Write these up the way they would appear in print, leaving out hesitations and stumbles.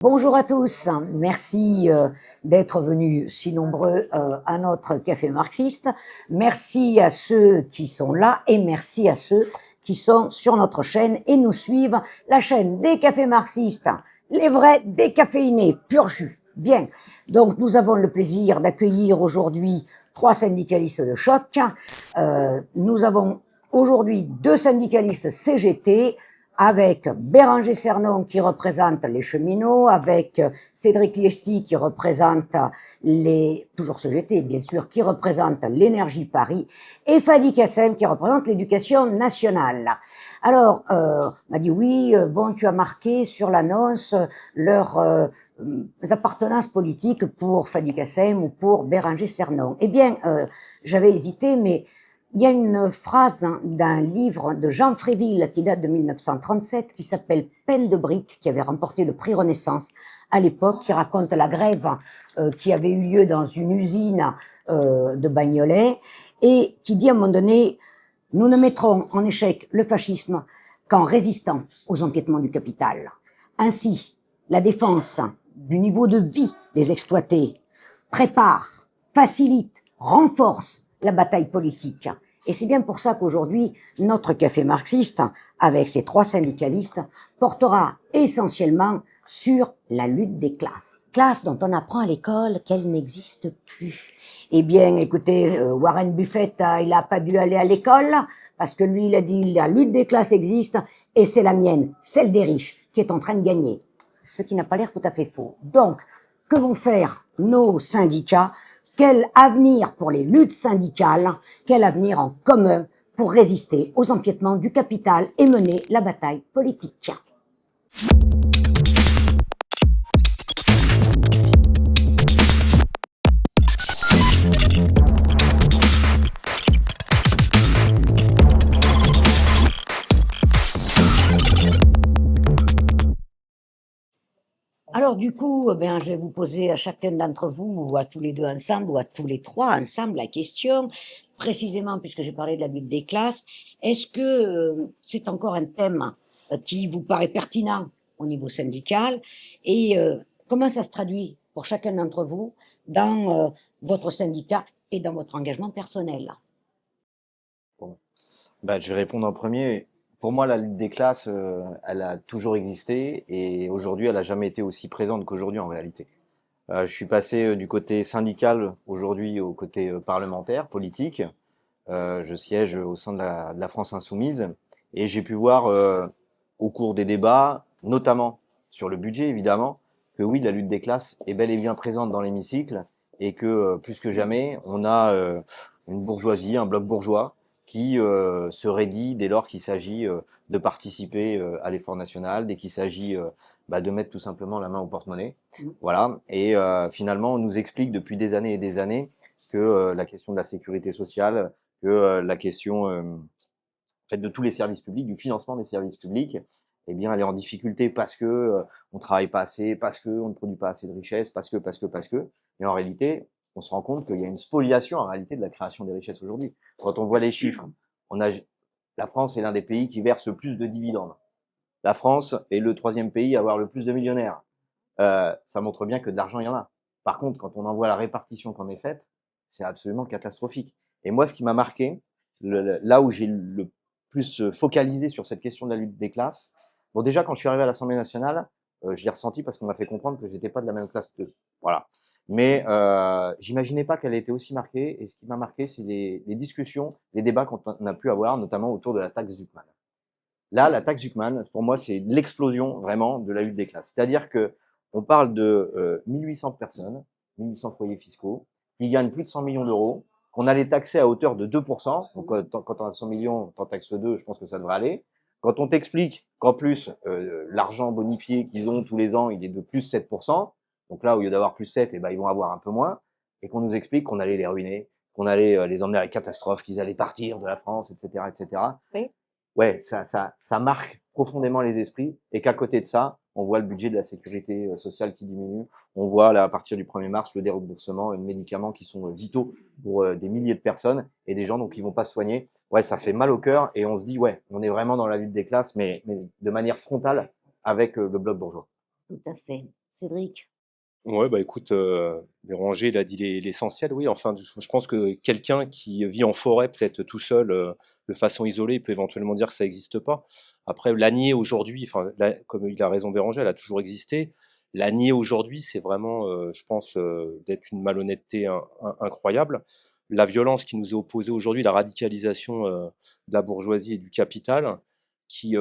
Bonjour à tous, merci d'être venus si nombreux à notre café marxiste. Merci à ceux qui sont là et merci à ceux qui sont sur notre chaîne et nous suivent, la chaîne des cafés marxistes, les vrais décaféinés, pur jus. Bien, donc nous avons le plaisir d'accueillir aujourd'hui 3 syndicalistes de choc. Nous avons aujourd'hui 2 syndicalistes CGT, avec Béranger Cernon qui représente les cheminots, avec Cédric Liechti qui représente toujours CGT bien sûr, qui représente l'Énergie Paris, et Fadi Kassem qui représente l'éducation nationale. Alors, on m'a dit oui, bon, tu as marqué sur l'annonce leurs appartenances politiques pour Fadi Kassem ou pour Béranger Cernon. Eh bien, j'avais hésité, mais il y a une phrase d'un livre de Jean Fréville qui date de 1937 qui s'appelle Peine de briques, qui avait remporté le prix Renaissance à l'époque, qui raconte la grève qui avait eu lieu dans une usine de Bagnolet et qui dit à un moment donné, nous ne mettrons en échec le fascisme qu'en résistant aux empiétements du capital. Ainsi, la défense du niveau de vie des exploités prépare, facilite, renforce la bataille politique. Et c'est bien pour ça qu'aujourd'hui, notre café marxiste, avec ses 3 syndicalistes, portera essentiellement sur la lutte des classes. Classes dont on apprend à l'école qu'elles n'existent plus. Eh bien, écoutez, Warren Buffett, il n'a pas dû aller à l'école, parce que lui, il a dit, la lutte des classes existe, et c'est la mienne, celle des riches, qui est en train de gagner. Ce qui n'a pas l'air tout à fait faux. Donc, que vont faire nos syndicats? Quel avenir pour les luttes syndicales? Quel avenir en commun pour résister aux empiétements du capital et mener la bataille politique? Alors du coup, je vais vous poser à chacun d'entre vous, ou à tous les 2 ensemble, ou à tous les 3 ensemble, la question, précisément puisque j'ai parlé de la lutte des classes, est-ce que c'est encore un thème qui vous paraît pertinent au niveau syndical, et comment ça se traduit pour chacun d'entre vous dans votre syndicat et dans votre engagement personnel? Bon. Je vais répondre en premier. Pour moi, la lutte des classes, elle a toujours existé et aujourd'hui, elle a jamais été aussi présente qu'aujourd'hui en réalité. Je suis passé du côté syndical aujourd'hui au côté parlementaire, politique. Je siège au sein de la France Insoumise et j'ai pu voir au cours des débats, notamment sur le budget évidemment, que oui, la lutte des classes est bel et bien présente dans l'hémicycle et que plus que jamais, on a une bourgeoisie, un bloc bourgeois qui se raidit dès lors qu'il s'agit de participer à l'effort national, dès qu'il s'agit de mettre tout simplement la main au porte-monnaie. Voilà. Et finalement, on nous explique depuis des années et des années que la question de la sécurité sociale, que la question en fait, de tous les services publics, du financement des services publics, eh bien, elle est en difficulté parce que on travaille pas assez, parce que on ne produit pas assez de richesses, parce que. Et en réalité, on se rend compte qu'il y a une spoliation en réalité de la création des richesses aujourd'hui. Quand on voit les chiffres, la France est l'un des pays qui verse le plus de dividendes. La France est le 3e pays à avoir le plus de millionnaires. Ça montre bien que de l'argent, il y en a. Par contre, quand on en voit la répartition qu'en est faite, c'est absolument catastrophique. Et moi, ce qui m'a marqué, là où j'ai le plus focalisé sur cette question de la lutte des classes, bon, déjà, quand je suis arrivé à l'Assemblée nationale, je l'ai ressenti parce qu'on m'a fait comprendre que j'étais pas de la même classe qu'eux. Voilà. Mais j'imaginais pas qu'elle était aussi marquée. Et ce qui m'a marqué, c'est les discussions, les débats qu'on a pu avoir, notamment autour de la taxe Zuckman. Là, la taxe Zuckman, pour moi, c'est l'explosion vraiment de la lutte des classes. C'est-à-dire que on parle de 1800 personnes, 1800 foyers fiscaux, qui gagnent plus de 100 millions d'euros, qu'on allait taxer à hauteur de 2%. Donc, quand on a 100 millions, t'en taxes 2, je pense que ça devrait aller. Quand on t'explique qu'en plus, l'argent bonifié qu'ils ont tous les ans, il est de plus 7%. Donc là, au lieu d'avoir plus 7, ils vont avoir un peu moins. Et qu'on nous explique qu'on allait les ruiner, qu'on allait les emmener à la catastrophe, qu'ils allaient partir de la France, etc., etc. Oui. Ouais, ça marque profondément les esprits et qu'à côté de ça, on voit le budget de la sécurité sociale qui diminue. On voit là, à partir du 1er mars, le déremboursement de médicaments qui sont vitaux pour des milliers de personnes et des gens donc qui vont pas se soigner. Ouais, ça fait mal au cœur et on se dit ouais, on est vraiment dans la lutte des classes, mais de manière frontale avec le bloc bourgeois. Tout à fait. Cédric? Ouais, bah écoute, Béranger, il a dit l'essentiel, oui. Enfin, je pense que quelqu'un qui vit en forêt, peut-être tout seul, de façon isolée, il peut éventuellement dire que ça n'existe pas. Après, la nier aujourd'hui, enfin, comme il a raison Béranger, elle a toujours existé. La nier aujourd'hui, c'est vraiment, je pense, d'être une malhonnêteté incroyable. La violence qui nous est opposée aujourd'hui, la radicalisation de la bourgeoisie et du capital, qui,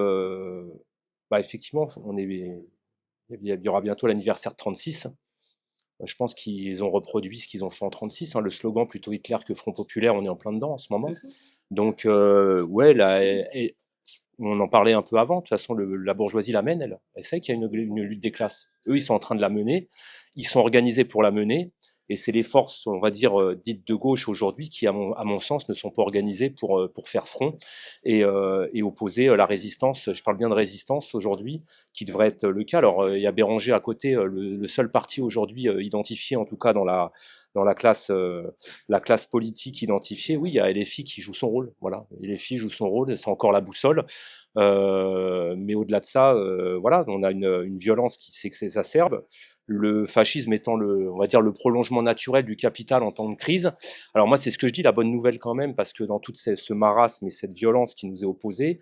bah, effectivement, il y aura bientôt l'anniversaire de 36. Je pense qu'ils ont reproduit ce qu'ils ont fait en 36, hein, le slogan plutôt Hitler que Front populaire, on est en plein dedans en ce moment. Donc ouais, là, on en parlait un peu avant, de toute façon la bourgeoisie la mène, elle sait qu'il y a une lutte des classes. Eux, ils sont en train de la mener, ils sont organisés pour la mener, et c'est les forces, on va dire, dites de gauche aujourd'hui qui, à mon sens, ne sont pas organisées pour faire front et opposer la résistance. Je parle bien de résistance aujourd'hui, qui devrait être le cas. Alors, il y a Béranger à côté, le seul parti aujourd'hui identifié, en tout cas dans la classe politique identifiée. Oui, il y a LFI qui joue son rôle. Voilà, LFI joue son rôle, c'est encore la boussole. Mais au-delà de ça, voilà, on a une violence qui s'exacerbe. Le fascisme étant on va dire le prolongement naturel du capital en temps de crise. Alors moi, c'est ce que je dis, la bonne nouvelle quand même, parce que dans tout ce marasme et cette violence qui nous est opposée,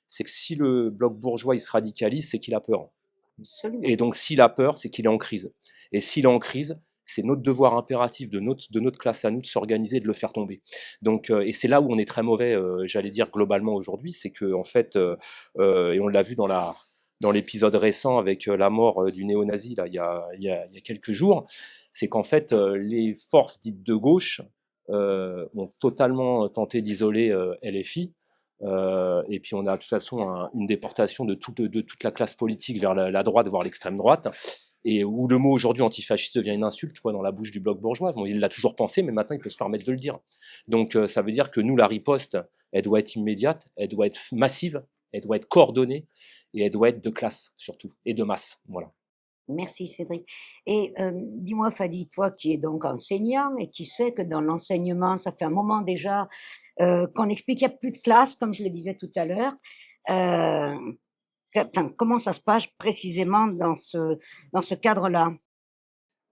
c'est que si le bloc bourgeois il se radicalise, c'est qu'il a peur. Absolument. Et donc s'il a peur, c'est qu'il est en crise. Et s'il est en crise, c'est notre devoir impératif de notre classe à nous de s'organiser et de le faire tomber. Donc, et c'est là où on est très mauvais, j'allais dire globalement aujourd'hui, c'est que en fait, et on l'a vu dans l'épisode récent avec la mort du néo-nazi là, il y a quelques jours, c'est qu'en fait, les forces dites de gauche ont totalement tenté d'isoler LFI. Et puis on a de toute façon une déportation de toute la classe politique vers la droite, voire l'extrême droite, et où le mot aujourd'hui antifasciste devient une insulte dans la bouche du bloc bourgeois. Bon, il l'a toujours pensé, mais maintenant il peut se permettre de le dire. Donc ça veut dire que nous, la riposte, elle doit être immédiate, elle doit être massive, elle doit être coordonnée, et elle doit être de classe surtout, et de masse. Voilà. Merci Cédric. Et dis-moi Fadi, toi qui es donc enseignant et qui sais que dans l'enseignement, ça fait un moment déjà qu'on explique qu'il n'y a plus de classe, comme je le disais tout à l'heure. Enfin, comment ça se passe précisément dans ce cadre-là?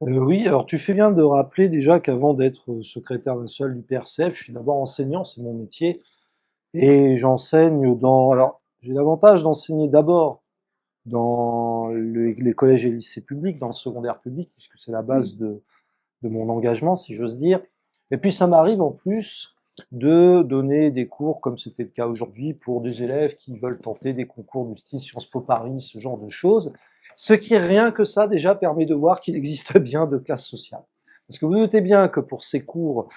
Oui, alors tu fais bien de rappeler déjà qu'avant d'être secrétaire national du PRCF, je suis d'abord enseignant, c'est mon métier, et j'enseigne alors j'ai l'avantage d'enseigner d'abord dans les collèges et lycées publics, dans le secondaire public, puisque c'est la base de mon engagement, si j'ose dire. Et puis ça m'arrive en plus de donner des cours, comme c'était le cas aujourd'hui, pour des élèves qui veulent tenter des concours du style Sciences Po Paris, ce genre de choses. Ce qui, rien que ça, déjà permet de voir qu'il existe bien de classes sociales. Parce que vous notez bien que pour ces cours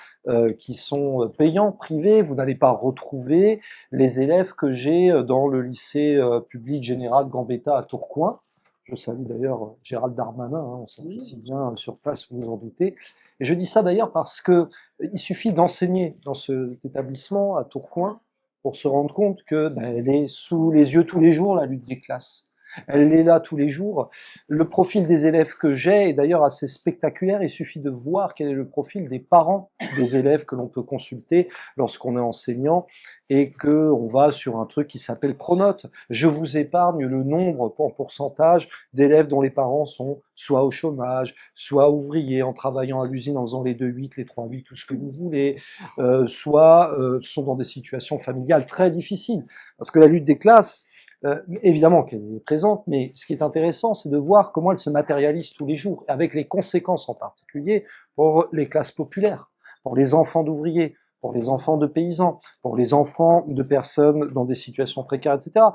qui sont payants, privés, vous n'allez pas retrouver les élèves que j'ai dans le lycée public général Gambetta à Tourcoing. Je salue d'ailleurs Gérald Darmanin, hein, on s'apprécie bien sur place, vous vous en doutez. Et je dis ça d'ailleurs parce que il suffit d'enseigner dans cet établissement à Tourcoing pour se rendre compte que elle est sous les yeux tous les jours, la lutte des classes. Elle est là tous les jours. Le profil des élèves que j'ai est d'ailleurs assez spectaculaire. Il suffit de voir quel est le profil des parents des élèves que l'on peut consulter lorsqu'on est enseignant et que on va sur un truc qui s'appelle Pronote. Je vous épargne le nombre en pourcentage d'élèves dont les parents sont soit au chômage, soit ouvriers en travaillant à l'usine en faisant les 2-8, les 3-8, tout ce que vous voulez, soit sont dans des situations familiales très difficiles. Parce que la lutte des classes, évidemment qu'elle est présente, mais ce qui est intéressant, c'est de voir comment elle se matérialise tous les jours, avec les conséquences en particulier pour les classes populaires, pour les enfants d'ouvriers, pour les enfants de paysans, pour les enfants de personnes dans des situations précaires, etc.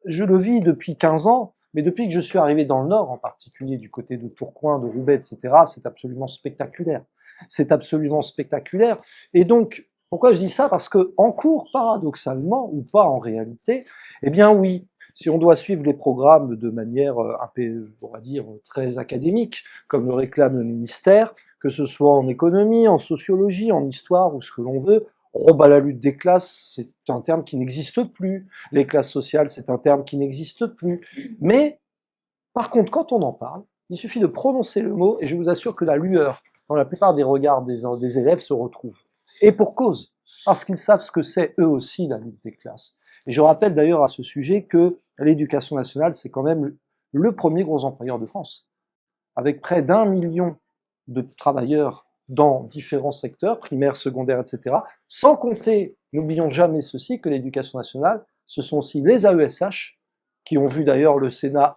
Je le vis depuis 15 ans, mais depuis que je suis arrivé dans le Nord, en particulier du côté de Tourcoing, de Roubaix, etc., c'est absolument spectaculaire. C'est absolument spectaculaire. Et donc, pourquoi je dis ça? Parce que en cours, paradoxalement, ou pas en réalité, eh bien oui, si on doit suivre les programmes de manière un peu, on va dire, très académique, comme le réclame le ministère, que ce soit en économie, en sociologie, en histoire ou ce que l'on veut, oh bah la lutte des classes, c'est un terme qui n'existe plus. Les classes sociales, c'est un terme qui n'existe plus. Mais, par contre, quand on en parle, il suffit de prononcer le mot et je vous assure que la lueur dans la plupart des regards des élèves se retrouve. Et pour cause, parce qu'ils savent ce que c'est eux aussi la lutte des classes. Et je rappelle d'ailleurs à ce sujet que l'éducation nationale, c'est quand même le premier gros employeur de France. avec près d'1 million de travailleurs dans différents secteurs, primaires, secondaires, etc. Sans compter, n'oublions jamais ceci, que l'éducation nationale, ce sont aussi les AESH, qui ont vu d'ailleurs le Sénat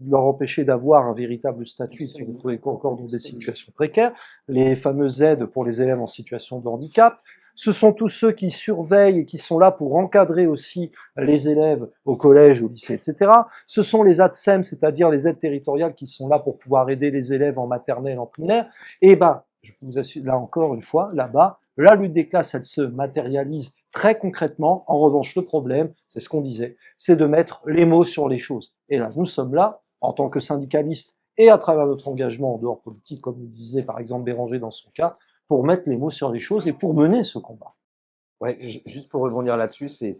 leur empêcher d'avoir un véritable statut, si vous trouvez encore dans des situations précaires, les fameuses aides pour les élèves en situation de handicap. Ce sont tous ceux qui surveillent et qui sont là pour encadrer aussi les élèves au collège, au lycée, etc. Ce sont les ATSEM, c'est-à-dire les aides territoriales qui sont là pour pouvoir aider les élèves en maternelle, en primaire. Et ben, je vous assure, là encore une fois, là-bas, la lutte des classes, elle se matérialise très concrètement. En revanche, le problème, c'est ce qu'on disait, c'est de mettre les mots sur les choses. Et là, nous sommes là, en tant que syndicalistes, et à travers notre engagement en dehors politique, comme le disait par exemple Béranger dans son cas, pour mettre les mots sur les choses et pour mener ce combat. Ouais, juste pour rebondir là-dessus, c'est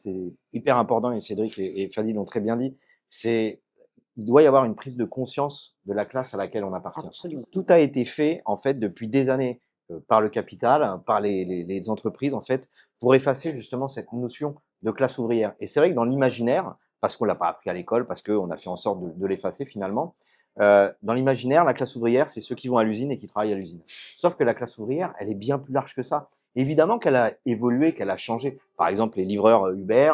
hyper important, et Cédric et Fadi l'ont très bien dit, il doit y avoir une prise de conscience de la classe à laquelle on appartient. Absolument. Tout a été fait, en fait, depuis des années, par le capital, par les entreprises, en fait, pour effacer justement cette notion de classe ouvrière. Et c'est vrai que dans l'imaginaire, parce qu'on l'a pas appris à l'école, parce qu'on a fait en sorte de l'effacer finalement, dans l'imaginaire, la classe ouvrière, c'est ceux qui vont à l'usine et qui travaillent à l'usine. Sauf que la classe ouvrière, elle est bien plus large que ça. Évidemment qu'elle a évolué, qu'elle a changé. Par exemple, les livreurs Uber,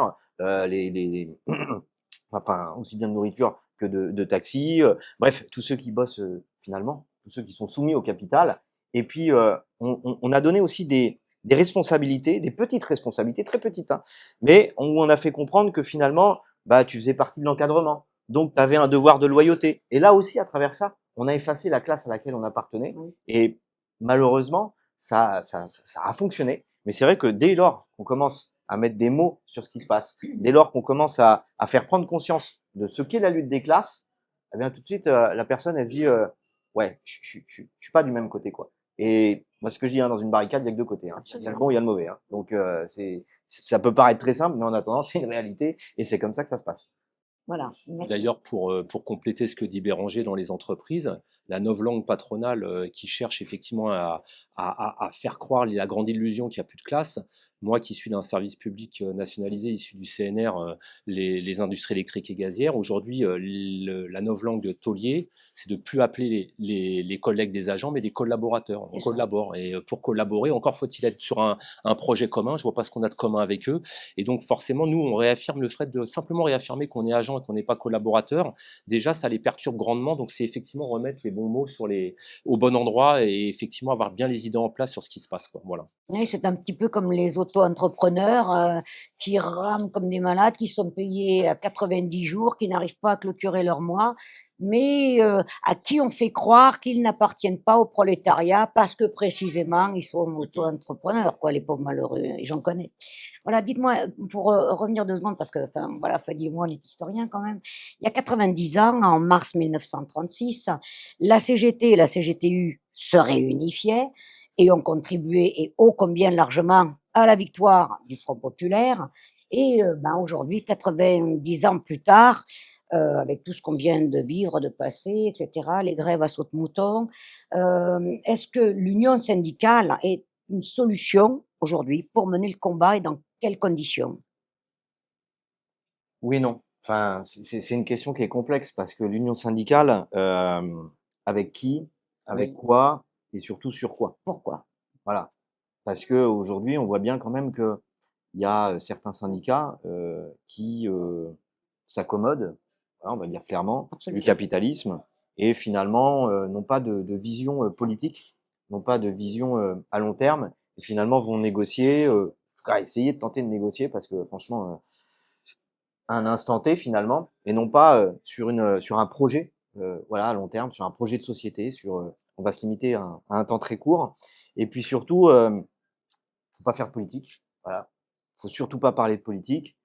enfin, aussi bien de nourriture que de taxi, bref, tous ceux qui bossent finalement, tous ceux qui sont soumis au capital. Et puis, on a donné aussi des responsabilités, des petites responsabilités, très petites, hein, mais où on a fait comprendre que finalement, bah, tu faisais partie de l'encadrement. Donc, tu avais un devoir de loyauté. Et là aussi, à travers ça, on a effacé la classe à laquelle on appartenait. Et malheureusement, ça a fonctionné. Mais c'est vrai que dès lors qu'on commence à mettre des mots sur ce qui se passe, dès lors qu'on commence à faire prendre conscience de ce qu'est la lutte des classes, eh bien, tout de suite, la personne, elle se dit, ouais, je suis pas du même côté, quoi. Et moi, ce que je dis, hein, dans une barricade, il y a que deux côtés, hein. Il y a le bon, il y a le mauvais, hein. Donc, ça peut paraître très simple, mais en attendant, c'est une réalité et c'est comme ça que ça se passe. Voilà. Merci. D'ailleurs, pour compléter ce que dit Béranger dans les entreprises, la novlangue patronale qui cherche effectivement à faire croire la grande illusion qu'il n'y a plus de classe, moi qui suis d'un service public nationalisé issu du CNR, les industries électriques et gazières, aujourd'hui, la novlangue taulier, c'est de plus appeler les collègues des agents, mais des collaborateurs. On collabore. Et pour collaborer, encore faut-il être sur un projet commun. Je vois pas ce qu'on a de commun avec eux. Et donc, forcément, nous, on réaffirme le fait de simplement réaffirmer qu'on est agent et qu'on n'est pas collaborateur. Déjà, ça les perturbe grandement. Donc, c'est effectivement remettre les bons mots au bon endroit et effectivement avoir bien les idées en place sur ce qui se passe, quoi. Voilà. Oui, c'est un petit peu comme les auto-entrepreneurs qui rament comme des malades, qui sont payés à 90 jours, qui n'arrivent pas à clôturer leur mois, mais à qui on fait croire qu'ils n'appartiennent pas au prolétariat parce que précisément ils sont auto-entrepreneurs, quoi, les pauvres malheureux, et j'en connais. Voilà, dites-moi, pour revenir 2 secondes, parce que, enfin, voilà, Fadi et moi, on est historiens quand même. Il y a 90 ans, en mars 1936, la CGT et la CGTU se réunifiaient et ont contribué, et ô combien largement, à la victoire du Front populaire. Et aujourd'hui, 90 ans plus tard, avec tout ce qu'on vient de vivre, de passer, etc., les grèves à saute-mouton, est-ce que l'union syndicale est une solution aujourd'hui pour mener le combat et dans quelles conditions? Oui et non. Enfin, c'est une question qui est complexe parce que l'union syndicale, avec qui, avec Oui. quoi et surtout sur quoi? Pourquoi? Voilà. Parce qu'aujourd'hui, on voit bien quand même qu'il y a certains syndicats qui s'accommodent, voilà, on va dire clairement, du Absolument. capitalisme et finalement n'ont pas de vision politique, n'ont pas de vision à long terme et finalement vont négocier, en tout cas essayer de tenter de négocier parce que franchement, à un instant T finalement et non pas sur un projet voilà, à long terme, sur un projet de société, on va se limiter à un temps très court et puis surtout, faut pas faire de politique, voilà. Faut surtout pas parler de politique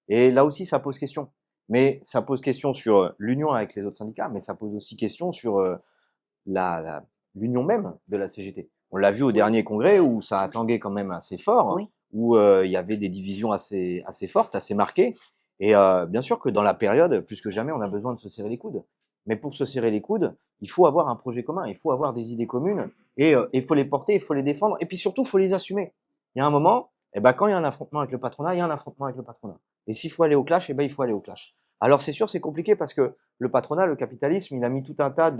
et là aussi ça pose question. Mais ça pose question sur, l'union avec les autres syndicats, mais ça pose aussi question sur, la la l'union même de la CGT. On l'a vu au dernier congrès où ça a tangué quand même assez fort, Oui. où, il y avait des divisions assez fortes, assez marquées et bien sûr que dans la période, plus que jamais, on a besoin de se serrer les coudes. Mais pour se serrer les coudes, il faut avoir un projet commun, il faut avoir des idées communes et il faut les porter, il faut les défendre et puis surtout, il faut les assumer. Il y a un moment, eh ben, quand il y a un affrontement avec le patronat, il y a un affrontement avec le patronat. Et s'il faut aller au clash, eh ben, il faut aller au clash. Alors c'est sûr, c'est compliqué parce que le patronat, le capitalisme, il a mis tout un tas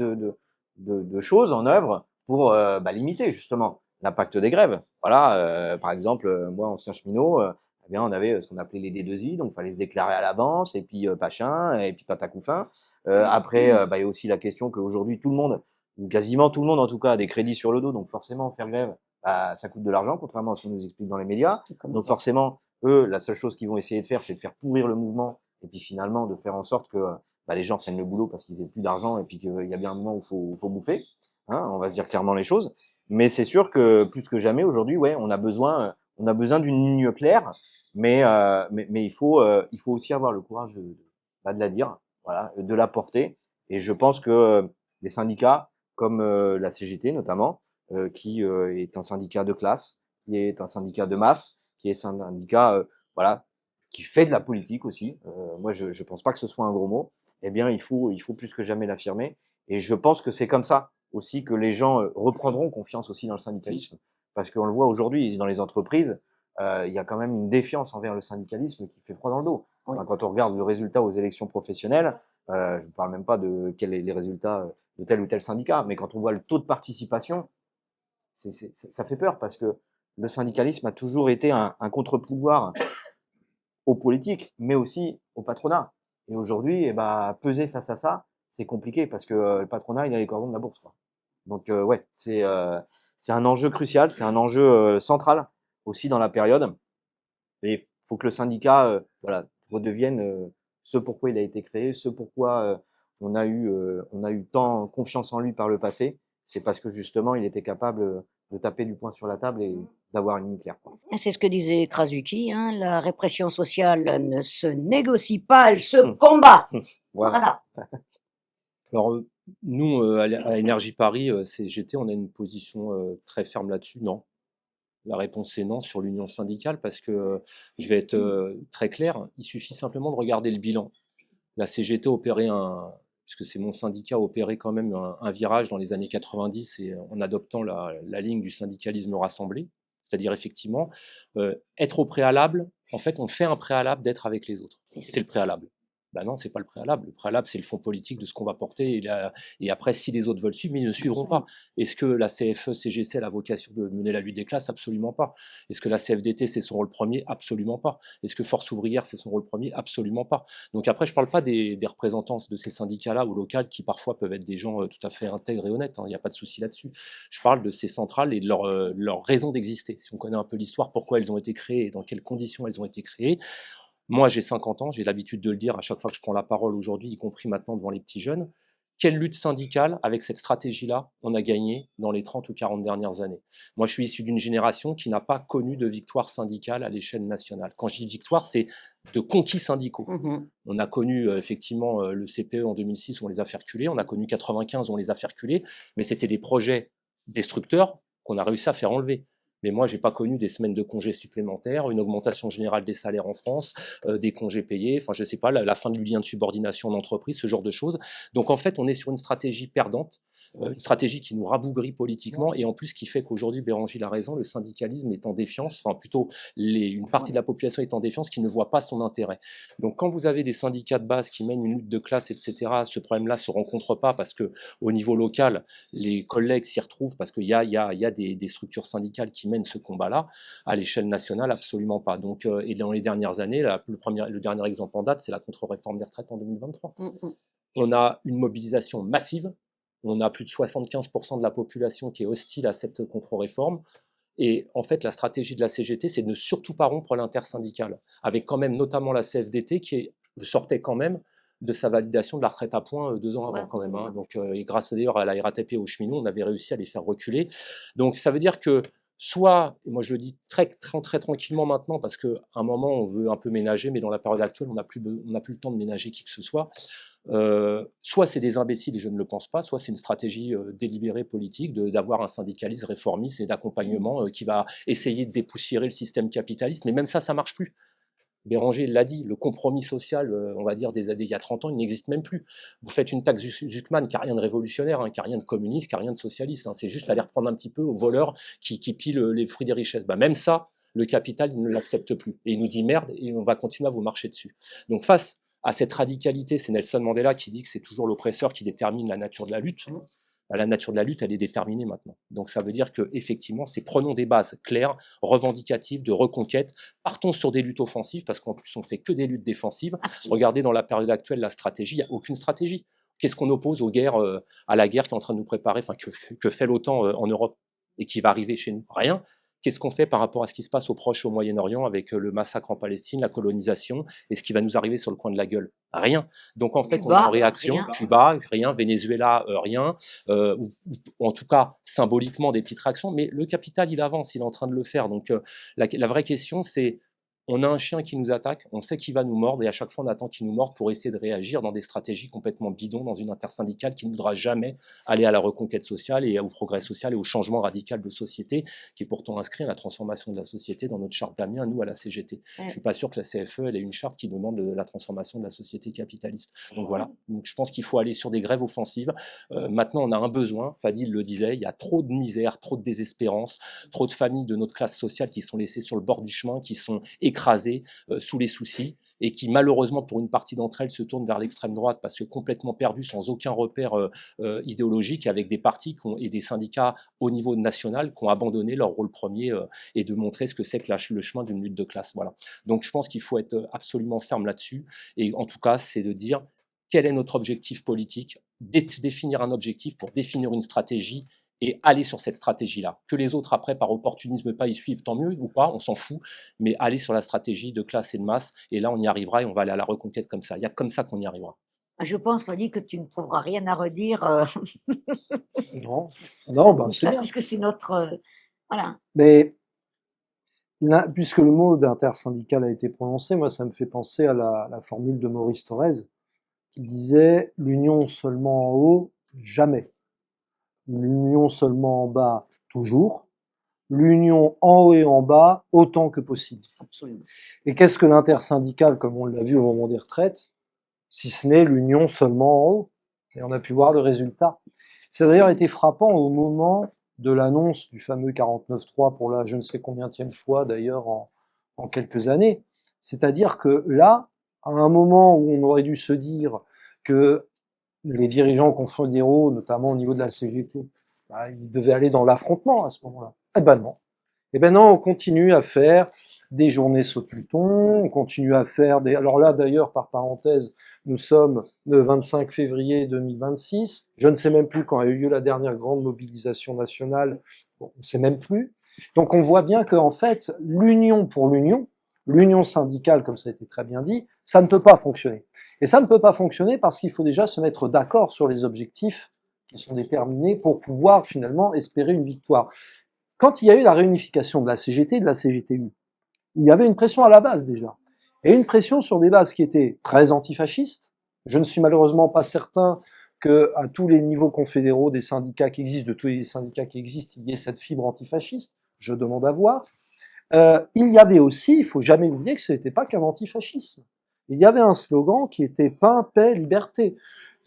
de choses en œuvre pour limiter justement l'impact des grèves. Voilà, par exemple, moi, ancien cheminot, eh bien, on avait ce qu'on appelait les D2I, donc il fallait se déclarer à l'avance, et puis pachin, et puis patacouffin. Après, il y a aussi la question qu'aujourd'hui, tout le monde, ou quasiment tout le monde en tout cas, a des crédits sur le dos, donc forcément, faire grève, ça coûte de l'argent, contrairement à ce qu'on nous explique dans les médias. Donc forcément, eux, la seule chose qu'ils vont essayer de faire, c'est de faire pourrir le mouvement, et puis finalement de faire en sorte que les gens prennent le boulot parce qu'ils aient plus d'argent, et puis qu'il y a bien un moment où faut bouffer. Hein, on va se dire clairement les choses. Mais c'est sûr que plus que jamais aujourd'hui, ouais, on a besoin d'une ligne claire, mais il faut aussi avoir le courage de la dire, voilà, de la porter. Et je pense que les syndicats, comme la CGT notamment, qui est un syndicat de classe, qui est un syndicat de masse, qui est un syndicat, voilà, qui fait de la politique aussi. Moi, je pense pas que ce soit un gros mot. Eh bien, il faut plus que jamais l'affirmer. Et je pense que c'est comme ça aussi que les gens reprendront confiance aussi dans le syndicalisme, parce qu'on le voit aujourd'hui dans les entreprises, il y a quand même une défiance envers le syndicalisme qui fait froid dans le dos. Enfin, quand on regarde le résultat aux élections professionnelles, je ne parle même pas de quels sont les résultats de tel ou tel syndicat, mais quand on voit le taux de participation, ça fait peur, parce que le syndicalisme a toujours été un contre-pouvoir aux politiques, mais aussi au patronat. Et aujourd'hui, peser face à ça, c'est compliqué, parce que le patronat, il a les cordons de la bourse, quoi. Donc ouais, c'est un enjeu crucial, c'est un enjeu central aussi dans la période. Et il faut que le syndicat voilà, redevienne ce pourquoi il a été créé, ce pourquoi on a eu tant confiance en lui par le passé. C'est parce que justement, il était capable de taper du poing sur la table et d'avoir une ligne claire, quoi. C'est ce que disait Krasuki, hein, la répression sociale ne se négocie pas, elle se combat. Voilà. Voilà. Alors, nous, à Énergie Paris, CGT, on a une position très ferme là-dessus. Non. La réponse est non sur l'union syndicale, parce que je vais être très clair, il suffit simplement de regarder le bilan. La CGT opérait puisque c'est mon syndicat, opérait quand même un virage dans les années 90 et en adoptant la ligne du syndicalisme rassemblé, c'est-à-dire effectivement être au préalable. En fait, on fait un préalable d'être avec les autres. C'est le préalable. Ben non, c'est pas le préalable. Le préalable, c'est le fond politique de ce qu'on va porter. Et après, si les autres veulent suivre, mais ils ne suivront pas. Est-ce que la CFE-CGC a la vocation de mener la lutte des classes? Absolument pas. Est-ce que la CFDT, c'est son rôle premier? Absolument pas. Est-ce que Force ouvrière, c'est son rôle premier? Absolument pas. Donc après, je ne parle pas des représentants de ces syndicats-là ou locales qui parfois peuvent être des gens tout à fait intègres et honnêtes. Il n'y a pas de souci là-dessus. Je parle de ces centrales et de leur raison d'exister. Si on connaît un peu l'histoire, pourquoi elles ont été créées et dans quelles conditions elles ont été créées. Moi, j'ai 50 ans, j'ai l'habitude de le dire à chaque fois que je prends la parole aujourd'hui, y compris maintenant devant les petits jeunes. Quelle lutte syndicale, avec cette stratégie-là, on a gagné dans les 30 ou 40 dernières années? Moi, je suis issu d'une génération qui n'a pas connu de victoire syndicale à l'échelle nationale. Quand je dis victoire, c'est de conquis syndicaux. On a connu effectivement le CPE en 2006, où on les a fait reculer. On a connu 95, où on les a fait reculer. Mais c'était des projets destructeurs qu'on a réussi à faire enlever. Mais moi, je n'ai pas connu des semaines de congés supplémentaires, une augmentation générale des salaires en France, des congés payés, enfin, je ne sais pas, la fin du lien de subordination en entreprise, ce genre de choses. Donc, en fait, on est sur une stratégie perdante, une stratégie qui nous rabougrit politiquement, et en plus qui fait qu'aujourd'hui, Béranger a raison, le syndicalisme est en défiance, enfin plutôt une partie de la population est en défiance, qui ne voit pas son intérêt. Donc quand vous avez des syndicats de base qui mènent une lutte de classe, etc., ce problème-là ne se rencontre pas, parce qu'au niveau local, les collègues s'y retrouvent, parce qu'il y a des structures syndicales qui mènent ce combat-là. À l'échelle nationale, absolument pas. Donc, et dans les dernières années, le dernier exemple en date, c'est la contre-réforme des retraites en 2023. On a une mobilisation massive. On a plus de 75% de la population qui est hostile à cette contre-réforme. Et en fait, la stratégie de la CGT, c'est de ne surtout pas rompre l'intersyndicale, avec quand même notamment la CFDT qui sortait quand même de sa validation de la retraite à points 2 ans avant, quand même. Hein. Donc, et grâce d'ailleurs à la RATP et aux cheminots, on avait réussi à les faire reculer. Donc ça veut dire que soit, et moi je le dis très tranquillement maintenant, parce qu'à un moment on veut un peu ménager, mais dans la période actuelle on n'a plus le temps de ménager qui que ce soit. Soit c'est des imbéciles et je ne le pense pas, soit c'est une stratégie délibérée politique d'avoir un syndicalisme réformiste et d'accompagnement qui va essayer de dépoussiérer le système capitaliste, mais même ça ne marche plus. Béranger l'a dit, le compromis social, on va dire des années il y a 30 ans, il n'existe même plus. Vous faites une taxe Zuckman qui n'a rien de révolutionnaire, hein, qui n'a rien de communiste, qui n'a rien de socialiste, hein, c'est juste aller reprendre un petit peu aux voleurs qui pilent les fruits des richesses. Même ça, le capital, il ne l'accepte plus. Et il nous dit merde et on va continuer à vous marcher dessus. Donc face à cette radicalité, c'est Nelson Mandela qui dit que c'est toujours l'oppresseur qui détermine la nature de la lutte. la nature de la lutte, elle est déterminée maintenant. Donc ça veut dire que effectivement, c'est prenons des bases claires, revendicatives, de reconquête, partons sur des luttes offensives, parce qu'en plus on fait que des luttes défensives. Absolument. Regardez dans la période actuelle la stratégie, il n'y a aucune stratégie. Qu'est-ce qu'on oppose aux guerres, à la guerre qui est en train de nous préparer, enfin que fait l'OTAN en Europe et qui va arriver chez nous? Rien. Qu'est-ce qu'on fait par rapport à ce qui se passe au Proche, au Moyen-Orient, avec le massacre en Palestine, la colonisation, et ce qui va nous arriver sur le coin de la gueule? Rien. Donc en fait, on est en Cuba, réaction. rien. Cuba, rien. Venezuela, rien. Ou en tout cas, symboliquement, des petites réactions. Mais le capital, il avance, il est en train de le faire. Donc la vraie question, c'est on a un chien qui nous attaque, on sait qu'il va nous mordre, et à chaque fois on attend qu'il nous morde pour essayer de réagir dans des stratégies complètement bidons, dans une intersyndicale qui ne voudra jamais aller à la reconquête sociale et au progrès social et au changement radical de société, qui est pourtant inscrit à la transformation de la société dans notre charte d'Amiens, nous à la CGT. Je ne suis pas sûr que la CFE elle ait une charte qui demande la transformation de la société capitaliste. Donc voilà, donc, je pense qu'il faut aller sur des grèves offensives. Maintenant on a un besoin, Fadil le disait, il y a trop de misère, trop de désespérance, trop de familles de notre classe sociale qui sont laissées sur le bord du chemin, qui sont écrasées sous les soucis, et qui malheureusement pour une partie d'entre elles se tournent vers l'extrême droite parce que complètement perdues, sans aucun repère idéologique, avec des partis et des syndicats au niveau national qui ont abandonné leur rôle premier et de montrer ce que c'est que le chemin d'une lutte de classe. Voilà. Donc je pense qu'il faut être absolument ferme là-dessus, et en tout cas c'est de dire quel est notre objectif politique, définir un objectif pour définir une stratégie et aller sur cette stratégie-là. Que les autres, après, par opportunisme, pas y suivent, tant mieux, ou pas, on s'en fout, mais aller sur la stratégie de classe et de masse, et là, on y arrivera et on va aller à la reconquête comme ça. Il y a comme ça qu'on y arrivera. Je pense, Fanny, que tu ne trouveras rien à redire Non, non, ben, c'est bien. puisque c'est notre... voilà. Mais là, puisque le mot d'intersyndical a été prononcé, moi, ça me fait penser à la formule de Maurice Thorez, qui disait « l'union seulement en haut, jamais. L'union seulement en bas, toujours. L'union en haut et en bas, autant que possible. » Absolument. Et qu'est-ce que l'intersyndical, comme on l'a vu au moment des retraites, si ce n'est l'union seulement en haut? Et on a pu voir le résultat. Ça a d'ailleurs été frappant au moment de l'annonce du fameux 49.3 pour la je ne sais combienième fois d'ailleurs en quelques années. C'est-à-dire que là, à un moment où on aurait dû se dire que les dirigeants confédéraux, notamment au niveau de la CGT, bah, ils devaient aller dans l'affrontement à ce moment-là. Eh ben non. Eh ben non, on continue à faire des journées saut-Pluton, on continue à faire des... Alors là, d'ailleurs, par parenthèse, nous sommes le 25 février 2026. Je ne sais même plus quand a eu lieu la dernière grande mobilisation nationale. Bon, on ne sait même plus. Donc on voit bien qu'en fait, l'union pour l'union syndicale, comme ça a été très bien dit, ça ne peut pas fonctionner. Et ça ne peut pas fonctionner parce qu'il faut déjà se mettre d'accord sur les objectifs qui sont déterminés pour pouvoir finalement espérer une victoire. Quand il y a eu la réunification de la CGT et de la CGTU, il y avait une pression à la base déjà. Et une pression sur des bases qui étaient très antifascistes. Je ne suis malheureusement pas certain qu'à tous les niveaux confédéraux des syndicats qui existent, de tous les syndicats qui existent, il y ait cette fibre antifasciste. Je demande à voir. Il y avait aussi, il faut jamais oublier que ce n'était pas qu'un antifascisme. Il y avait un slogan qui était pain, paix, liberté.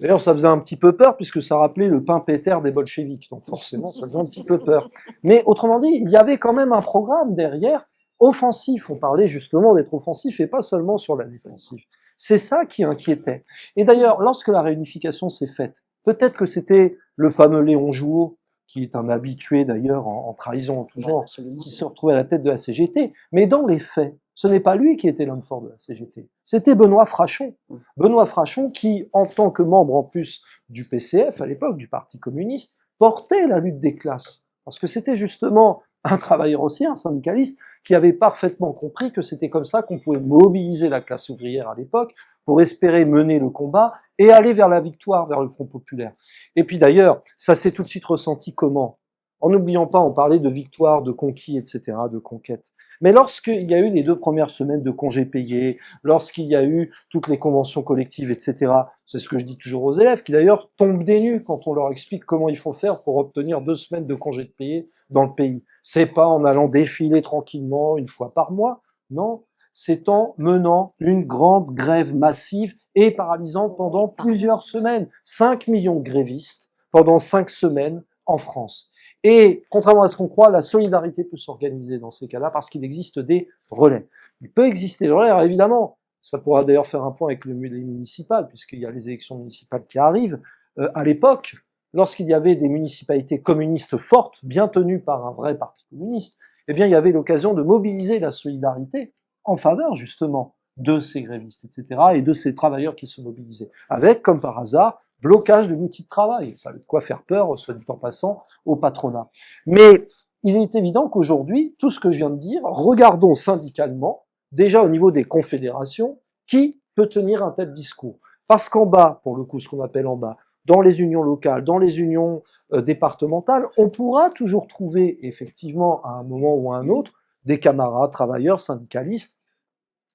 D'ailleurs, ça faisait un petit peu peur puisque ça rappelait le pain péter des bolcheviks. Donc forcément, ça faisait un petit peu peur. Mais autrement dit, il y avait quand même un programme derrière offensif. On parlait justement d'être offensif et pas seulement sur la défensive. C'est ça qui inquiétait. Et d'ailleurs, lorsque la réunification s'est faite, peut-être que c'était le fameux Léon Jouot, qui est un habitué d'ailleurs en trahison en tout genre, qui se retrouvait à la tête de la CGT. Mais dans les faits, ce n'est pas lui qui était l'homme fort de la CGT. C'était Benoît Frachon. Benoît Frachon qui, en tant que membre en plus du PCF, à l'époque, du Parti communiste, portait la lutte des classes. Parce que c'était justement un travailleur aussi, un syndicaliste, qui avait parfaitement compris que c'était comme ça qu'on pouvait mobiliser la classe ouvrière à l'époque pour espérer mener le combat et aller vers la victoire, vers le Front populaire. Et puis d'ailleurs, ça s'est tout de suite ressenti comment? En n'oubliant pas, on parlait de victoire, de conquis, etc., de conquête. Mais lorsqu'il y a eu les 2 premières semaines de congés payés, lorsqu'il y a eu toutes les conventions collectives, etc., c'est ce que je dis toujours aux élèves, qui d'ailleurs tombent des nues quand on leur explique comment il faut faire pour obtenir 2 semaines de congés payés dans le pays. C'est pas en allant défiler tranquillement une fois par mois, non, c'est en menant une grande grève massive et paralysante pendant plusieurs semaines. 5 millions de grévistes pendant 5 semaines en France. Et contrairement à ce qu'on croit, la solidarité peut s'organiser dans ces cas-là parce qu'il existe des relais. Il peut exister des relais, alors évidemment, ça pourra d'ailleurs faire un point avec les municipales, puisqu'il y a les élections municipales qui arrivent. À l'époque, lorsqu'il y avait des municipalités communistes fortes, bien tenues par un vrai parti communiste, eh bien, il y avait l'occasion de mobiliser la solidarité en faveur, justement, de ces grévistes, etc., et de ces travailleurs qui se mobilisaient. Avec, comme par hasard, blocage de l'outil de travail. Ça avait de quoi faire peur, soit dit en passant, au patronat. Mais il est évident qu'aujourd'hui, tout ce que je viens de dire, regardons syndicalement, déjà au niveau des confédérations, qui peut tenir un tel discours. Parce qu'en bas, pour le coup, ce qu'on appelle en bas, dans les unions locales, dans les unions départementales, on pourra toujours trouver, effectivement, à un moment ou à un autre, des camarades travailleurs syndicalistes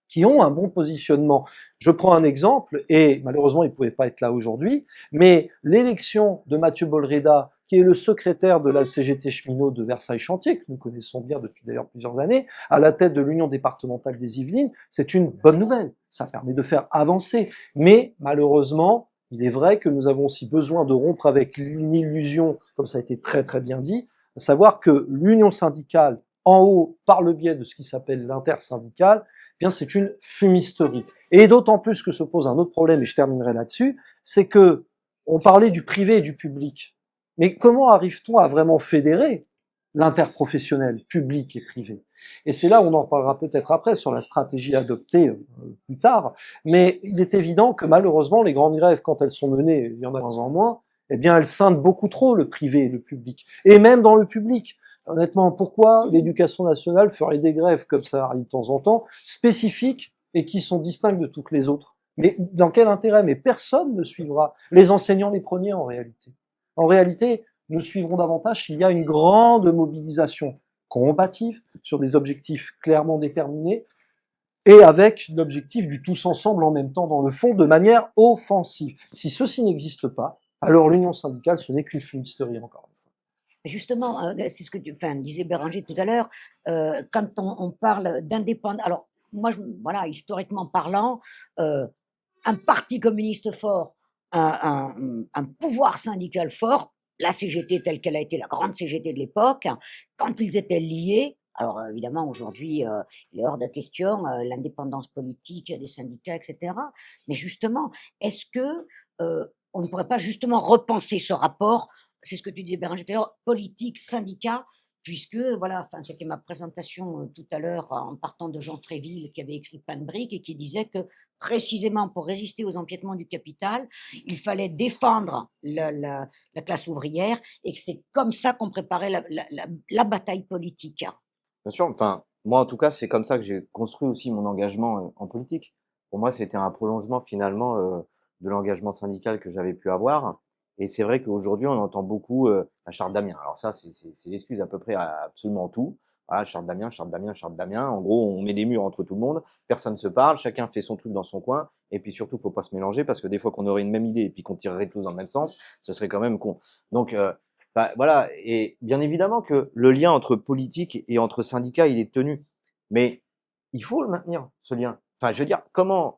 qui ont un bon positionnement. Je prends un exemple, et malheureusement il ne pouvait pas être là aujourd'hui, mais l'élection de Mathieu Bolreda, qui est le secrétaire de la CGT cheminot de Versailles-Chantier, que nous connaissons bien depuis d'ailleurs plusieurs années, à la tête de l'Union départementale des Yvelines, c'est une bonne nouvelle. Ça permet de faire avancer. Mais malheureusement, il est vrai que nous avons aussi besoin de rompre avec une illusion, comme ça a été très très bien dit, à savoir que l'union syndicale en haut, par le biais de ce qui s'appelle l'intersyndicale, eh bien c'est une fumisterie. Et d'autant plus que se pose un autre problème, et je terminerai là-dessus, c'est que on parlait du privé et du public. Mais comment arrive-t-on à vraiment fédérer l'interprofessionnel, public et privé? Et c'est là où on en parlera peut-être après sur la stratégie adoptée plus tard. Mais il est évident que malheureusement, les grandes grèves, quand elles sont menées, il y en a de moins en moins, eh bien elles scindent beaucoup trop le privé et le public. Et même dans le public. Honnêtement, pourquoi l'éducation nationale ferait des grèves, comme ça arrive de temps en temps, spécifiques et qui sont distinctes de toutes les autres? Mais dans quel intérêt? Mais personne ne suivra. Les enseignants les premiers, en réalité. En réalité, nous suivrons davantage s'il y a une grande mobilisation combative sur des objectifs clairement déterminés et avec l'objectif du tous ensemble en même temps dans le fond de manière offensive. Si ceci n'existe pas, alors l'union syndicale, ce n'est qu'une fumisterie encore. Justement, c'est ce que disait Béranger tout à l'heure, quand on parle d'indépendance. Alors, moi, voilà, historiquement parlant, un parti communiste fort, un pouvoir syndical fort, la CGT telle qu'elle a été la grande CGT de l'époque, quand ils étaient liés, alors évidemment aujourd'hui il est hors de question l'indépendance politique des syndicats, etc. Mais justement, est-ce que on ne pourrait pas justement repenser ce rapport, c'est ce que tu disais Béranger tout à l'heure, politique, syndicat, puisque, voilà, enfin, c'était ma présentation tout à l'heure en partant de Jean Fréville qui avait écrit Plein de briques et qui disait que précisément pour résister aux empiétements du capital, il fallait défendre la classe ouvrière et que c'est comme ça qu'on préparait la bataille politique. Bien sûr, enfin, moi en tout cas, c'est comme ça que j'ai construit aussi mon engagement en politique. Pour moi, c'était un prolongement finalement de l'engagement syndical que j'avais pu avoir. Et c'est vrai qu'aujourd'hui, on entend beaucoup la charte d'Amiens. Alors ça, c'est l'excuse à peu près à absolument tout. Voilà, charte d'Amiens, charte d'Amiens, charte d'Amiens. En gros, on met des murs entre tout le monde, personne ne se parle, chacun fait son truc dans son coin. Et puis surtout, faut pas se mélanger parce que des fois qu'on aurait une même idée et puis qu'on tirerait tous dans le même sens, ce serait quand même con. Donc bah, voilà, et bien évidemment que le lien entre politique et entre syndicats, il est tenu. Mais il faut le maintenir, ce lien. Enfin, je veux dire, comment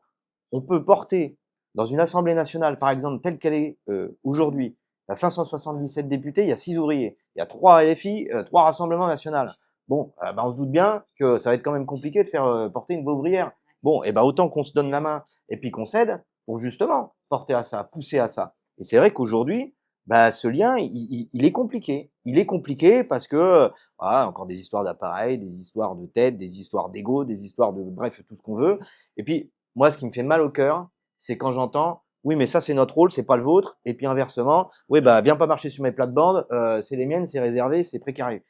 on peut porter dans une assemblée nationale, par exemple, telle qu'elle est aujourd'hui, il y a 577 députés, il y a 6 ouvriers, il y a 3 LFI, 3 rassemblements nationaux. Bon, bah, on se doute bien que ça va être quand même compliqué de faire porter une voix ouvrière. Bon, et ben autant qu'on se donne la main et puis qu'on s'aide pour justement porter à ça, pousser à ça. Et c'est vrai qu'aujourd'hui, bah, ce lien, il est compliqué. Il est compliqué parce que, voilà, encore des histoires d'appareils, des histoires de tête, des histoires d'ego, des histoires de, bref, tout ce qu'on veut. Et puis, moi, ce qui me fait mal au cœur, c'est quand j'entends, oui, mais ça, c'est notre rôle, c'est pas le vôtre. Et puis, inversement, oui, bah, viens pas marcher sur mes plates-bandes, c'est les miennes, c'est réservé, c'est précaré.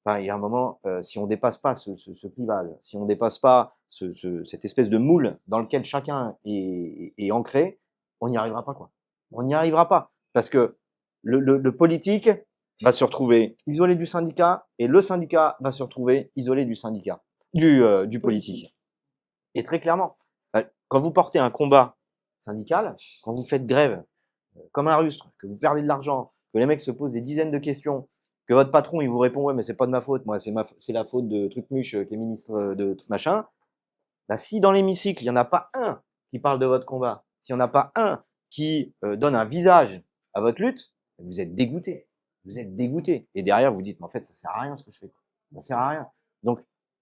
Enfin, il y a un moment, si on dépasse pas ce clivage, si on dépasse pas cette espèce de moule dans lequel chacun est ancré, on n'y arrivera pas, quoi. On n'y arrivera pas. Parce que le politique va se retrouver isolé du syndicat et le syndicat va se retrouver isolé du syndicat, du politique. Et très clairement, quand vous portez un combat syndical, quand vous faites grève comme un rustre, que vous perdez de l'argent, que les mecs se posent des dizaines de questions, que votre patron il vous répond ouais mais c'est pas de ma faute, moi c'est la faute de Trucmuche qui est ministre de machin. Bah, si dans l'hémicycle il y en a pas un qui parle de votre combat, s'il y en a pas un qui donne un visage à votre lutte, vous êtes dégoûté. Vous êtes dégoûté. Et derrière vous dites mais en fait ça sert à rien ce que je fais. Ça sert à rien. Donc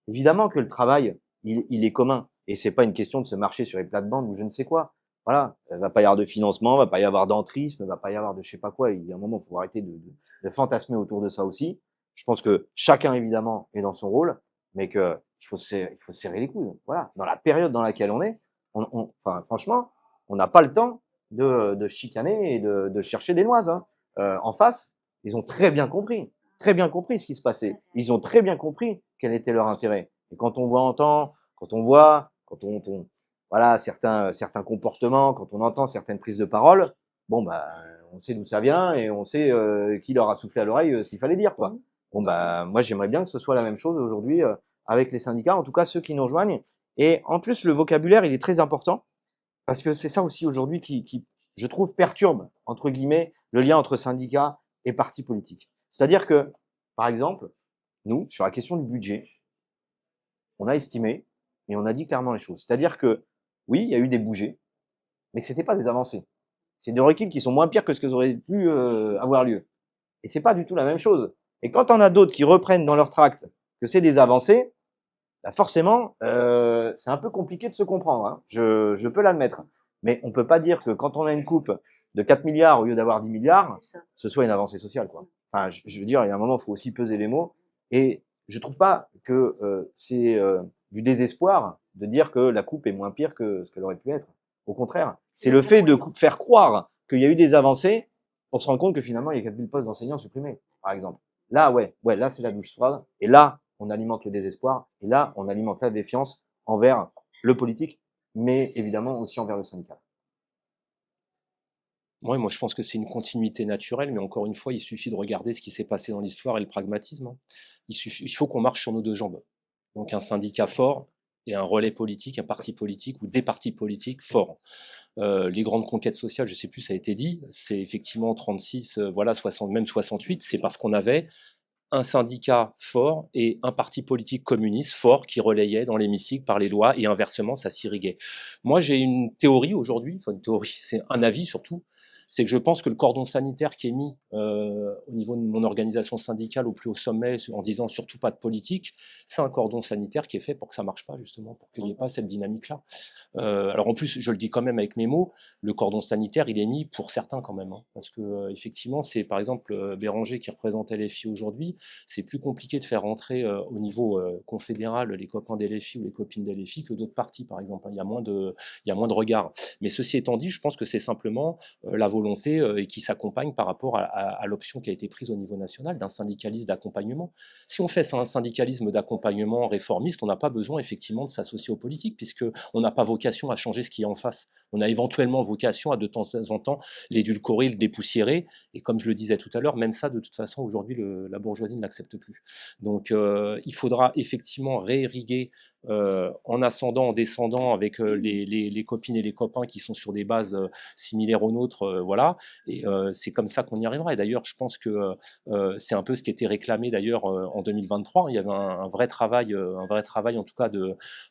évidemment que le travail il est commun et c'est pas une question de se marcher sur les plates-bandes ou je ne sais quoi. Voilà, il va pas y avoir de financement, il va pas y avoir d'entrisme, il va pas y avoir de je sais pas quoi. Il y a un moment, il faut arrêter de fantasmer autour de ça aussi. Je pense que chacun, évidemment, est dans son rôle, mais que il faut serrer les coudes. Voilà. Dans la période dans laquelle on est, enfin, franchement, on n'a pas le temps de chicaner et de chercher des noises, hein. En face, ils ont très bien compris ce qui se passait. Ils ont très bien compris quel était leur intérêt. Et quand on voilà, certains comportements, quand on entend certaines prises de parole, bon, bah, on sait d'où ça vient et on sait qui leur a soufflé à l'oreille ce qu'il fallait dire, quoi. Bon, bah, moi, j'aimerais bien que ce soit la même chose aujourd'hui avec les syndicats, en tout cas ceux qui nous rejoignent. Et en plus, le vocabulaire, il est très important parce que c'est ça aussi aujourd'hui qui, je trouve, perturbe, entre guillemets, le lien entre syndicats et partis politiques. C'est-à-dire que, par exemple, nous, sur la question du budget, on a estimé et on a dit clairement les choses. C'est-à-dire que, oui, il y a eu des bougées, mais que c'était pas des avancées. C'est des reculs qui sont moins pires que ce que aurait pu avoir lieu. Et c'est pas du tout la même chose. Et quand on a d'autres qui reprennent dans leur tract que c'est des avancées, bah forcément, c'est un peu compliqué de se comprendre, hein. Je peux l'admettre. Mais on peut pas dire que quand on a une coupe de 4 milliards au lieu d'avoir 10 milliards, ce soit une avancée sociale, quoi. Enfin, je veux dire, il y a un moment, il faut aussi peser les mots. Et je trouve pas que c'est du désespoir de dire que la coupe est moins pire que ce qu'elle aurait pu être. Au contraire, c'est le fait de faire croire qu'il y a eu des avancées pour se rendre compte que finalement, il y a 4000 postes d'enseignants supprimés, par exemple. Là, ouais, là, c'est la douche froide. Et là, on alimente le désespoir. Et là, on alimente la défiance envers le politique, mais évidemment aussi envers le syndicat. Ouais, moi, je pense que c'est une continuité naturelle, mais encore une fois, il suffit de regarder ce qui s'est passé dans l'histoire et le pragmatisme, hein. Il faut qu'on marche sur nos deux jambes. Donc, un syndicat fort et un relais politique, un parti politique ou des partis politiques forts. Les grandes conquêtes sociales, je sais plus, ça a été dit, c'est effectivement 36, voilà, 60, même 68, c'est parce qu'on avait un syndicat fort et un parti politique communiste fort qui relayait dans l'hémicycle par les doigts et inversement, ça s'irriguait. Moi, j'ai une théorie aujourd'hui, enfin une théorie, c'est un avis surtout, c'est que je pense que le cordon sanitaire qui est mis au niveau de mon organisation syndicale au plus haut sommet en disant surtout pas de politique, c'est un cordon sanitaire qui est fait pour que ça marche pas justement, pour qu'il n'y ait pas cette dynamique-là. Alors en plus, je le dis quand même avec mes mots, le cordon sanitaire, il est mis pour certains quand même, hein, parce que effectivement, c'est par exemple Béranger qui représente LFI aujourd'hui, c'est plus compliqué de faire rentrer au niveau confédéral les copains des LFI ou les copines des LFI que d'autres partis, par exemple. Il y a moins de regard. Mais ceci étant dit, je pense que c'est simplement la volonté et qui s'accompagne par rapport à l'option qui a été prise au niveau national d'un syndicalisme d'accompagnement. Si on fait un syndicalisme d'accompagnement réformiste, on n'a pas besoin effectivement de s'associer aux politiques, puisqu'on n'a pas vocation à changer ce qui est en face. On a éventuellement vocation à de temps en temps l'édulcorer, le dépoussiérer, et comme je le disais tout à l'heure, même ça, de toute façon, aujourd'hui, la bourgeoisie ne l'accepte plus. Donc, il faudra effectivement réirriguer en ascendant, en descendant, avec les copines et les copains qui sont sur des bases similaires aux nôtres, voilà, et c'est comme ça qu'on y arrivera. Et d'ailleurs, je pense que c'est un peu ce qui était réclamé d'ailleurs en 2023. Il y avait un vrai travail en tout cas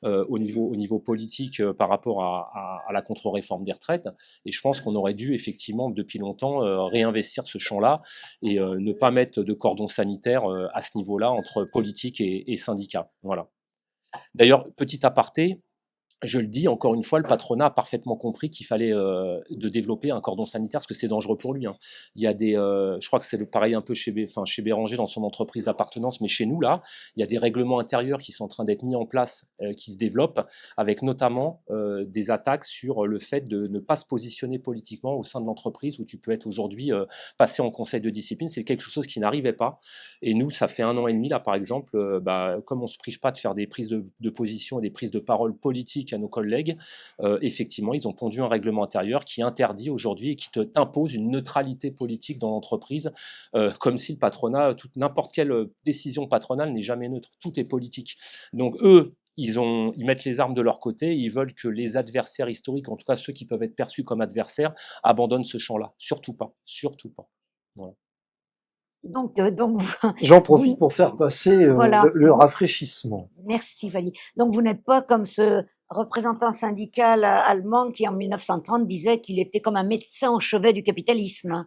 au niveau politique par rapport à la contre-réforme des retraites. Et je pense qu'on aurait dû effectivement depuis longtemps réinvestir ce champ-là et ne pas mettre de cordon sanitaire à ce niveau-là entre politique et syndicats. Voilà. D'ailleurs, petit aparté, je le dis encore une fois, le patronat a parfaitement compris qu'il fallait de développer un cordon sanitaire parce que c'est dangereux pour lui, hein. Il y a je crois que c'est pareil un peu chez Béranger dans son entreprise d'appartenance, mais chez nous là, il y a des règlements intérieurs qui sont en train d'être mis en place, qui se développent, avec notamment des attaques sur le fait de ne pas se positionner politiquement au sein de l'entreprise où tu peux être aujourd'hui passé en conseil de discipline. C'est quelque chose qui n'arrivait pas. Et nous, ça fait 1 an et demi là, par exemple, comme on ne se prive pas de faire des prises de position et des prises de parole politiques à nos collègues, effectivement, ils ont pondu un règlement intérieur qui interdit aujourd'hui et qui t'impose une neutralité politique dans l'entreprise, comme si le patronat, n'importe quelle décision patronale n'est jamais neutre, tout est politique. Donc eux, ils mettent les armes de leur côté, ils veulent que les adversaires historiques, en tout cas ceux qui peuvent être perçus comme adversaires, abandonnent ce champ-là. Surtout pas, surtout pas. Voilà. Donc, J'en profite pour faire passer voilà. le rafraîchissement. Merci Valie. Donc vous n'êtes pas comme ce représentant syndical allemand qui en 1930 disait qu'il était comme un médecin au chevet du capitalisme.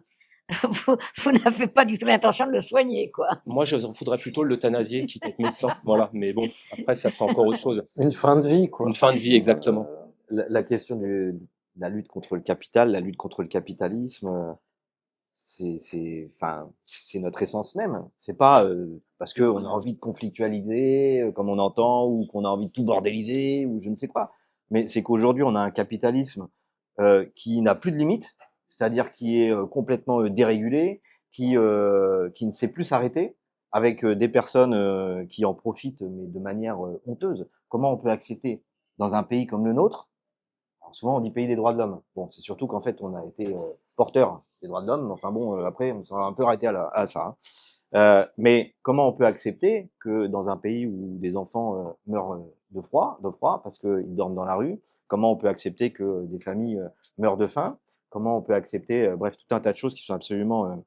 Vous n'avez pas du tout l'intention de le soigner, quoi. Moi, je voudrais plutôt l'euthanasier, quitte à être médecin. Voilà, mais bon, après, ça, c'est encore autre chose. Une fin de vie, quoi. Une fin de vie, exactement. La question la lutte contre le capital, la lutte contre le capitalisme, enfin, c'est notre essence même. C'est pas parce qu'on a envie de conflictualiser, comme on entend, ou qu'on a envie de tout bordéliser, ou je ne sais quoi. Mais c'est qu'aujourd'hui, on a un capitalisme qui n'a plus de limites, c'est-à-dire qui est complètement dérégulé, qui ne sait plus s'arrêter, avec des personnes qui en profitent, mais de manière honteuse. Comment on peut accepter dans un pays comme le nôtre? Alors souvent, on dit pays des droits de l'homme. Bon, c'est surtout qu'en fait, on a été porteur des droits de l'homme. Enfin bon, après, on s'en a un peu arrêté à ça. Hein. Mais comment on peut accepter que dans un pays où des enfants meurent de froid parce qu'ils dorment dans la rue, comment on peut accepter que des familles meurent de faim? Comment on peut accepter, bref, tout un tas de choses qui sont absolument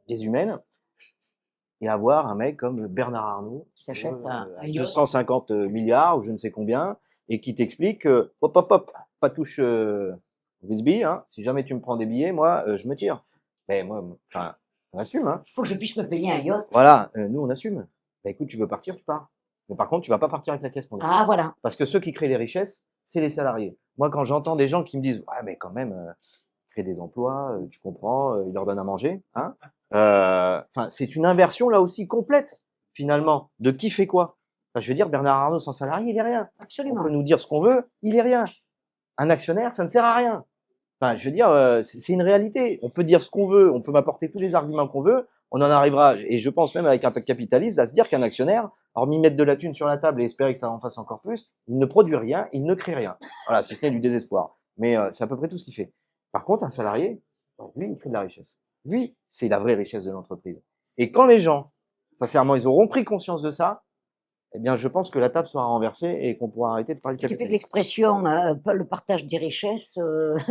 déshumaines, et avoir un mec comme Bernard Arnault Qui s'achète un à yacht. 250 milliards ou je ne sais combien, et qui t'explique que hop hop hop, pas touche Frisbee, hein, si jamais tu me prends des billets, moi je me tire. Mais moi, enfin, on assume, hein. Il faut que je puisse me payer un yacht. Voilà, nous on assume. Bah écoute, tu veux partir, tu pars. Mais par contre, tu vas pas partir avec la caisse, mon gars. Ah, voilà. Parce que ceux qui créent les richesses, c'est les salariés. Moi, quand j'entends des gens qui me disent, ouais, mais quand même, créer des emplois, tu comprends, ils leur donnent à manger, hein. Enfin, c'est une inversion là aussi complète, finalement, de qui fait quoi. Enfin, je veux dire, Bernard Arnault sans salarié, il est rien. On Absolument. peut nous dire ce qu'on veut, il est rien. Un actionnaire, ça ne sert à rien. Enfin, je veux dire, c'est une réalité. On peut dire ce qu'on veut, on peut m'apporter tous les arguments qu'on veut, on en arrivera, et je pense même avec un capitaliste, à se dire qu'un actionnaire, hormis mettre de la thune sur la table et espérer que ça en fasse encore plus, il ne produit rien, il ne crée rien. Voilà, si ce n'est du désespoir. Mais c'est à peu près tout ce qu'il fait. Par contre, un salarié, lui, il crée de la richesse. Lui, c'est la vraie richesse de l'entreprise. Et quand les gens, sincèrement, ils auront pris conscience de ça, eh bien, je pense que la table sera renversée et qu'on pourra arrêter de parler de Ce qui fait de capitalisme. l'expression, le partage des richesses,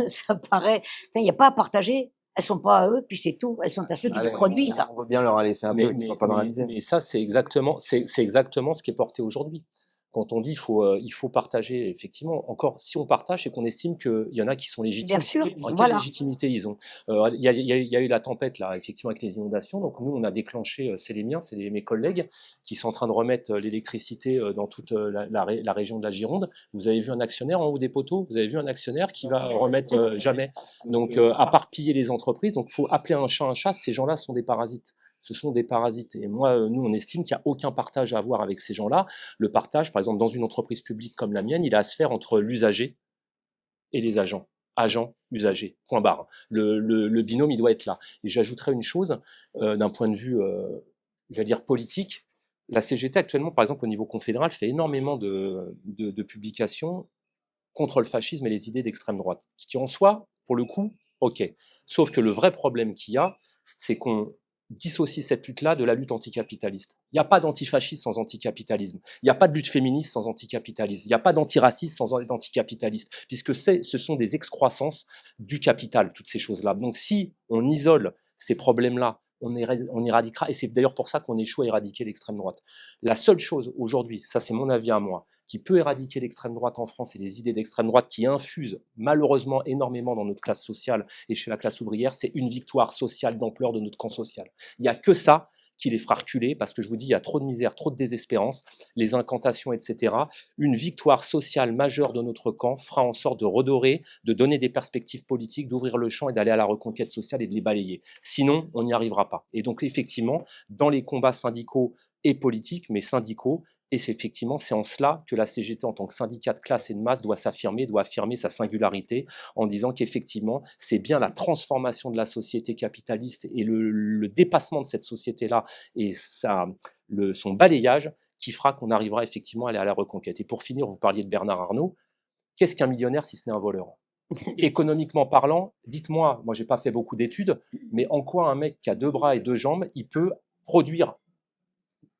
ça paraît. Enfin, il n'y a pas à partager. Elles sont pas à eux, puis c'est tout. Elles sont à ceux qui Allez, les produisent. on veut bien leur laisser un peu, qu'ils ne soient pas dans la misère. Mais ça, c'est exactement ce qui est porté aujourd'hui. Quand on dit il faut partager, effectivement, encore, si on partage, c'est qu'on estime qu'il y en a qui sont légitimes. Bien sûr, Quelle voilà. légitimité ils ont? Il y a eu la tempête, là, effectivement, avec les inondations. Donc, nous, on a déclenché, c'est les miens, c'est mes collègues, qui sont en train de remettre l'électricité dans toute la région de la Gironde. Vous avez vu un actionnaire en haut des poteaux? Vous avez vu un actionnaire qui va remettre jamais? Donc, à part piller les entreprises, donc il faut appeler un chat, ces gens-là sont des parasites. Ce sont des parasites. Et moi, nous, on estime qu'il n'y a aucun partage à avoir avec ces gens-là. Le partage, par exemple, dans une entreprise publique comme la mienne, il a à se faire entre l'usager et les agents. Agents, usagers, point barre. Le binôme, il doit être là. Et j'ajouterais une chose, d'un point de vue, je vais dire, politique. La CGT, actuellement, par exemple, au niveau confédéral, fait énormément de publications contre le fascisme et les idées d'extrême droite. Ce qui, en soi, pour le coup, OK. Sauf que le vrai problème qu'il y a, c'est qu'on dissocie cette lutte-là de la lutte anticapitaliste. Il n'y a pas d'antifascisme sans anticapitalisme. Il n'y a pas de lutte féministe sans anticapitalisme. Il n'y a pas d'antiracisme sans anticapitaliste, puisque ce sont des excroissances du capital, toutes ces choses-là. Donc si on isole ces problèmes-là, on éradiquera, et c'est d'ailleurs pour ça qu'on échoue à éradiquer l'extrême droite. La seule chose aujourd'hui, ça c'est mon avis à moi, qui peut éradiquer l'extrême droite en France et les idées d'extrême droite qui infusent malheureusement énormément dans notre classe sociale et chez la classe ouvrière, c'est une victoire sociale d'ampleur de notre camp social. Il n'y a que ça qui les fera reculer, parce que je vous dis, il y a trop de misère, trop de désespérance, les incantations, etc. Une victoire sociale majeure de notre camp fera en sorte de redorer, de donner des perspectives politiques, d'ouvrir le champ et d'aller à la reconquête sociale et de les balayer. Sinon, on n'y arrivera pas. Et donc, effectivement, dans les combats syndicaux et politiques, mais syndicaux, et c'est effectivement, c'est en cela que la CGT, en tant que syndicat de classe et de masse, doit s'affirmer, doit affirmer sa singularité, en disant qu'effectivement, c'est bien la transformation de la société capitaliste et le dépassement de cette société-là et son balayage qui fera qu'on arrivera effectivement à aller à la reconquête. Et pour finir, vous parliez de Bernard Arnault. Qu'est-ce qu'un millionnaire si ce n'est un voleur? Économiquement parlant, dites-moi, moi j'ai pas fait beaucoup d'études, mais en quoi un mec qui a 2 bras et 2 jambes, il peut produire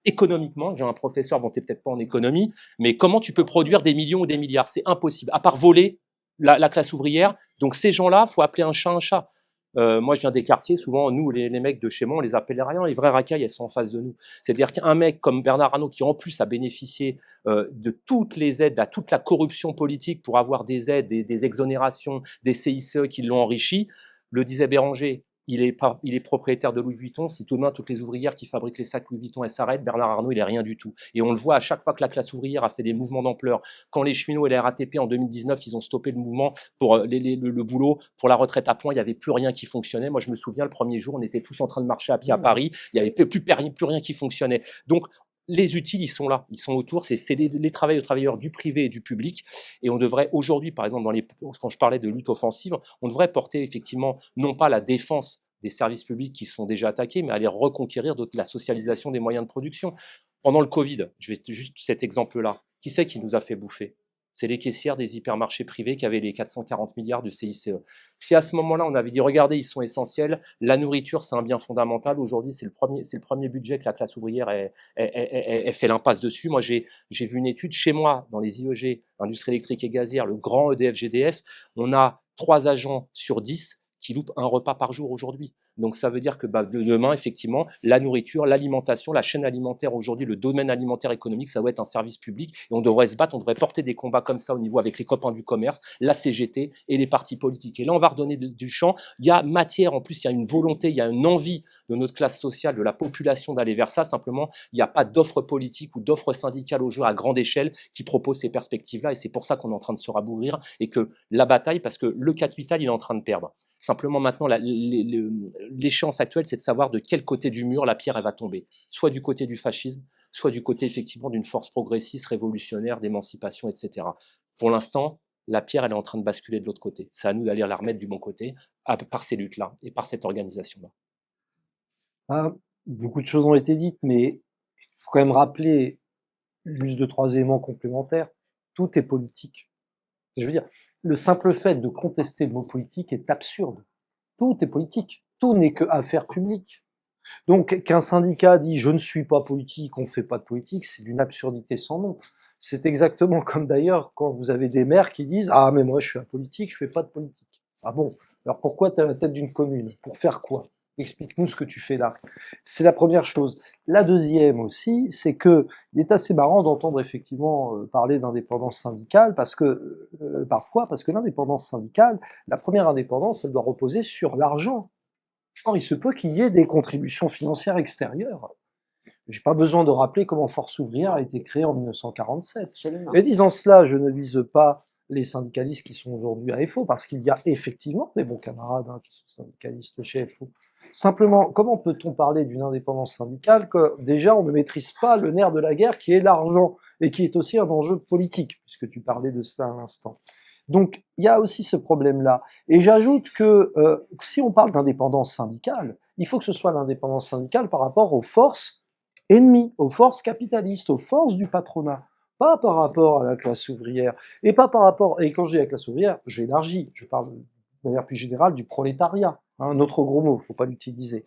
économiquement? J'ai un professeur, bon, t'es peut-être pas en économie, mais comment tu peux produire des millions ou des milliards? C'est impossible, à part voler la classe ouvrière. Donc ces gens-là, faut appeler un chat un chat. Moi, je viens des quartiers, souvent, nous, les mecs de chez moi, on les appelle rien, les vrais racailles, elles sont en face de nous. C'est-à-dire qu'un mec comme Bernard Arnault, qui en plus a bénéficié de toutes les aides, à toute la corruption politique pour avoir des aides, des exonérations, des CICE qui l'ont enrichi, le disait Béranger, il est propriétaire de Louis Vuitton. Si demain, toutes les ouvrières qui fabriquent les sacs Louis Vuitton, elles s'arrêtent, Bernard Arnault, il est rien du tout. Et on le voit à chaque fois que la classe ouvrière a fait des mouvements d'ampleur. Quand les cheminots et la RATP, en 2019, ils ont stoppé le mouvement pour le boulot, pour la retraite à points, il n'y avait plus rien qui fonctionnait. Moi, je me souviens, le premier jour, on était tous en train de marcher à pied à Paris. Il n'y avait plus rien qui fonctionnait. Donc, les utiles, ils sont là, ils sont autour, c'est les travailleurs du privé et du public, et on devrait aujourd'hui, par exemple, quand je parlais de lutte offensive, on devrait porter effectivement, non pas la défense des services publics qui sont déjà attaqués, mais aller reconquérir la socialisation des moyens de production. Pendant le Covid, je vais juste cet exemple-là, qui c'est qui nous a fait bouffer? C'est les caissières des hypermarchés privés qui avaient les 440 milliards de CICE. Si à ce moment-là, on avait dit, regardez, ils sont essentiels, la nourriture, c'est un bien fondamental, aujourd'hui, c'est le premier budget que la classe ouvrière fait l'impasse dessus. Moi, j'ai vu une étude chez moi, dans les IEG, Industrie électrique et gazière, le grand EDF-GDF, on a 3 agents sur 10 qui loupent un repas par jour aujourd'hui. Donc ça veut dire que demain, effectivement, la nourriture, l'alimentation, la chaîne alimentaire aujourd'hui, le domaine alimentaire économique, ça doit être un service public et on devrait se battre, on devrait porter des combats comme ça au niveau avec les copains du commerce, la CGT et les partis politiques. Et là, on va redonner du champ. Il y a matière, en plus, il y a une volonté, il y a une envie de notre classe sociale, de la population d'aller vers ça. Simplement, il n'y a pas d'offre politique ou d'offre syndicale au jeu à grande échelle qui propose ces perspectives-là. Et c'est pour ça qu'on est en train de se rabougrir et que la bataille, parce que le capital, il est en train de perdre. Simplement, maintenant, l'échéance actuelle, c'est de savoir de quel côté du mur la pierre elle va tomber. Soit du côté du fascisme, soit du côté effectivement d'une force progressiste, révolutionnaire, d'émancipation, etc. Pour l'instant, la pierre elle est en train de basculer de l'autre côté. C'est à nous d'aller la remettre du bon côté par ces luttes-là et par cette organisation-là. Ah, beaucoup de choses ont été dites, mais il faut quand même rappeler juste 2-3 éléments complémentaires. Tout est politique. Je veux dire, le simple fait de contester le mot politique est absurde. Tout est politique. Tout n'est que affaire publique. Donc, qu'un syndicat dit « je ne suis pas politique, on ne fait pas de politique », c'est d'une absurdité sans nom. C'est exactement comme d'ailleurs quand vous avez des maires qui disent « ah, mais moi je suis apolitique, je fais pas de politique ». Ah bon? Alors pourquoi tu es à la tête d'une commune? Pour faire quoi? Explique-nous ce que tu fais là. C'est la première chose. La deuxième aussi, c'est que il est assez marrant d'entendre effectivement parler d'indépendance syndicale parce que parfois, parce que l'indépendance syndicale, la première indépendance, elle doit reposer sur l'argent. Or, il se peut qu'il y ait des contributions financières extérieures. J'ai pas besoin de rappeler comment Force ouvrière a été créée en 1947. Absolument. Et disant cela, je ne vise pas les syndicalistes qui sont aujourd'hui à FO, parce qu'il y a effectivement des bons camarades qui sont syndicalistes chez FO. Simplement, comment peut-on parler d'une indépendance syndicale que déjà on ne maîtrise pas le nerf de la guerre qui est l'argent, et qui est aussi un enjeu politique, puisque tu parlais de cela à l'instant. Donc, il y a aussi ce problème-là. Et j'ajoute que si on parle d'indépendance syndicale, il faut que ce soit l'indépendance syndicale par rapport aux forces ennemies, aux forces capitalistes, aux forces du patronat, pas par rapport à la classe ouvrière, et pas par rapport, et quand je dis la classe ouvrière, j'élargis, je parle de manière plus générale du prolétariat, hein, un autre gros mot, faut pas l'utiliser.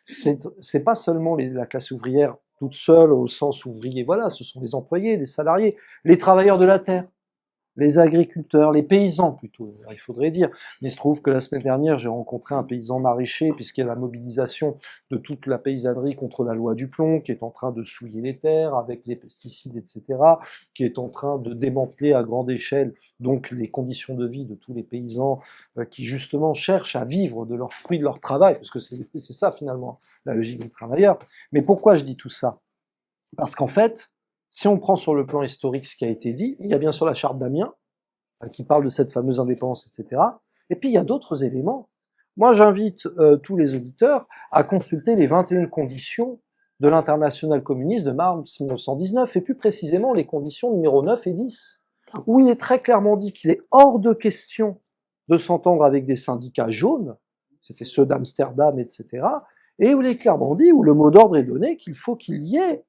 C'est pas seulement la classe ouvrière toute seule au sens ouvrier, voilà, ce sont les employés, les salariés, les travailleurs de la terre, les agriculteurs, les paysans plutôt, il faudrait dire. Mais il se trouve que la semaine dernière, j'ai rencontré un paysan maraîcher, puisqu'il y a la mobilisation de toute la paysannerie contre la loi du plomb, qui est en train de souiller les terres avec les pesticides, etc., qui est en train de démanteler à grande échelle donc les conditions de vie de tous les paysans qui justement cherchent à vivre de leurs fruits de leur travail, parce que c'est ça finalement la logique des travailleurs. Mais pourquoi je dis tout ça? Parce qu'en fait, si on prend sur le plan historique ce qui a été dit, il y a bien sûr la charte d'Amiens, qui parle de cette fameuse indépendance, etc. Et puis il y a d'autres éléments. Moi, j'invite tous les auditeurs à consulter les 21 conditions de l'internationale communiste de mars 1919, et plus précisément les conditions numéro 9 et 10, où il est très clairement dit qu'il est hors de question de s'entendre avec des syndicats jaunes, c'était ceux d'Amsterdam, etc., et où il est clairement dit, où le mot d'ordre est donné, qu'il faut qu'il y ait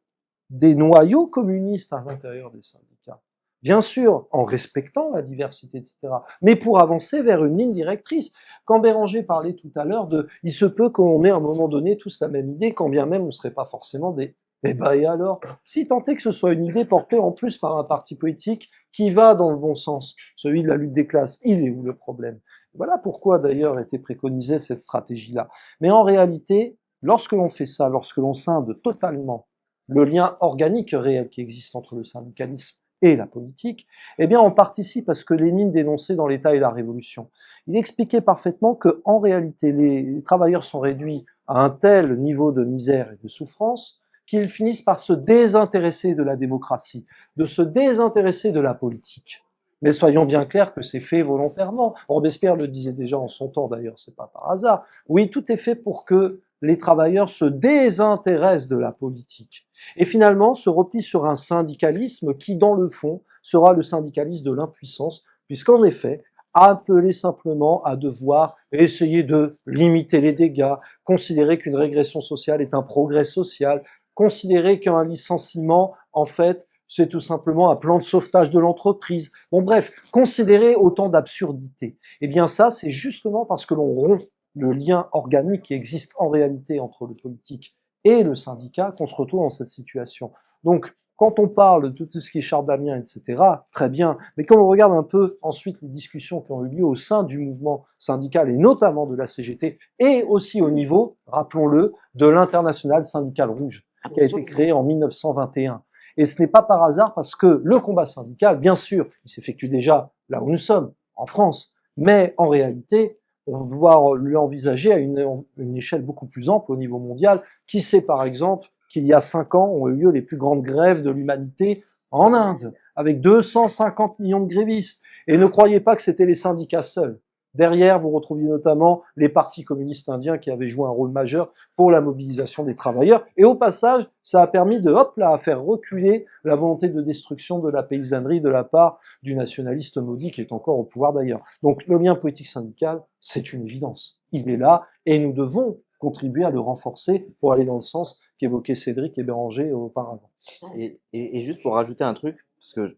des noyaux communistes à l'intérieur des syndicats. Bien sûr, en respectant la diversité, etc., mais pour avancer vers une ligne directrice. Quand Béranger parlait tout à l'heure de « il se peut qu'on ait à un moment donné tous la même idée, quand bien même on ne serait pas forcément des… » Eh ben et alors? Si tant est que ce soit une idée portée en plus par un parti politique qui va dans le bon sens, celui de la lutte des classes, il est où le problème? Voilà pourquoi d'ailleurs était préconisée cette stratégie-là. Mais en réalité, lorsque l'on fait ça, lorsque l'on scinde totalement le lien organique réel qui existe entre le syndicalisme et la politique, eh bien, on participe à ce que Lénine dénonçait dans l'État et la Révolution. Il expliquait parfaitement que, en réalité, les travailleurs sont réduits à un tel niveau de misère et de souffrance qu'ils finissent par se désintéresser de la démocratie, de se désintéresser de la politique. Mais soyons bien clairs que c'est fait volontairement. Robespierre le disait déjà en son temps, d'ailleurs, c'est pas par hasard. Oui, tout est fait pour que les travailleurs se désintéressent de la politique. Et finalement, se replie sur un syndicalisme qui, dans le fond, sera le syndicalisme de l'impuissance, puisqu'en effet, appelé simplement à devoir essayer de limiter les dégâts, considérer qu'une régression sociale est un progrès social, considérer qu'un licenciement, en fait, c'est tout simplement un plan de sauvetage de l'entreprise. Bon, bref, considérer autant d'absurdités. Eh bien, ça, c'est justement parce que l'on rompt le lien organique qui existe en réalité entre le politique et le syndicat qu'on se retrouve dans cette situation. Donc, quand on parle de tout ce qui est charte d'Amiens, etc., très bien, mais quand on regarde un peu ensuite les discussions qui ont eu lieu au sein du mouvement syndical, et notamment de la CGT, et aussi au niveau, rappelons-le, de l'Internationale syndicale rouge, qui a été créée en 1921. Et ce n'est pas par hasard parce que le combat syndical, bien sûr, il s'effectue déjà là où nous sommes, en France, mais en réalité, on doit l'envisager à une échelle beaucoup plus ample au niveau mondial. Qui sait, par exemple, qu'il y a 5 ans ont eu lieu les plus grandes grèves de l'humanité en Inde, avec 250 millions de grévistes. Et ne croyez pas que c'était les syndicats seuls. Derrière, vous retrouviez notamment les partis communistes indiens qui avaient joué un rôle majeur pour la mobilisation des travailleurs. Et au passage, ça a permis de, hop là, à faire reculer la volonté de destruction de la paysannerie de la part du nationaliste maudit qui est encore au pouvoir d'ailleurs. Donc le lien politique syndical, c'est une évidence. Il est là et nous devons contribuer à le renforcer pour aller dans le sens qu'évoquaient Cédric et Béranger auparavant. Et juste pour rajouter un truc, parce que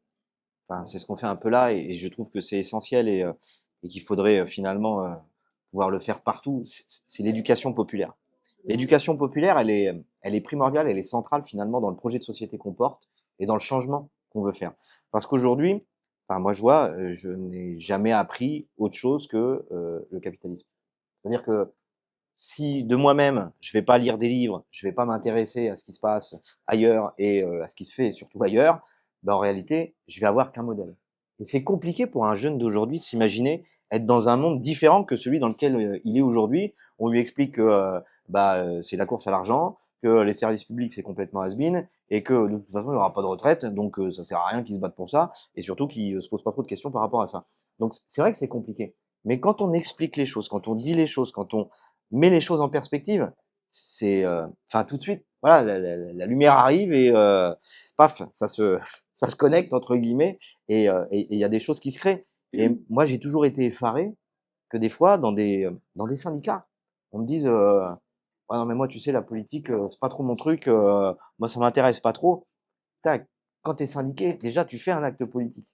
enfin, c'est ce qu'on fait un peu là, et je trouve que c'est essentiel et qu'il faudrait finalement pouvoir le faire partout, c'est l'éducation populaire. L'éducation populaire, elle est primordiale, elle est centrale finalement dans le projet de société qu'on porte et dans le changement qu'on veut faire. Parce qu'aujourd'hui, enfin, moi je vois, je n'ai jamais appris autre chose que le capitalisme. C'est-à-dire que si de moi-même, je vais pas lire des livres, je vais pas m'intéresser à ce qui se passe ailleurs et à ce qui se fait surtout ailleurs, ben en réalité, je vais avoir qu'un modèle. Et c'est compliqué pour un jeune d'aujourd'hui de s'imaginer être dans un monde différent que celui dans lequel il est aujourd'hui. On lui explique que c'est la course à l'argent, que les services publics c'est complètement has-been et que de toute façon il n'y aura pas de retraite, donc ça sert à rien qu'ils se battent pour ça et surtout qu'ils se posent pas trop de questions par rapport à ça. Donc c'est vrai que c'est compliqué. Mais quand on explique les choses, quand on dit les choses, quand on met les choses en perspective, c'est, enfin tout de suite, voilà, la lumière arrive et paf, ça se connecte entre guillemets et il y a des choses qui se créent. Et moi, j'ai toujours été effaré que des fois, dans des syndicats, on me dise, ouais, non mais moi, tu sais, la politique, c'est pas trop mon truc, moi ça m'intéresse pas trop. Tac, quand t'es syndiqué, déjà tu fais un acte politique,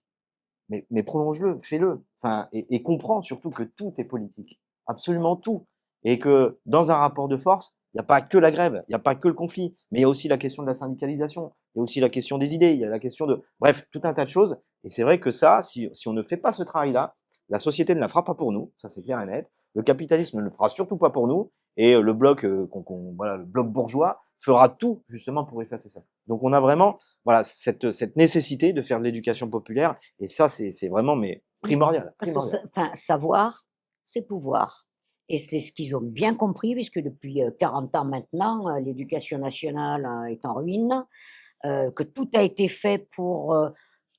mais prolonge-le, fais-le, enfin et comprends surtout que tout est politique, absolument tout. Et que dans un rapport de force, il n'y a pas que la grève, il n'y a pas que le conflit, mais il y a aussi la question de la syndicalisation, il y a aussi la question des idées, il y a la question de... Bref, tout un tas de choses. Et c'est vrai que ça, si on ne fait pas ce travail-là, la société ne la fera pas pour nous, ça c'est clair et net. Le capitalisme ne le fera surtout pas pour nous. Et le bloc, voilà, le bloc bourgeois fera tout justement pour effacer ça. Donc on a vraiment voilà, cette nécessité de faire de l'éducation populaire. Et ça, c'est vraiment mais primordial. Parce que enfin, savoir, c'est pouvoir. Et c'est ce qu'ils ont bien compris, puisque depuis 40 ans maintenant, l'éducation nationale est en ruine, que tout a été fait pour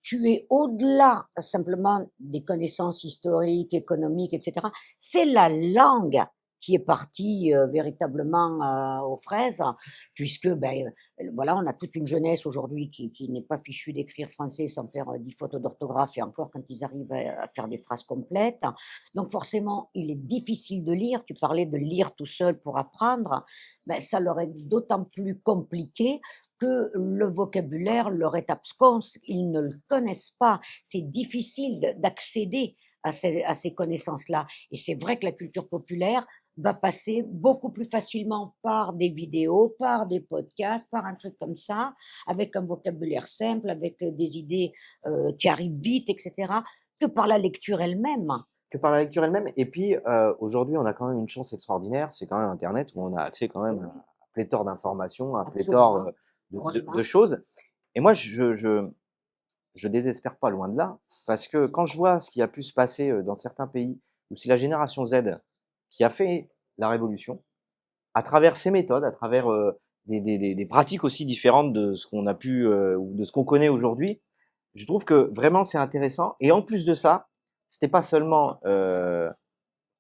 tuer au-delà simplement des connaissances historiques, économiques, etc. C'est la langue qui est partie véritablement aux fraises, puisque voilà, on a toute une jeunesse aujourd'hui qui n'est pas fichue d'écrire français sans faire 10 fautes d'orthographe, et encore quand ils arrivent à faire des phrases complètes. Donc forcément, il est difficile de lire. Tu parlais de lire tout seul pour apprendre, ça leur est d'autant plus compliqué que le vocabulaire leur est absconce, ils ne le connaissent pas. C'est difficile d'accéder à ces connaissances-là. Et c'est vrai que la culture populaire va passer beaucoup plus facilement par des vidéos, par des podcasts, par un truc comme ça, avec un vocabulaire simple, avec des idées qui arrivent vite, etc., que par la lecture elle-même. Que par la lecture elle-même. Et puis, aujourd'hui, on a quand même une chance extraordinaire, c'est quand même Internet, où on a accès quand même à pléthore d'informations, à pléthore de choses. Et moi, je désespère pas, loin de là, parce que quand je vois ce qui a pu se passer dans certains pays, où c'est la génération Z qui a fait la révolution, à travers ses méthodes, à travers des pratiques aussi différentes de ce qu'on a pu ou de ce qu'on connaît aujourd'hui, je trouve que vraiment c'est intéressant. Et en plus de ça, c'était pas seulement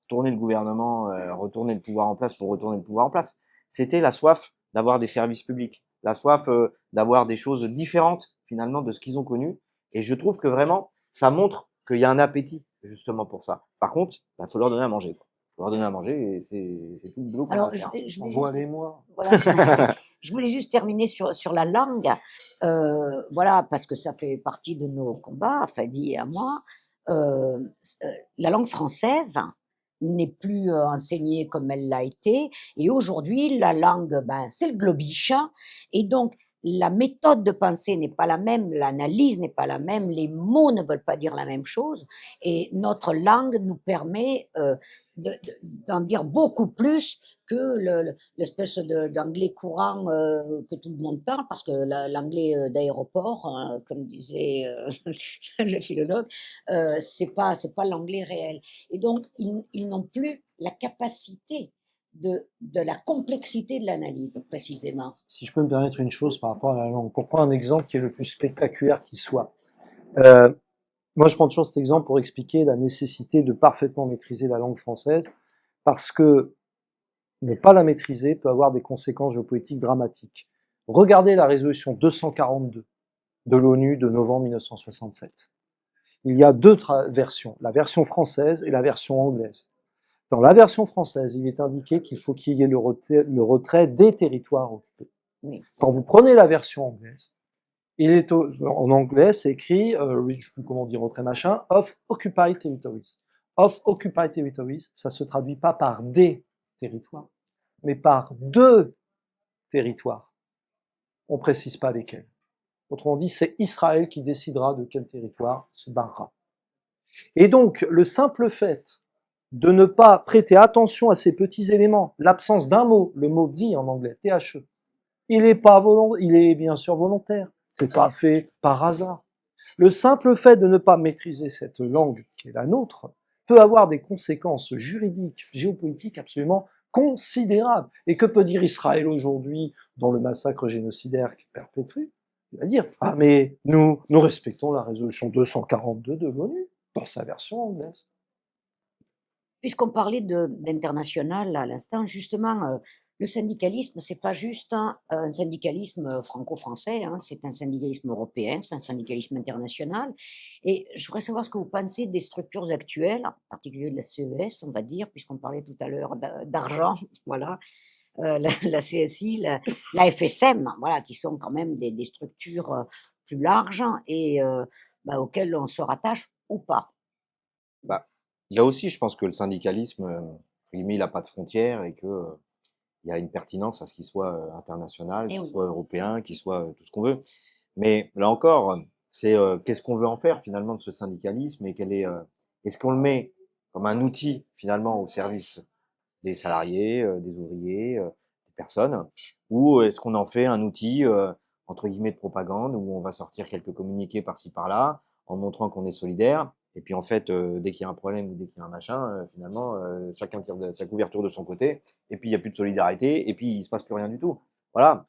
tourner le gouvernement, retourner le pouvoir en place pour retourner le pouvoir en place. C'était la soif d'avoir des services publics, la soif d'avoir des choses différentes finalement de ce qu'ils ont connu. Et je trouve que vraiment, ça montre qu'il y a un appétit justement pour ça. Par contre, il faut leur donner à manger. Faut leur donner à manger et c'est tout le boulot qu'on a Alors, à faire. je vais juste, Envoie-les-moi. voilà, je voulais juste terminer sur la langue, voilà, parce que ça fait partie de nos combats, Fadi et à moi. La langue française n'est plus enseignée comme elle l'a été, et aujourd'hui, la langue, ben, c'est le globish, et donc la méthode de pensée n'est pas la même, l'analyse n'est pas la même, les mots ne veulent pas dire la même chose, et notre langue nous permet d'en dire beaucoup plus que l'espèce d'anglais courant que tout le monde parle, parce que l'anglais d'aéroport, hein, comme disait le philologue, c'est pas l'anglais réel. Et donc, ils n'ont plus la capacité de la complexité de l'analyse, précisément. Si je peux me permettre une chose par rapport à la langue, pour prendre un exemple qui est le plus spectaculaire qui soit. Euh, Moi, je prends toujours cet exemple pour expliquer la nécessité de parfaitement maîtriser la langue française, parce que ne pas la maîtriser peut avoir des conséquences géopolitiques dramatiques. Regardez la résolution 242 de l'ONU de novembre 1967. Il y a deux versions, la version française et la version anglaise. Dans la version française, il est indiqué qu'il faut qu'il y ait le retrait des territoires occupés. Oui. Quand vous prenez la version anglaise, en anglais, c'est écrit, je sais plus comment dire retrait machin, of occupied territories. Of occupied territories, ça se traduit pas par des territoires, mais par deux territoires. On précise pas lesquels. Autrement dit, c'est Israël qui décidera de quel territoire se barrera. Et donc, le simple fait de ne pas prêter attention à ces petits éléments, l'absence d'un mot, le mot dit en anglais, THE, il est bien sûr volontaire. C'est pas fait par hasard. Le simple fait de ne pas maîtriser cette langue qui est la nôtre peut avoir des conséquences juridiques, géopolitiques absolument considérables. Et que peut dire Israël aujourd'hui dans le massacre génocidaire qu'il perpétue? Il va dire, ah mais nous respectons la résolution 242 de l'ONU dans sa version anglaise. Puisqu'on parlait d'international à l'instant, justement, le syndicalisme, c'est pas juste un syndicalisme franco-français, hein, c'est un syndicalisme européen, c'est un syndicalisme international. Et je voudrais savoir ce que vous pensez des structures actuelles, en particulier de la CES, on va dire, puisqu'on parlait tout à l'heure d'argent, voilà, la CSI, la FSM, voilà, qui sont quand même des structures plus larges et auxquelles on se rattache ou pas. Bah, il y a aussi, je pense que le syndicalisme, entre guillemets, il n'a pas de frontières et que il y a une pertinence à ce qu'il soit international, Eh qu'il oui. soit européen, qu'il soit tout ce qu'on veut. Mais là encore, c'est qu'est-ce qu'on veut en faire finalement de ce syndicalisme et est-ce qu'on le met comme un outil finalement au service des salariés, des ouvriers, des personnes, ou est-ce qu'on en fait un outil entre guillemets de propagande où on va sortir quelques communiqués par-ci par-là en montrant qu'on est solidaire et puis en fait dès qu'il y a un problème ou dès qu'il y a un machin finalement chacun tire de sa couverture de son côté et puis il y a plus de solidarité et puis il se passe plus rien du tout. Voilà.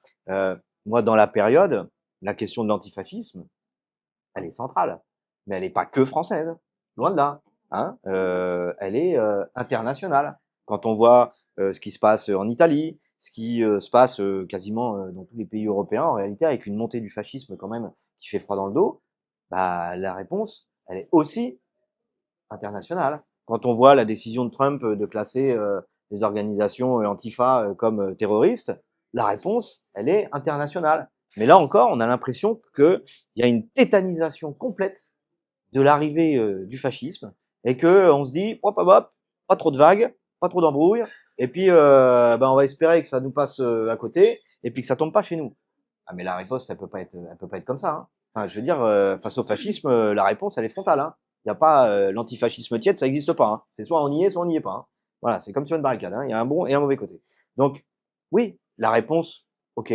Moi dans la période, la question de l'antifascisme, elle est centrale, mais elle n'est pas que française, loin de là. Hein. Elle est internationale. Quand on voit ce qui se passe en Italie, ce qui se passe quasiment dans tous les pays européens, en réalité, avec une montée du fascisme quand même qui fait froid dans le dos, bah, la réponse, elle est aussi internationale. Quand on voit la décision de Trump de classer les organisations Antifa comme terroristes, la réponse, elle est internationale. Mais là encore, on a l'impression qu'il y a une tétanisation complète de l'arrivée du fascisme et que on se dit hop hop hop, pas trop de vagues, pas trop d'embrouilles et puis on va espérer que ça nous passe à côté et puis que ça tombe pas chez nous. Ah mais la réponse elle peut pas être comme ça. Hein. Enfin, je veux dire face au fascisme, la réponse elle est frontale. Hein. Il y a pas l'antifascisme tiède, ça n'existe pas. Hein. C'est soit on y est, soit on n'y est pas. Hein. Voilà, c'est comme sur une barricade. Hein. Il y a un bon et un mauvais côté. Donc oui, la réponse, ok,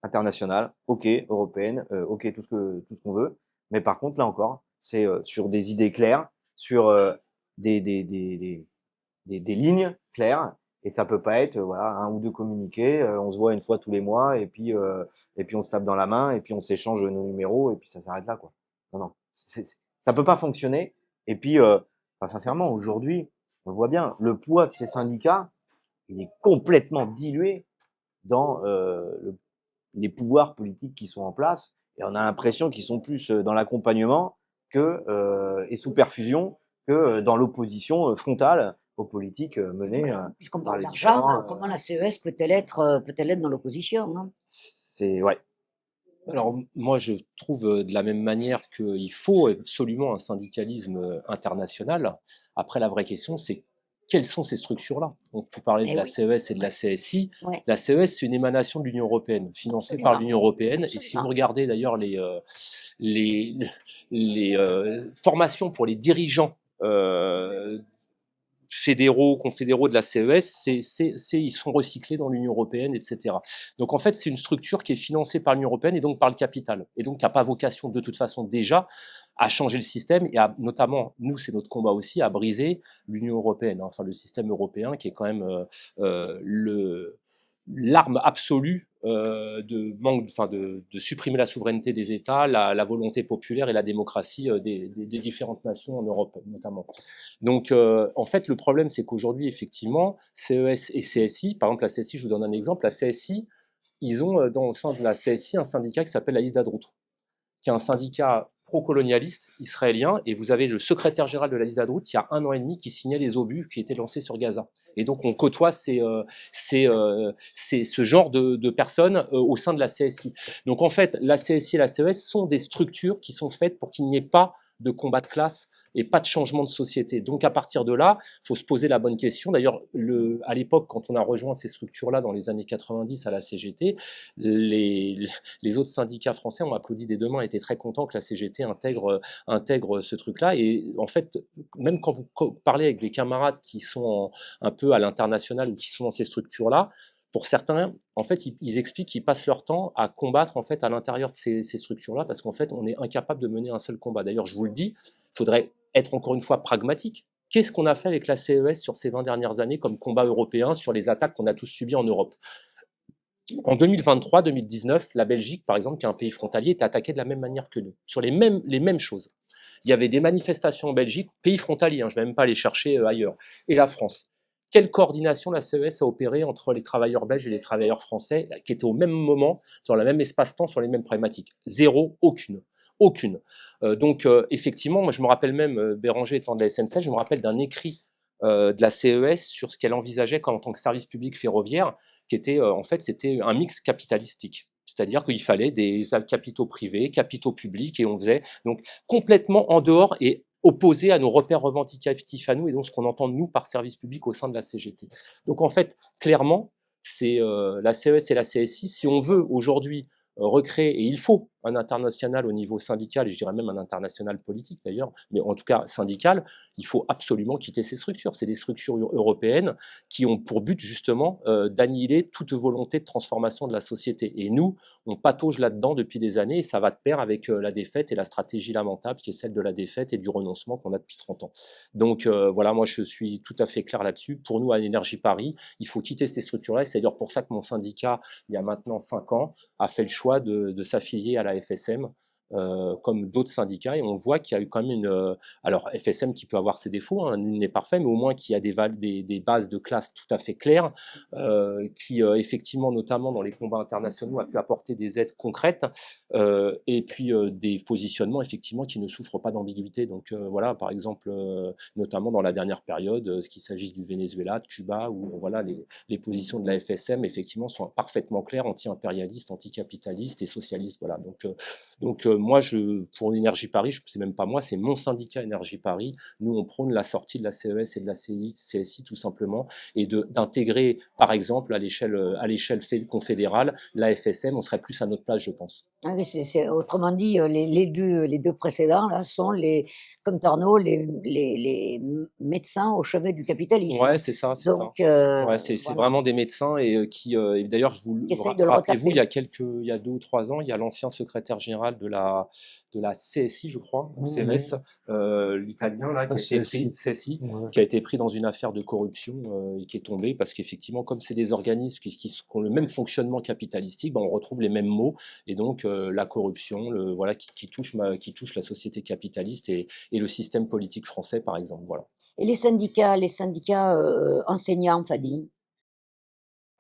internationale, ok, européenne, ok tout ce qu'on veut. Mais par contre, là encore, c'est sur des idées claires, sur des, des, des, des, des lignes claires. Et ça peut pas être voilà un ou deux communiqués. On se voit une fois tous les mois et puis on se tape dans la main et puis on s'échange nos numéros et puis ça s'arrête là quoi. Non non, ça peut pas fonctionner. Et puis sincèrement aujourd'hui, on voit bien le poids de ces syndicats, il est complètement dilué dans les pouvoirs politiques qui sont en place. Et on a l'impression qu'ils sont plus dans l'accompagnement et sous perfusion que dans l'opposition frontale aux politiques menées Puisqu'on par parle les d'argent, différents. comment la CES peut-elle être dans l'opposition, hein? C'est ouais. Alors, moi, je trouve de la même manière qu'il faut absolument un syndicalisme international. Après, la vraie question, c'est quelles sont ces structures-là? Donc, tu parlais de Eh la oui, CES et de la CSI. ouais, La CES, c'est une émanation de l'Union européenne, financée par absolument, l'Union européenne. Et si vous absolument. regardez d'ailleurs les, les formations pour les dirigeants fédéraux, confédéraux de la CES, ils sont recyclés dans l'Union européenne, etc. Donc en fait, c'est une structure qui est financée par l'Union européenne et donc par le capital, et donc qui n'a pas vocation de toute façon déjà à changer le système et à, notamment, nous, c'est notre combat aussi, à briser l'Union européenne, hein, enfin le système européen qui est quand même l'arme absolue de manque, enfin de supprimer la souveraineté des États, la volonté populaire et la démocratie des différentes nations en Europe notamment. Donc en fait le problème c'est qu'aujourd'hui effectivement CES et CSI, par exemple la CSI, je vous donne un exemple, la CSI, ils ont au sein de la CSI un syndicat qui s'appelle la Hizdadout, qui est un syndicat pro-colonialiste israélien, et vous avez le secrétaire général de la Hizdadout il y a 1 an et demi qui signait les obus qui étaient lancés sur Gaza. Et donc on côtoie ce genre de personnes au sein de la CSI. Donc en fait, la CSI et la CES sont des structures qui sont faites pour qu'il n'y ait pas de combat de classe et pas de changement de société. Donc à partir de là, il faut se poser la bonne question. D'ailleurs, à l'époque, quand on a rejoint ces structures-là dans les années 90 à la CGT, les autres syndicats français ont applaudi des deux mains, étaient très contents que la CGT intègre ce truc-là. Et en fait, même quand vous parlez avec des camarades qui sont un peu à l'international ou qui sont dans ces structures-là, pour certains, en fait, ils expliquent qu'ils passent leur temps à combattre en fait à l'intérieur de ces structures-là parce qu'en fait, on est incapable de mener un seul combat. D'ailleurs, je vous le dis, il faudrait être encore une fois pragmatique. Qu'est-ce qu'on a fait avec la CES sur ces 20 dernières années comme combat européen sur les attaques qu'on a tous subies en Europe? En 2023-2019, la Belgique, par exemple, qui est un pays frontalier, est attaquée de la même manière que nous, sur les mêmes choses. Il y avait des manifestations en Belgique, pays frontalier, hein, je ne vais même pas aller chercher ailleurs, et la France. Quelle coordination la CES a opéré entre les travailleurs belges et les travailleurs français qui étaient au même moment, sur le même espace-temps, sur les mêmes problématiques? Zéro, aucune. Aucune. Donc, effectivement, moi je me rappelle même, Béranger étant de la SNCF, je me rappelle d'un écrit de la CES sur ce qu'elle envisageait en tant que service public ferroviaire, qui était, en fait, c'était un mix capitalistique. C'est-à-dire qu'il fallait des capitaux privés, capitaux publics, et on faisait donc complètement en dehors et opposé à nos repères revendicatifs à nous, et donc ce qu'on entend de nous par service public au sein de la CGT. Donc en fait, clairement, c'est la CES et la CSI, si on veut aujourd'hui recréer, et il faut un international au niveau syndical, et je dirais même un international politique d'ailleurs, mais en tout cas syndical, il faut absolument quitter ces structures. C'est des structures européennes qui ont pour but justement d'annihiler toute volonté de transformation de la société. Et nous, on patauge là-dedans depuis des années, et ça va de pair avec la défaite et la stratégie lamentable qui est celle de la défaite et du renoncement qu'on a depuis 30 ans. Donc voilà, moi je suis tout à fait clair là-dessus. Pour nous, à Énergie Paris, il faut quitter ces structures-là. C'est d'ailleurs pour ça que mon syndicat, il y a maintenant 5 ans, a fait le choix de s'affilier à la FSM, comme d'autres syndicats, et on voit qu'il y a eu quand même alors FSM qui peut avoir ses défauts, hein, nul n'est parfait, mais au moins qu'il y a des bases de classe tout à fait claires, qui effectivement, notamment dans les combats internationaux, a pu apporter des aides concrètes, et puis des positionnements effectivement qui ne souffrent pas d'ambiguïté. Donc voilà, par exemple, notamment dans la dernière période, ce qu'il s'agisse du Venezuela, de Cuba, où voilà, les positions de la FSM effectivement sont parfaitement claires, anti-impérialistes, anticapitalistes et socialistes. Voilà, donc moi, pour Énergie Paris, c'est même pas moi, c'est mon syndicat Énergie Paris. Nous, on prône la sortie de la CES et de la CSI tout simplement, et d'intégrer, par exemple, à l'échelle confédérale, la FSM. On serait plus à notre place, je pense. Ah oui, autrement dit, les deux précédents là sont comme Tornot, les médecins au chevet du capitalisme. Ouais, c'est ça, c'est Donc, ça. Ouais, c'est voilà, vraiment des médecins et qui, et d'ailleurs, qui essayent de le rappelez-vous, retaper. il y a 2 ou 3 ans, il y a l'ancien secrétaire général de de la CSI, je crois, ou Mmh. CMS, l'italien là, Ah, qui a été pris, CSI. CSI, Ouais. qui a été pris dans une affaire de corruption et qui est tombé parce qu'effectivement, comme c'est des organismes qui ont le même fonctionnement capitalistique, ben, on retrouve les mêmes mots et donc la corruption, voilà, qui touche la société capitaliste et le système politique français, par exemple. Voilà. Et les syndicats enseignants, Fadi?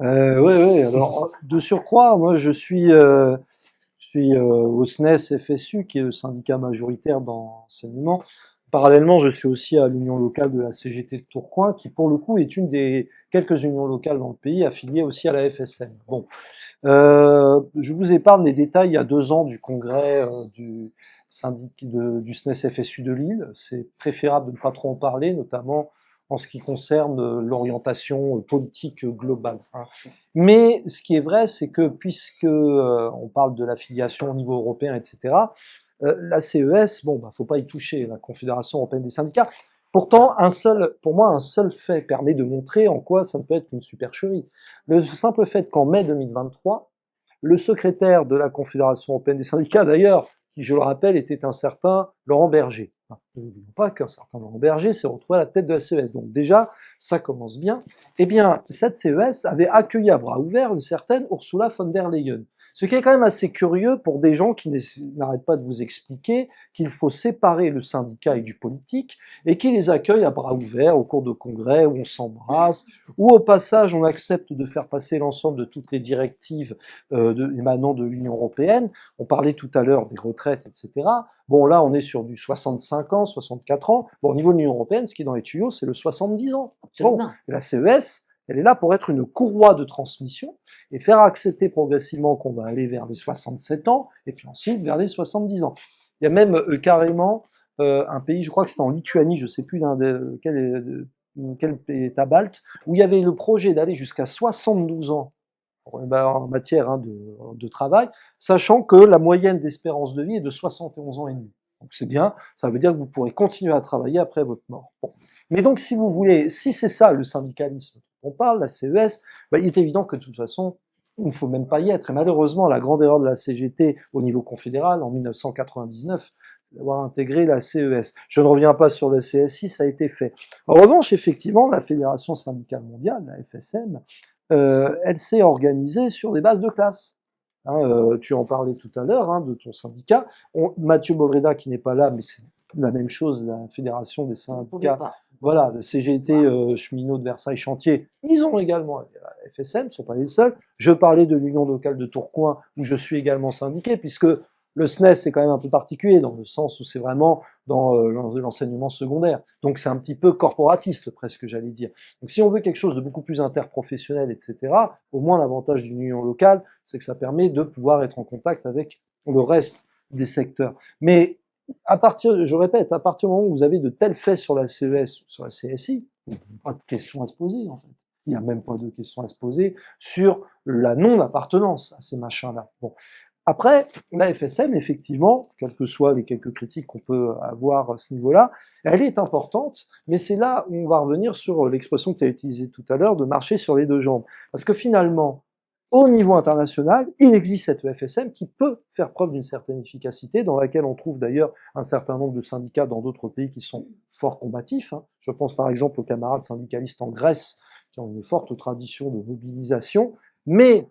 Ouais, alors, de surcroît, moi, je suis au SNES FSU, qui est le syndicat majoritaire dans l'enseignement. Parallèlement, je suis aussi à l'union locale de la CGT de Tourcoing, qui pour le coup est une des quelques unions locales dans le pays, affiliée aussi à la FSM. Bon, je vous épargne les détails il y a 2 ans du congrès du du SNES FSU de Lille. C'est préférable de ne pas trop en parler, notamment en ce qui concerne l'orientation politique globale, hein. Mais ce qui est vrai, c'est que puisque on parle de l'affiliation au niveau européen, etc., la CES, bon, bah, faut pas y toucher, la Confédération européenne des syndicats. Pourtant, pour moi, un seul fait permet de montrer en quoi ça ne peut être qu'une supercherie. Le simple fait qu'en mai 2023, le secrétaire de la Confédération européenne des syndicats, d'ailleurs, qui, je le rappelle, était un certain Laurent Berger. N'oublions pas qu'un certain Laurent Berger s'est retrouvé à la tête de la CES. Donc déjà, ça commence bien. Eh bien, cette CES avait accueilli à bras ouverts une certaine Ursula von der Leyen. Ce qui est quand même assez curieux pour des gens qui n'arrêtent pas de vous expliquer qu'il faut séparer le syndicat et du politique, et qui les accueillent à bras ouverts au cours de congrès où on s'embrasse, où au passage on accepte de faire passer l'ensemble de toutes les directives émanant de l'Union européenne. On parlait tout à l'heure des retraites, etc. Bon, là, on est sur du 65 ans, 64 ans. Bon, au niveau de l'Union européenne, ce qui est dans les tuyaux, c'est le 70 ans. Bon, et la CES, elle est là pour être une courroie de transmission et faire accepter progressivement qu'on va aller vers les 67 ans et puis ensuite vers les 70 ans. Il y a même carrément un pays, je crois que c'est en Lituanie, je ne sais plus quel État balte, où il y avait le projet d'aller jusqu'à 72 ans en matière de travail, sachant que la moyenne d'espérance de vie est de 71 ans et demi. Donc c'est bien, ça veut dire que vous pourrez continuer à travailler après votre mort. Bon. Mais donc si vous voulez, si c'est ça le syndicalisme dont on parle, la CES, bah, il est évident que de toute façon, il ne faut même pas y être. Et malheureusement, la grande erreur de la CGT au niveau confédéral en 1999, c'est d'avoir intégré la CES. Je ne reviens pas sur le CSI, ça a été fait. En revanche, effectivement, la Fédération syndicale mondiale, la FSM, elle s'est organisée sur des bases de classe. Hein, tu en parlais tout à l'heure de ton syndicat. Mathieu Bovreda, qui n'est pas là, mais c'est la même chose, la Fédération des syndicats. Voilà, le CGT cheminot de Versailles Chantier, ils ont également la FSM, ne sont pas les seuls. Je parlais de l'Union locale de Tourcoing, où je suis également syndiqué, puisque le SNES c'est quand même un peu particulier, dans le sens où c'est vraiment dans l'enseignement secondaire. Donc c'est un petit peu corporatiste, presque, j'allais dire. Donc si on veut quelque chose de beaucoup plus interprofessionnel, etc., au moins l'avantage d'une union locale, c'est que ça permet de pouvoir être en contact avec le reste des secteurs. Mais je répète, à partir du moment où vous avez de tels faits sur la CES ou sur la CSI, il n'y a pas de questions à se poser, en fait. Il n'y a même pas de questions à se poser sur la non-appartenance à ces machins-là. Bon. Après, la FSM, effectivement, quelles que soient les quelques critiques qu'on peut avoir à ce niveau-là, elle est importante, mais c'est là où on va revenir sur l'expression que tu as utilisée tout à l'heure, de marcher sur les 2 jambes. Parce que finalement, au niveau international, il existe cette FSM qui peut faire preuve d'une certaine efficacité, dans laquelle on trouve d'ailleurs un certain nombre de syndicats dans d'autres pays qui sont fort combatifs. Je pense par exemple aux camarades syndicalistes en Grèce, qui ont une forte tradition de mobilisation. Mais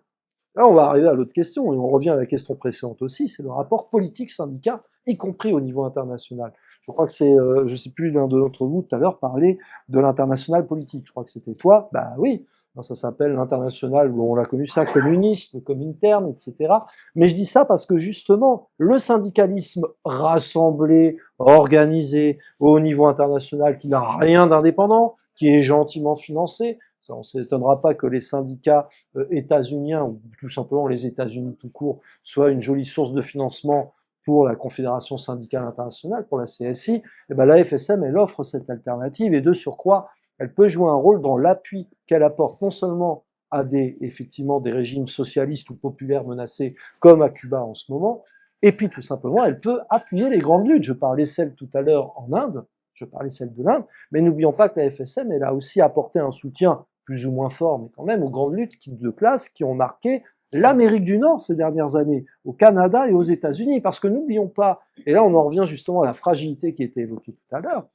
là, on va arriver à l'autre question, et on revient à la question précédente aussi, c'est le rapport politique-syndicat, y compris au niveau international. Je crois que c'est, je ne sais plus, l'un d'entre vous tout à l'heure parlait de l'international politique. Je crois que c'était toi. Bah oui, ça s'appelle l'international, on l'a connu ça, communiste, le Comintern, etc. Mais je dis ça parce que justement, le syndicalisme rassemblé, organisé au niveau international, qui n'a rien d'indépendant, qui est gentiment financé, on ne s'étonnera pas que les syndicats états-uniens, ou tout simplement les États-Unis tout court, soient une jolie source de financement pour la Confédération syndicale internationale, pour la CSI. Et ben la FSM, elle offre cette alternative, et de surcroît, elle peut jouer un rôle dans l'appui qu'elle apporte non seulement à effectivement des régimes socialistes ou populaires menacés, comme à Cuba en ce moment, et puis tout simplement, elle peut appuyer les grandes luttes. Je parlais celle tout à l'heure en Inde, je parlais celle de l'Inde, mais n'oublions pas que la FSM, elle a aussi apporté un soutien plus ou moins fort, mais quand même aux grandes luttes de classe qui ont marqué l'Amérique du Nord ces dernières années, au Canada et aux États-Unis. Parce que n'oublions pas, et là on en revient justement à la fragilité qui était évoquée tout à l'heure,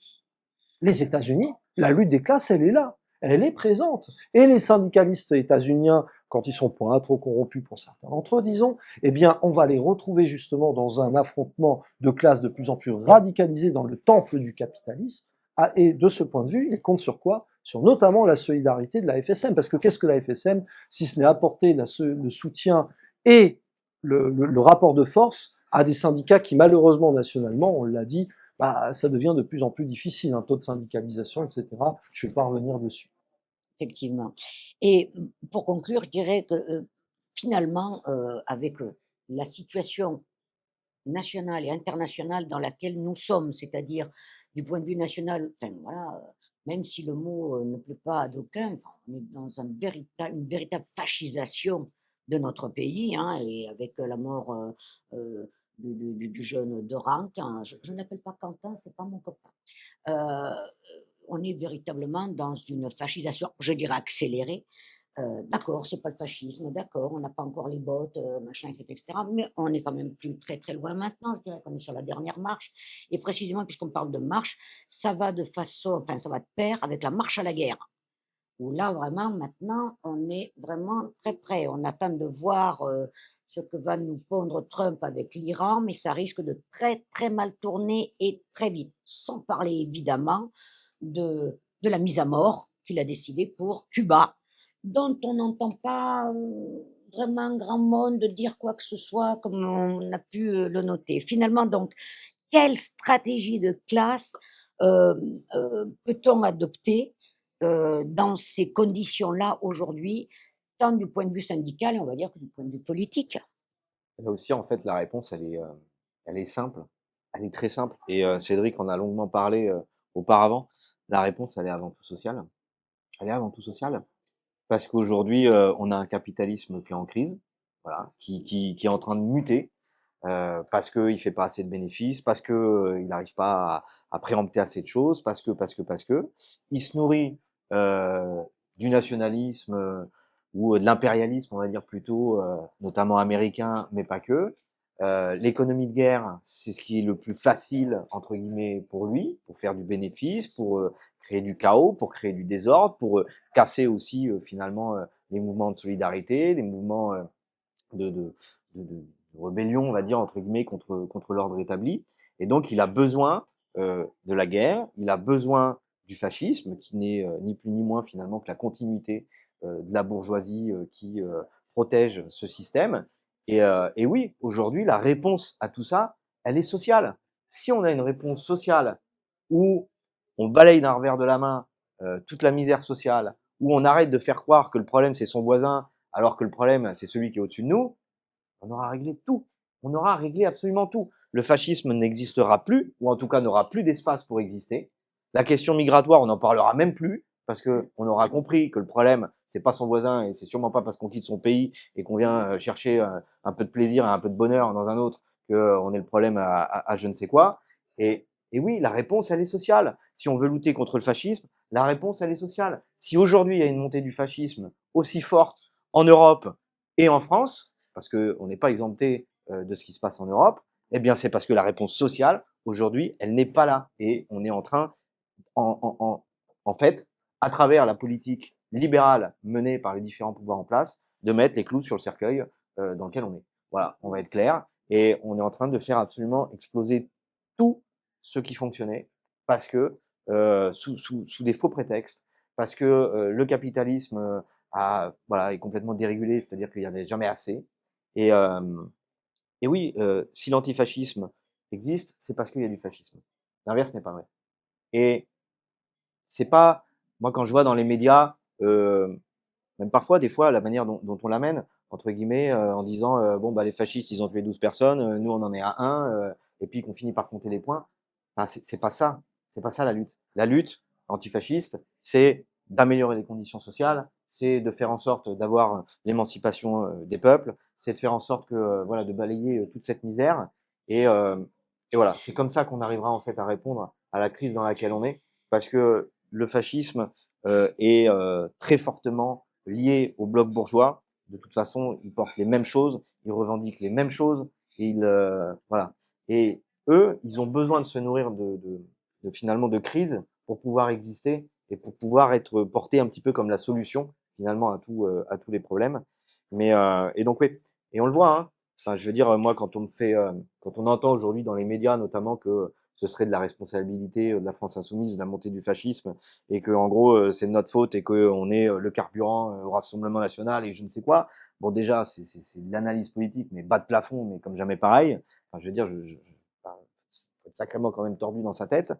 les États-Unis, la lutte des classes, elle est là, elle est présente. Et les syndicalistes états-uniens, quand ils sont pas trop corrompus pour certains d'entre eux, disons, eh bien, on va les retrouver justement dans un affrontement de classes de plus en plus radicalisé dans le temple du capitalisme. Ah, et de ce point de vue, ils comptent sur quoi? Sur notamment la solidarité de la FSM. Parce que qu'est-ce que la FSM, si ce n'est apporter le soutien et le rapport de force à des syndicats qui, malheureusement, nationalement, on l'a dit, bah, ça devient de plus en plus difficile, un taux de syndicalisation, etc. Je ne vais pas revenir dessus. Effectivement. Et pour conclure, je dirais que finalement, avec la situation nationale et internationale dans laquelle nous sommes, c'est-à-dire du point de vue national, enfin voilà, même si le mot ne plaît pas à d'aucuns, enfin, on est dans une véritable fascisation de notre pays, hein, et avec la mort du jeune de Rank, hein, je ne l'appelle pas Quentin, c'est pas mon copain. Euh, on est véritablement dans une fascisation, je dirais accélérée. D'accord, c'est pas le fascisme, d'accord, on n'a pas encore les bottes, machin, etc. Mais on est quand même plus très très loin maintenant. Je dirais qu'on est sur la dernière marche. Et précisément, puisqu'on parle de marche, ça va de façon, enfin, ça va de pair avec la marche à la guerre. Où là, vraiment, maintenant, on est vraiment très près. On attend de voir ce que va nous pondre Trump avec l'Iran, mais ça risque de très très mal tourner et très vite. Sans parler évidemment de la mise à mort qu'il a décidé pour Cuba, dont on n'entend pas vraiment grand monde dire quoi que ce soit, comme on a pu le noter. Finalement, donc, quelle stratégie de classe peut-on adopter dans ces conditions-là aujourd'hui, tant du point de vue syndical, et on va dire, que du point de vue politique? Là aussi, en fait, la réponse, elle est simple. Elle est très simple. Et Cédric en a longuement parlé auparavant. La réponse, elle est avant tout sociale. Elle est avant tout sociale. Parce qu'aujourd'hui, on a un capitalisme qui est en crise, voilà, qui est en train de muter, parce qu'il fait pas assez de bénéfices, parce que il n'arrive pas à préempter assez de choses, parce que. Il se nourrit du nationalisme ou de l'impérialisme, on va dire plutôt, notamment américain, mais pas que. L'économie de guerre, c'est ce qui est le plus facile entre guillemets pour lui, pour faire du bénéfice, pour créer du chaos, pour créer du désordre, pour casser aussi finalement les mouvements de solidarité, les mouvements de, de, de rébellion, on va dire entre guillemets, contre l'ordre établi. Et donc il a besoin de la guerre, il a besoin du fascisme, qui n'est ni plus ni moins finalement que la continuité de la bourgeoisie qui protège ce système. Et oui, aujourd'hui, la réponse à tout ça, elle est sociale. Si on a une réponse sociale où on balaye d'un revers de la main toute la misère sociale, où on arrête de faire croire que le problème c'est son voisin, alors que le problème c'est celui qui est au-dessus de nous, on aura réglé tout. On aura réglé absolument tout. Le fascisme n'existera plus, ou en tout cas n'aura plus d'espace pour exister. La question migratoire, on n'en parlera même plus, parce que on aura compris que le problème, c'est pas son voisin, et c'est sûrement pas parce qu'on quitte son pays et qu'on vient chercher un peu de plaisir et un peu de bonheur dans un autre qu'on est le problème à je ne sais quoi. Et oui, la réponse, elle est sociale. Si on veut lutter contre le fascisme, la réponse, elle est sociale. Si aujourd'hui il y a une montée du fascisme aussi forte en Europe et en France, parce qu'on n'est pas exempté de ce qui se passe en Europe, eh bien c'est parce que la réponse sociale, aujourd'hui, elle n'est pas là. Et on est en train, en fait, à travers la politique libérale menée par les différents pouvoirs en place, de mettre les clous sur le cercueil dans lequel on est. Voilà, on va être clair. Et on est en train de faire absolument exploser tout ce qui fonctionnait, parce que sous des faux prétextes, parce que le capitalisme voilà, est complètement dérégulé, c'est-à-dire qu'il n'y en avait jamais assez. Et, euh, et oui, si l'antifascisme existe, c'est parce qu'il y a du fascisme. L'inverse n'est pas vrai. Et c'est pas, moi quand je vois dans les médias, même parfois, des fois, la manière dont on l'amène, entre guillemets, en disant bon bah les fascistes ils ont tué 12 personnes, nous on en est à 1, et puis qu'on finit par compter les points. Enfin, c'est pas ça, c'est pas ça la lutte. La lutte antifasciste, c'est d'améliorer les conditions sociales, c'est de faire en sorte d'avoir l'émancipation des peuples, c'est de faire en sorte que voilà, de balayer toute cette misère. Et, euh, et voilà, c'est comme ça qu'on arrivera en fait à répondre à la crise dans laquelle on est, parce que le fascisme est très fortement lié au bloc bourgeois, de toute façon, ils portent les mêmes choses, ils revendiquent les mêmes choses, et voilà. Et eux, ils ont besoin de se nourrir finalement de crise pour pouvoir exister et pour pouvoir être portés un petit peu comme la solution finalement à tous les problèmes. Et donc oui, et on le voit, hein. Enfin, je veux dire, moi, quand on entend aujourd'hui dans les médias, notamment que ce serait de la responsabilité de la France insoumise, de la montée du fascisme, et que en gros, c'est de notre faute et qu'on est le carburant au Rassemblement national et je ne sais quoi. Bon, déjà, c'est de l'analyse politique, mais bas de plafond, mais comme jamais pareil. Enfin, je veux dire, enfin, faut être sacrément quand même tordu dans sa tête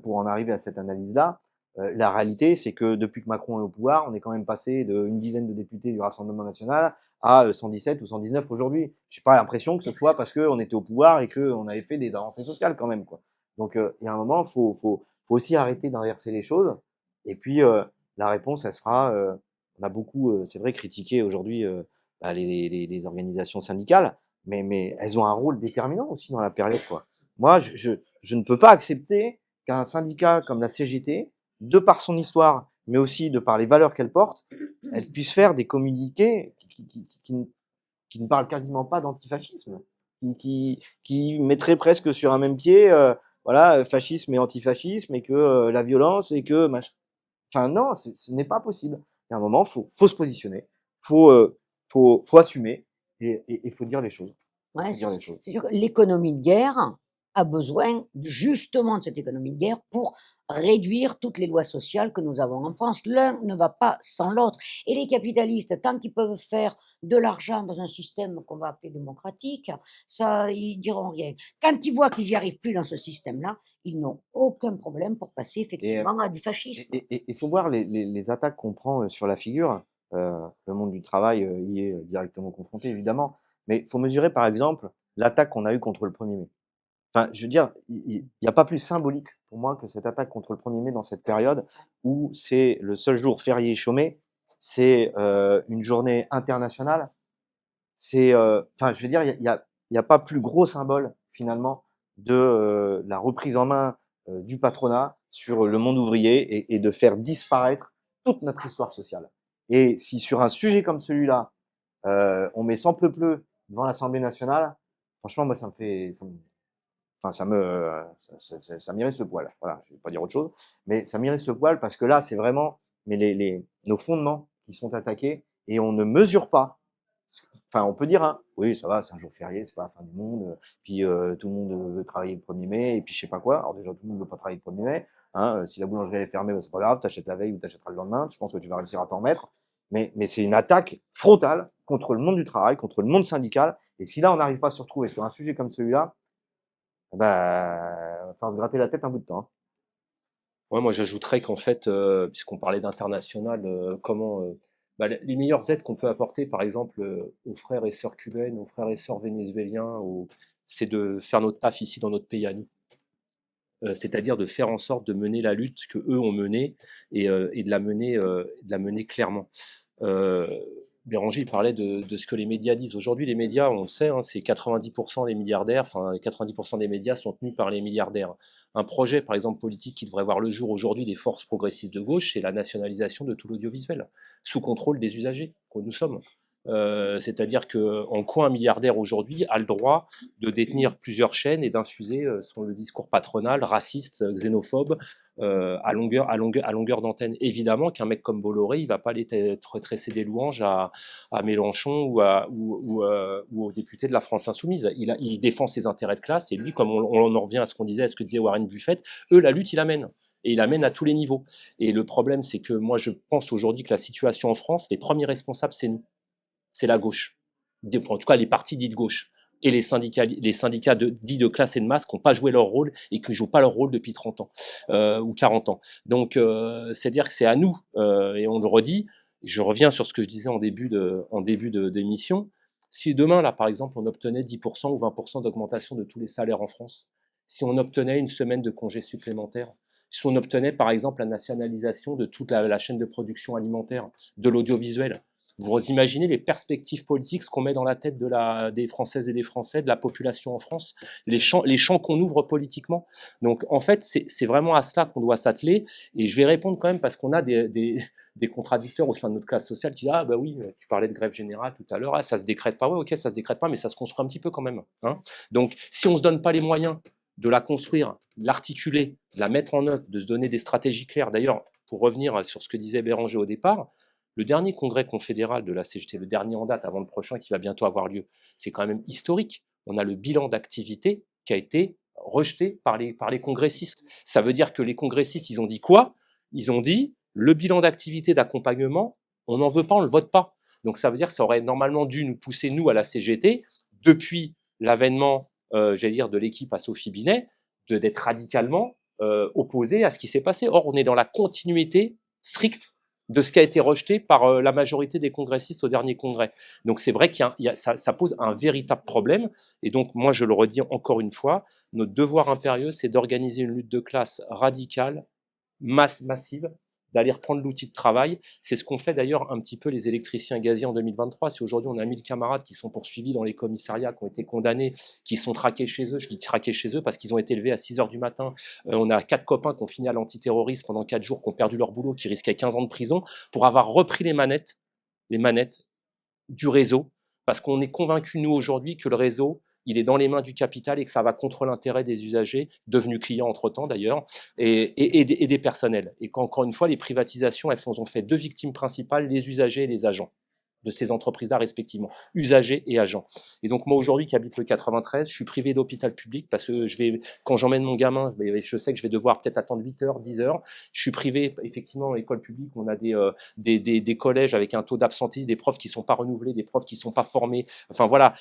pour en arriver à cette analyse-là. La réalité, c'est que depuis que Macron est au pouvoir, on est quand même passé d'une dizaine de députés du Rassemblement national à 117 ou 119 aujourd'hui. J'ai pas l'impression que ce soit parce qu'on était au pouvoir et qu'on avait fait des avancées sociales quand même, quoi. Donc, il y a un moment, faut aussi arrêter d'inverser les choses. Et puis, la réponse, elle sera, on a beaucoup, c'est vrai, critiqué aujourd'hui bah, les organisations syndicales, mais elles ont un rôle déterminant aussi dans la période, quoi. Moi, je ne peux pas accepter qu'un syndicat comme la CGT, de par son histoire, mais aussi de par les valeurs qu'elle porte, elle puisse faire des communiqués qui ne parlent quasiment pas d'antifascisme, qui mettraient presque sur un même pied, voilà, fascisme et antifascisme, et que la violence, et que machin. Enfin non, ce n'est pas possible. Il y a un moment, faut se positionner, faut, faut assumer, et faut dire les choses. Ouais, Faut dire les choses. c'est sûr que l'économie de guerre a besoin justement de cette économie de guerre pour réduire toutes les lois sociales que nous avons en France. L'un ne va pas sans l'autre. Et les capitalistes, tant qu'ils peuvent faire de l'argent dans un système qu'on va appeler démocratique, ça, ils diront rien. Quand ils voient qu'ils n'y arrivent plus dans ce système-là, ils n'ont aucun problème pour passer Et effectivement à du fascisme. il faut voir les attaques qu'on prend sur la figure. Le monde du travail y est directement confronté, évidemment. Mais il faut mesurer, par exemple, l'attaque qu'on a eue contre le 1er mai. Enfin, je veux dire, il y a pas plus symbolique pour moi que cette attaque contre le 1er mai dans cette période où c'est le seul jour férié chômé, c'est une journée internationale. C'est, enfin, je veux dire, il y a pas plus gros symbole finalement de la reprise en main du patronat sur le monde ouvrier et de faire disparaître toute notre histoire sociale. Et si sur un sujet comme celui-là, on met sans pleu-pleu devant l'Assemblée nationale, franchement, moi, enfin, ça m'irrisse le poil. Voilà, je vais pas dire autre chose, mais ça m'irrisse le poil parce que là, c'est vraiment mais nos fondements qui sont attaqués et on ne mesure pas. Enfin, on peut dire, hein, oui, ça va, c'est un jour férié, c'est pas la fin du monde, puis tout le monde veut travailler le 1er mai, et puis je sais pas quoi. Alors déjà, tout le monde veut pas travailler le 1er mai. Hein, si la boulangerie elle est fermée, bah, c'est pas grave, t'achètes la veille ou t'achèteras le lendemain. Je pense que tu vas réussir à t'en remettre. Mais c'est une attaque frontale contre le monde du travail, contre le monde syndical. Et si là, on n'arrive pas à se retrouver sur un sujet comme celui-là, bah, va falloir se gratter la tête un bout de temps, hein. Ouais, moi j'ajouterais qu'en fait, puisqu'on parlait d'international, comment bah, les meilleures aides qu'on peut apporter, par exemple, aux frères et sœurs cubaines, aux frères et sœurs vénézuéliens, c'est de faire notre taf ici dans notre pays à nous. C'est-à-dire de faire en sorte de mener la lutte que eux ont menée et de la mener clairement. Euh, Béranger, il parlait de ce que les médias disent. Aujourd'hui, les médias, on le sait, hein, c'est 90% des milliardaires, enfin 90% des médias sont tenus par les milliardaires. Un projet, par exemple, politique qui devrait voir le jour aujourd'hui des forces progressistes de gauche, c'est la nationalisation de tout l'audiovisuel, sous contrôle des usagers, que nous sommes. C'est-à-dire qu'en quoi un milliardaire aujourd'hui a le droit de détenir plusieurs chaînes et d'infuser le discours patronal, raciste, xénophobe, à longueur d'antenne. Évidemment qu'un mec comme Bolloré, il va pas aller tresser des louanges à Mélenchon ou aux députés de la France insoumise. Il défend ses intérêts de classe et lui, comme on en revient à ce qu'on disait, à ce que disait Warren Buffett, eux, la lutte, il amène. Et il amène à tous les niveaux. Et le problème, c'est que moi, je pense aujourd'hui que la situation en France, les premiers responsables, c'est nous. C'est la gauche. En tout cas, les partis dits de gauche. Et les syndicats dits de classe et de masse qui n'ont pas joué leur rôle et qui ne jouent pas leur rôle depuis 30 ans ou 40 ans. Donc, c'est-à-dire que c'est à nous, et on le redit, je reviens sur ce que je disais en début d'émission, si demain, là, par exemple, on obtenait 10% ou 20% d'augmentation de tous les salaires en France, si on obtenait une semaine de congés supplémentaires, si on obtenait, par exemple, la nationalisation de toute la chaîne de production alimentaire, de l'audiovisuel, Vous imaginez les perspectives politiques, ce qu'on met dans la tête des Françaises et des Français, de la population en France, les champs qu'on ouvre politiquement. Donc, en fait, c'est vraiment à cela qu'on doit s'atteler. Et je vais répondre quand même parce qu'on a des contradicteurs au sein de notre classe sociale qui disent « Ah, bah oui, tu parlais de grève générale tout à l'heure, ah, ça se décrète pas. » Ouais, ok, ça se décrète pas, mais ça se construit un petit peu quand même. Hein. Donc, si on se donne pas les moyens de la construire, de l'articuler, de la mettre en œuvre, de se donner des stratégies claires. D'ailleurs, pour revenir sur ce que disait Béranger au départ, le dernier congrès confédéral de la CGT, le dernier en date avant le prochain qui va bientôt avoir lieu, c'est quand même historique. On a le bilan d'activité qui a été rejeté par les congressistes. Ça veut dire que les congressistes, ils ont dit quoi? Ils ont dit, le bilan d'activité d'accompagnement, on n'en veut pas, on ne le vote pas. Donc ça veut dire que ça aurait normalement dû nous pousser, nous, à la CGT, depuis l'avènement j'allais dire, de l'équipe à Sophie Binet, d'être radicalement opposé à ce qui s'est passé. Or, on est dans la continuité stricte de ce qui a été rejeté par la majorité des congressistes au dernier congrès. Donc, c'est vrai que ça pose un véritable problème. Et donc, moi, je le redis encore une fois, notre devoir impérieux, c'est d'organiser une lutte de classe radicale, massive, d'aller reprendre l'outil de travail. C'est ce qu'ont fait d'ailleurs un petit peu les électriciens gaziers en 2023. Si aujourd'hui on a 1000 camarades qui sont poursuivis dans les commissariats, qui ont été condamnés, qui sont traqués chez eux, je dis traqués chez eux parce qu'ils ont été levés à 6h du matin. On a 4 copains qui ont fini à l'antiterrorisme pendant 4 jours, qui ont perdu leur boulot, qui risquaient 15 ans de prison pour avoir repris les manettes du réseau, parce qu'on est convaincus, nous, aujourd'hui, que le réseau, il est dans les mains du capital et que ça va contre l'intérêt des usagers, devenus clients entre-temps d'ailleurs, et des personnels. Et qu'encore une fois, les privatisations, elles ont fait 2 victimes principales, les usagers et les agents de ces entreprises-là respectivement, usagers et agents. Et donc moi aujourd'hui qui habite le 93, je suis privé d'hôpital public parce que quand j'emmène mon gamin, je sais que je vais devoir peut-être attendre 8h, 10h. Je suis privé effectivement en école publique, on a des collèges avec un taux d'absentéisme, des profs qui sont pas renouvelés, des profs qui sont pas formés. Enfin voilà,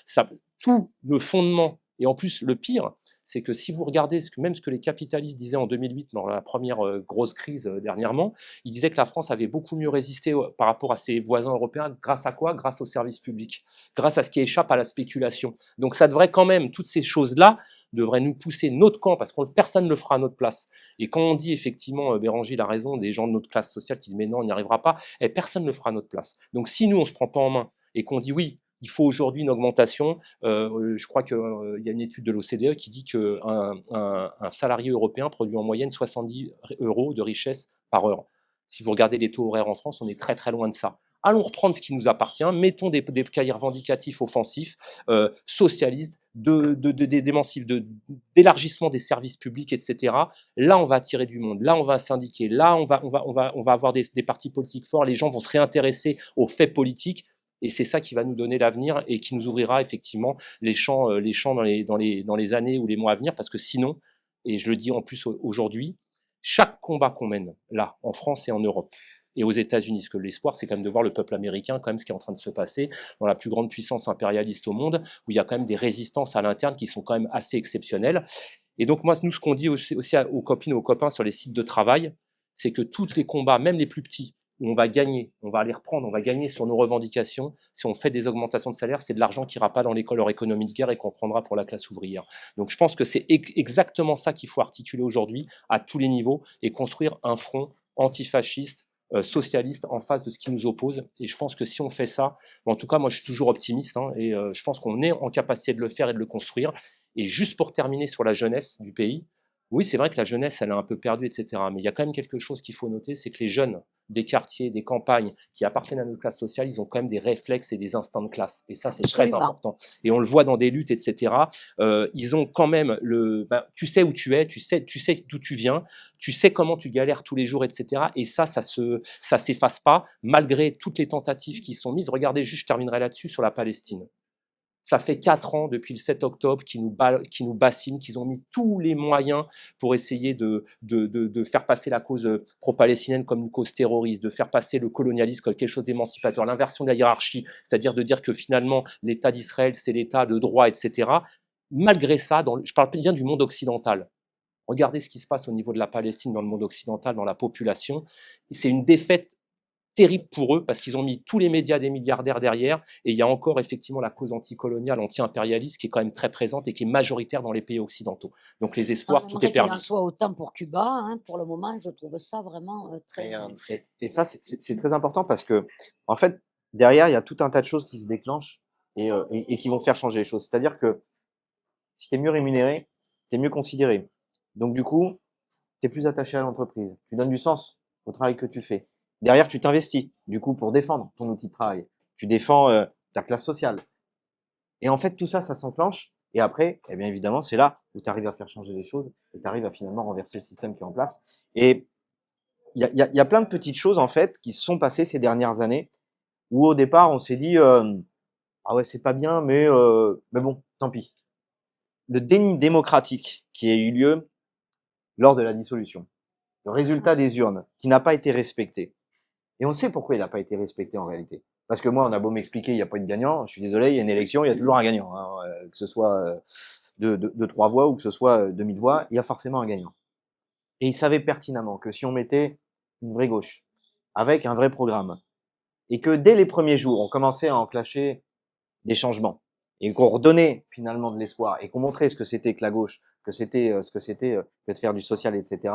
tout le fondement. Et en plus le pire, c'est que si vous regardez même ce que les capitalistes disaient en 2008 dans la première grosse crise dernièrement, ils disaient que la France avait beaucoup mieux résisté par rapport à ses voisins européens. Grâce à quoi? Grâce aux services publics, grâce à ce qui échappe à la spéculation. Donc ça devrait quand même, toutes ces choses-là devraient nous pousser notre camp, parce que personne ne le fera à notre place. Et quand on dit effectivement, Béranger il a raison, des gens de notre classe sociale qui disent mais non, on n'y arrivera pas, et personne ne le fera à notre place. Donc si nous on se prend pas en main et qu'on dit oui, il faut aujourd'hui une augmentation. Je crois qu'il y a une étude de l'OCDE qui dit qu'un salarié européen produit en moyenne 70 € de richesse par heure. Si vous regardez les taux horaires en France, on est très très loin de ça. Allons reprendre ce qui nous appartient, mettons des cahiers revendicatifs offensifs, socialistes, d'élargissement des services publics, etc. Là, on va attirer du monde. Là, on va syndiquer. Là, on va avoir des partis politiques forts. Les gens vont se réintéresser aux faits politiques. Et c'est ça qui va nous donner l'avenir et qui nous ouvrira effectivement les champs dans les années ou les mois à venir. Parce que sinon, et je le dis en plus aujourd'hui, chaque combat qu'on mène là, en France et en Europe, et aux États-Unis, ce que l'espoir, c'est quand même de voir le peuple américain, quand même, ce qui est en train de se passer dans la plus grande puissance impérialiste au monde, où il y a quand même des résistances à l'interne qui sont quand même assez exceptionnelles. Et donc, moi, nous, ce qu'on dit aussi aux copines et aux copains sur les sites de travail, c'est que tous les combats, même les plus petits, où on va gagner, on va les reprendre, on va gagner sur nos revendications. Si on fait des augmentations de salaire, c'est de l'argent qui ira pas dans l'école hors économie de guerre et qu'on prendra pour la classe ouvrière. Donc je pense que c'est exactement ça qu'il faut articuler aujourd'hui à tous les niveaux et construire un front antifasciste, socialiste en face de ce qui nous oppose. Et je pense que si on fait ça, en tout cas moi je suis toujours optimiste et je pense qu'on est en capacité de le faire et de le construire. Et juste pour terminer sur la jeunesse du pays, oui, c'est vrai que la jeunesse, elle est un peu perdue, etc. Mais il y a quand même quelque chose qu'il faut noter, c'est que les jeunes des quartiers, des campagnes qui appartiennent à notre classe sociale, ils ont quand même des réflexes et des instincts de classe. Et ça, c'est très important. Et on le voit dans des luttes, etc. Ils ont quand même tu sais où tu es, tu sais d'où tu viens, tu sais comment tu galères tous les jours, etc. Et ça s'efface pas, malgré toutes les tentatives qui sont mises. Regardez juste, je terminerai là-dessus, sur la Palestine. Ça fait 4 ans, depuis le 7 octobre, qui nous bassinent, qu'ils ont mis tous les moyens pour essayer de faire passer la cause pro-palestinienne comme une cause terroriste, de faire passer le colonialisme comme quelque chose d'émancipateur, l'inversion de la hiérarchie, c'est-à-dire de dire que finalement, l'État d'Israël, c'est l'État de droit, etc. Malgré ça, je parle bien du monde occidental. Regardez ce qui se passe au niveau de la Palestine dans le monde occidental, dans la population. C'est une défaite terrible pour eux parce qu'ils ont mis tous les médias des milliardaires derrière et il y a encore effectivement la cause anticoloniale, anti-impérialiste qui est quand même très présente et qui est majoritaire dans les pays occidentaux. Donc les espoirs, tout est permis. Qu'il en soit autant pour Cuba, hein, pour le moment, je trouve ça vraiment très... Et ça, c'est très important parce que, en fait, derrière, il y a tout un tas de choses qui se déclenchent et qui vont faire changer les choses. C'est-à-dire que si tu es mieux rémunéré, tu es mieux considéré. Donc du coup, tu es plus attaché à l'entreprise. Tu donnes du sens au travail que tu fais. Derrière, tu t'investis, du coup, pour défendre ton outil de travail. Tu défends ta classe sociale. Et en fait, tout ça, ça s'enclenche. Et après, eh bien évidemment, c'est là où tu arrives à faire changer les choses et tu arrives à finalement renverser le système qui est en place. Et il y a plein de petites choses, en fait, qui se sont passées ces dernières années où au départ, on s'est dit ah ouais, c'est pas bien, mais bon, tant pis. Le déni démocratique qui a eu lieu lors de la dissolution, le résultat des urnes qui n'a pas été respecté. Et on sait pourquoi il n'a pas été respecté en réalité. Parce que moi, on a beau m'expliquer, il n'y a pas eu de gagnant, je suis désolé, il y a une élection, il y a toujours un gagnant. Hein, que ce soit de 3 voix ou que ce soit de 1000 voix, il y a forcément un gagnant. Et ils savaient pertinemment que si on mettait une vraie gauche, avec un vrai programme, et que dès les premiers jours, on commençait à enclencher des changements, et qu'on redonnait finalement de l'espoir, et qu'on montrait ce que c'était que la gauche, que c'était ce que c'était que de faire du social, etc.,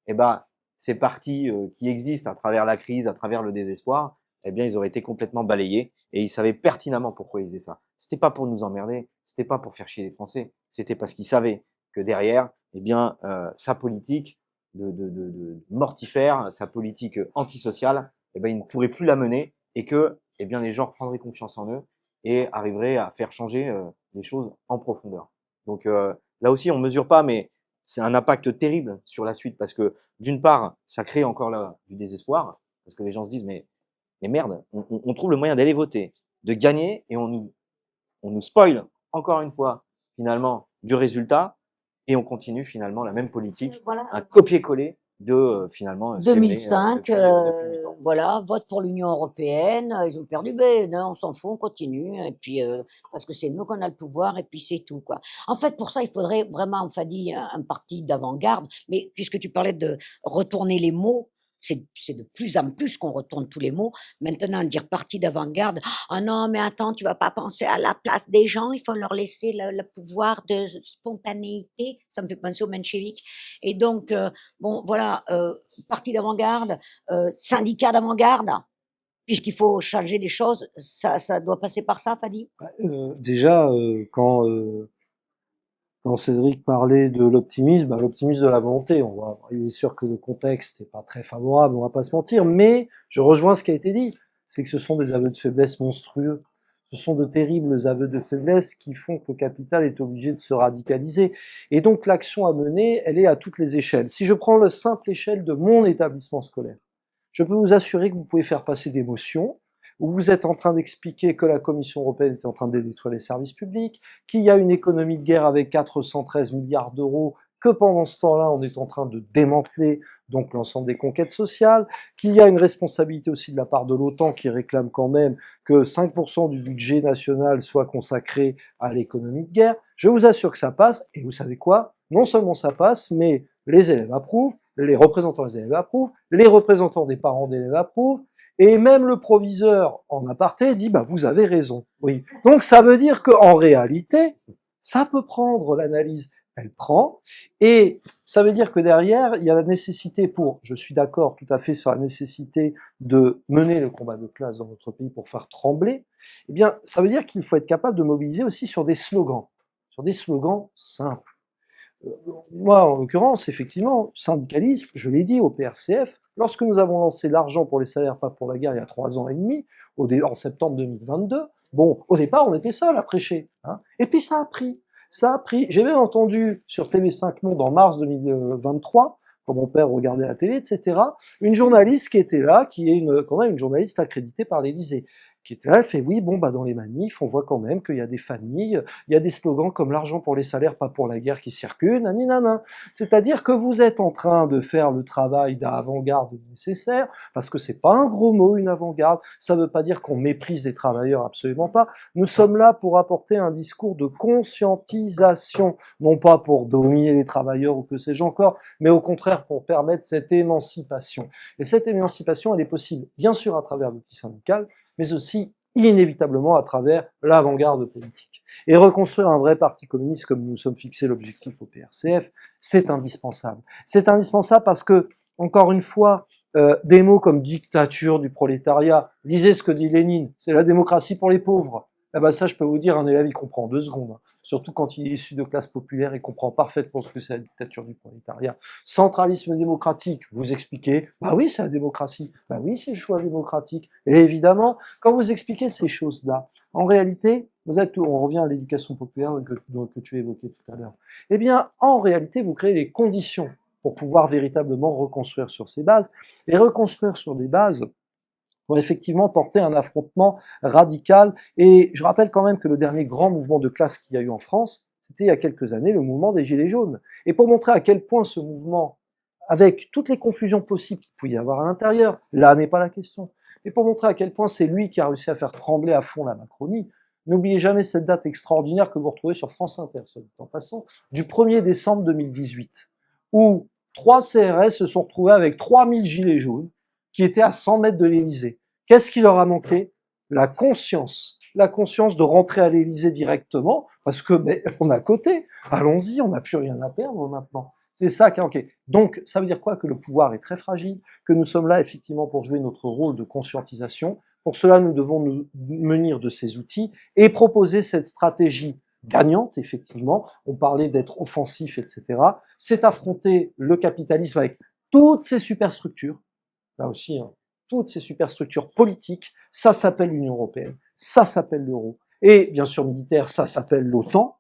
eh ben, ces partis qui existent à travers la crise, à travers le désespoir, eh bien, ils auraient été complètement balayés, et ils savaient pertinemment pourquoi ils faisaient ça. C'était pas pour nous emmerder, c'était pas pour faire chier les Français, c'était parce qu'ils savaient que derrière, eh bien, sa politique de mortifère, sa politique antisociale, eh ben, ils ne pourraient plus la mener, et que, eh bien, les gens prendraient confiance en eux, et arriverait à faire changer les choses en profondeur. Donc là aussi, on mesure pas, mais c'est un impact terrible sur la suite parce que d'une part, ça crée encore là du désespoir parce que les gens se disent mais merde, on trouve le moyen d'aller voter, de gagner et on nous spoil encore une fois finalement du résultat et on continue finalement la même politique, Voilà. un copier-coller de finalement ce qui est mené 2005, depuis 8 ans. voilà, vote pour l'Union européenne, ils ont perdu, ben non, on s'en fout, on continue, et puis parce que c'est nous qu'on a le pouvoir, et puis c'est tout, quoi. En fait, pour ça, il faudrait vraiment, enfin dit, un parti d'avant-garde, mais puisque tu parlais de retourner les mots, c'est de plus en plus qu'on retourne tous les mots. Maintenant, dire parti d'avant-garde, ah non, mais attends, tu vas pas penser à la place des gens, il faut leur laisser le pouvoir de spontanéité. Ça me fait penser aux mencheviks. Et donc, bon, voilà, parti d'avant-garde, syndicat d'avant-garde, puisqu'il faut changer les choses, ça doit passer par ça, Fadi? Déjà, quand Cédric parlait de l'optimisme, bah, l'optimisme de la volonté, il est sûr que le contexte n'est pas très favorable, on va pas se mentir, mais je rejoins ce qui a été dit, c'est que ce sont des aveux de faiblesse monstrueux. Ce sont de terribles aveux de faiblesse qui font que le capital est obligé de se radicaliser. Et donc l'action à mener, elle est à toutes les échelles. Si je prends la simple échelle de mon établissement scolaire, je peux vous assurer que vous pouvez faire passer des motions où vous êtes en train d'expliquer que la Commission européenne est en train de détruire les services publics, qu'il y a une économie de guerre avec 413 milliards d'euros, que pendant ce temps-là, on est en train de démanteler donc l'ensemble des conquêtes sociales, qu'il y a une responsabilité aussi de la part de l'OTAN qui réclame quand même que 5% du budget national soit consacré à l'économie de guerre. Je vous assure que ça passe, et vous savez quoi? Non seulement ça passe, mais les élèves approuvent, les représentants des élèves approuvent, les représentants des parents d'élèves approuvent, et même le proviseur en aparté dit bah vous avez raison. Oui. Donc ça veut dire qu'en réalité, ça peut prendre l'analyse, elle prend, et ça veut dire que derrière, il y a la nécessité pour, je suis d'accord tout à fait sur la nécessité de mener le combat de classe dans notre pays pour faire trembler, eh bien ça veut dire qu'il faut être capable de mobiliser aussi sur des slogans simples. Moi, en l'occurrence, effectivement, syndicalisme, je l'ai dit au PRCF, lorsque nous avons lancé l'argent pour les salaires, pas pour la guerre, il y a 3 ans et demi, en septembre 2022, bon, au départ, on était seuls à prêcher, hein, et puis ça a pris. J'ai même entendu sur TV5 Monde en mars 2023, quand mon père regardait la télé, etc., une journaliste qui était là, qui est quand même une journaliste accréditée par l'Élysée, qui était là, elle fait oui, bon, bah, dans les manifs, on voit quand même qu'il y a des familles, il y a des slogans comme l'argent pour les salaires, pas pour la guerre qui circulent, naninana. C'est-à-dire que vous êtes en train de faire le travail d'avant-garde nécessaire, parce que c'est pas un gros mot, une avant-garde, ça veut pas dire qu'on méprise les travailleurs, absolument pas. Nous sommes là pour apporter un discours de conscientisation, non pas pour dominer les travailleurs ou que sais-je encore, mais au contraire pour permettre cette émancipation. Et cette émancipation, elle est possible, bien sûr, à travers l'outil syndical, mais aussi inévitablement à travers l'avant-garde politique. Et reconstruire un vrai parti communiste comme nous nous sommes fixé l'objectif au PRCF, c'est indispensable. C'est indispensable parce que, encore une fois, Des mots comme dictature du prolétariat. Lisez ce que dit Lénine, c'est la démocratie pour les pauvres. Ah ben ça, je peux vous dire, un élève, il comprend en 2 secondes. Surtout quand il est issu de classe populaire, il comprend parfaitement ce que c'est la dictature du prolétariat. Centralisme démocratique, vous expliquez, bah oui, c'est la démocratie. Bah oui, c'est le choix démocratique. Et évidemment, quand vous expliquez ces choses-là, en réalité, on revient à l'éducation populaire que tu évoquais tout à l'heure. Eh bien, en réalité, vous créez les conditions pour pouvoir véritablement reconstruire sur ces bases. Et reconstruire sur des bases pour effectivement porter un affrontement radical. Et je rappelle quand même que le dernier grand mouvement de classe qu'il y a eu en France, c'était il y a quelques années, le mouvement des Gilets jaunes. Et pour montrer à quel point ce mouvement, avec toutes les confusions possibles qu'il pouvait y avoir à l'intérieur, là n'est pas la question, et pour montrer à quel point c'est lui qui a réussi à faire trembler à fond la Macronie, n'oubliez jamais cette date extraordinaire que vous retrouvez sur France Inter, soit dit en passant, du 1er décembre 2018, où 3 CRS se sont retrouvés avec 3000 Gilets jaunes qui étaient à 100 mètres de l'Élysée. Qu'est-ce qui leur a manqué? La conscience de rentrer à l'Élysée directement, parce que on a coté, allons-y, on n'a plus rien à perdre maintenant. C'est ça qui est manqué. Donc, ça veut dire quoi? Que le pouvoir est très fragile, que nous sommes là effectivement pour jouer notre rôle de conscientisation. Pour cela, nous devons nous munir de ces outils et proposer cette stratégie gagnante, effectivement. On parlait d'être offensif, etc. C'est affronter le capitalisme avec toutes ces superstructures, là aussi, hein, toutes ces superstructures politiques, ça s'appelle l'Union européenne, ça s'appelle l'euro, et bien sûr militaire, ça s'appelle l'OTAN,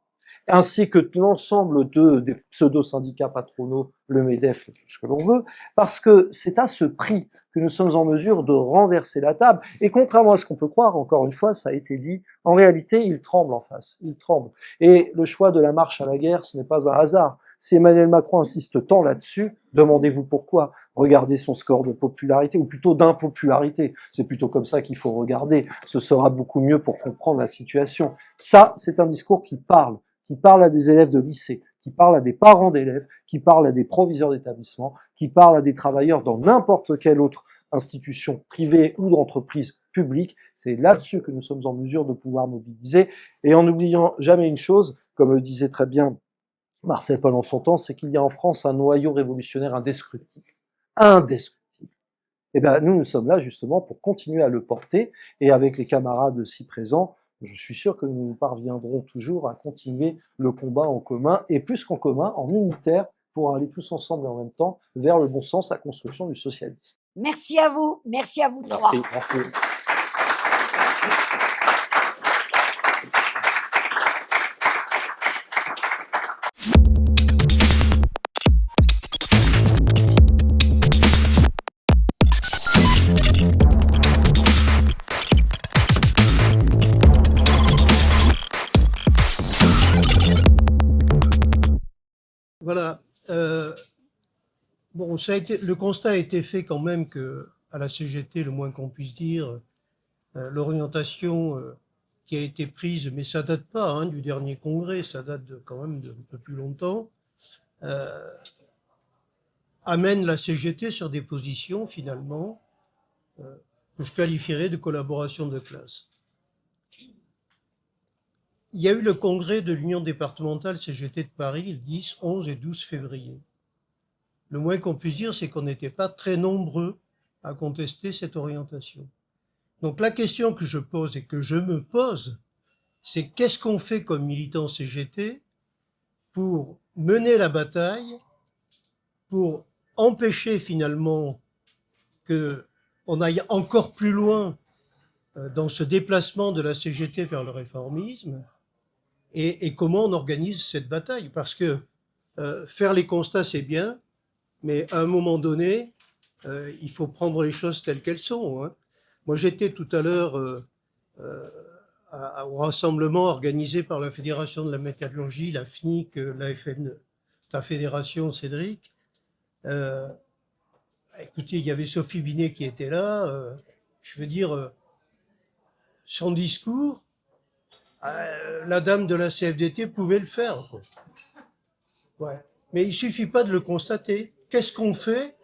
ainsi que l'ensemble des pseudo-syndicats patronaux, le MEDEF, tout ce que l'on veut, parce que c'est à ce prix que nous sommes en mesure de renverser la table. Et contrairement à ce qu'on peut croire, encore une fois, ça a été dit, en réalité, il tremble en face, il tremble. Et le choix de la marche à la guerre, ce n'est pas un hasard. Si Emmanuel Macron insiste tant là-dessus, demandez-vous pourquoi. Regardez son score de popularité, ou plutôt d'impopularité. C'est plutôt comme ça qu'il faut regarder. Ce sera beaucoup mieux pour comprendre la situation. Ça, c'est un discours qui parle à des élèves de lycée, qui parle à des parents d'élèves, qui parle à des proviseurs d'établissements, qui parle à des travailleurs dans n'importe quelle autre institution privée ou d'entreprise publique. C'est là-dessus que nous sommes en mesure de pouvoir mobiliser. Et en n'oubliant jamais une chose, comme le disait très bien Marcel Paul en son temps, c'est qu'il y a en France un noyau révolutionnaire indescriptible. Indescriptible. Et bien, nous sommes là justement pour continuer à le porter, et avec les camarades ci présents, je suis sûr que nous parviendrons toujours à continuer le combat en commun, et plus qu'en commun, en unitaire, pour aller tous ensemble et en même temps vers le bon sens, la construction du socialisme. Merci à vous trois. Merci. Voilà. Bon, le constat a été fait quand même que à la CGT, le moins qu'on puisse dire, l'orientation qui a été prise, mais ça date pas hein, du dernier congrès, ça date quand même d'un peu plus longtemps, amène la CGT sur des positions finalement que je qualifierais de collaboration de classe. Il y a eu le congrès de l'Union départementale CGT de Paris le 10, 11 et 12 février. Le moins qu'on puisse dire, c'est qu'on n'était pas très nombreux à contester cette orientation. Donc la question que je pose et que je me pose, c'est qu'est-ce qu'on fait comme militant CGT pour mener la bataille, pour empêcher finalement qu'on aille encore plus loin dans ce déplacement de la CGT vers le réformisme, et comment on organise cette bataille. Parce que faire les constats, c'est bien, mais à un moment donné, il faut prendre les choses telles qu'elles sont. Hein. Moi, j'étais tout à l'heure au rassemblement organisé par la Fédération de la métallurgie, la FNIC, la FN, ta fédération, Cédric. Écoutez, il y avait Sophie Binet qui était là. Je veux dire, son discours, la dame de la CFDT pouvait le faire. Quoi. Ouais. Mais il suffit pas de le constater. Qu'est-ce qu'on fait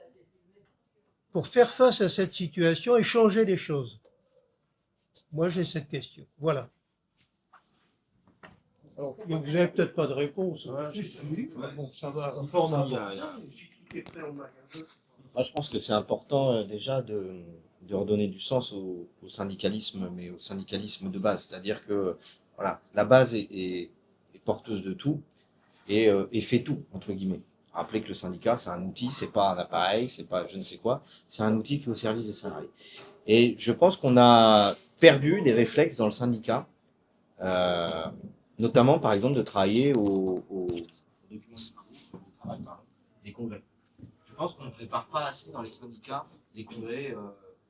pour faire face à cette situation et changer les choses? Moi, j'ai cette question. Voilà. Alors, vous n'avez peut-être pas de réponse. Hein. Bon, ça va. Moi, je pense que c'est important déjà de redonner du sens au syndicalisme, mais au syndicalisme de base. C'est-à-dire que voilà, la base est porteuse de tout et fait tout, entre guillemets. Rappelez que le syndicat, c'est un outil, c'est pas un appareil, c'est pas je ne sais quoi, c'est un outil qui est au service des salariés. Et je pense qu'on a perdu des réflexes dans le syndicat, euh, notamment par exemple de travailler au document de travail, pardon, des congrès. Je pense qu'on ne prépare pas assez dans les syndicats les congrès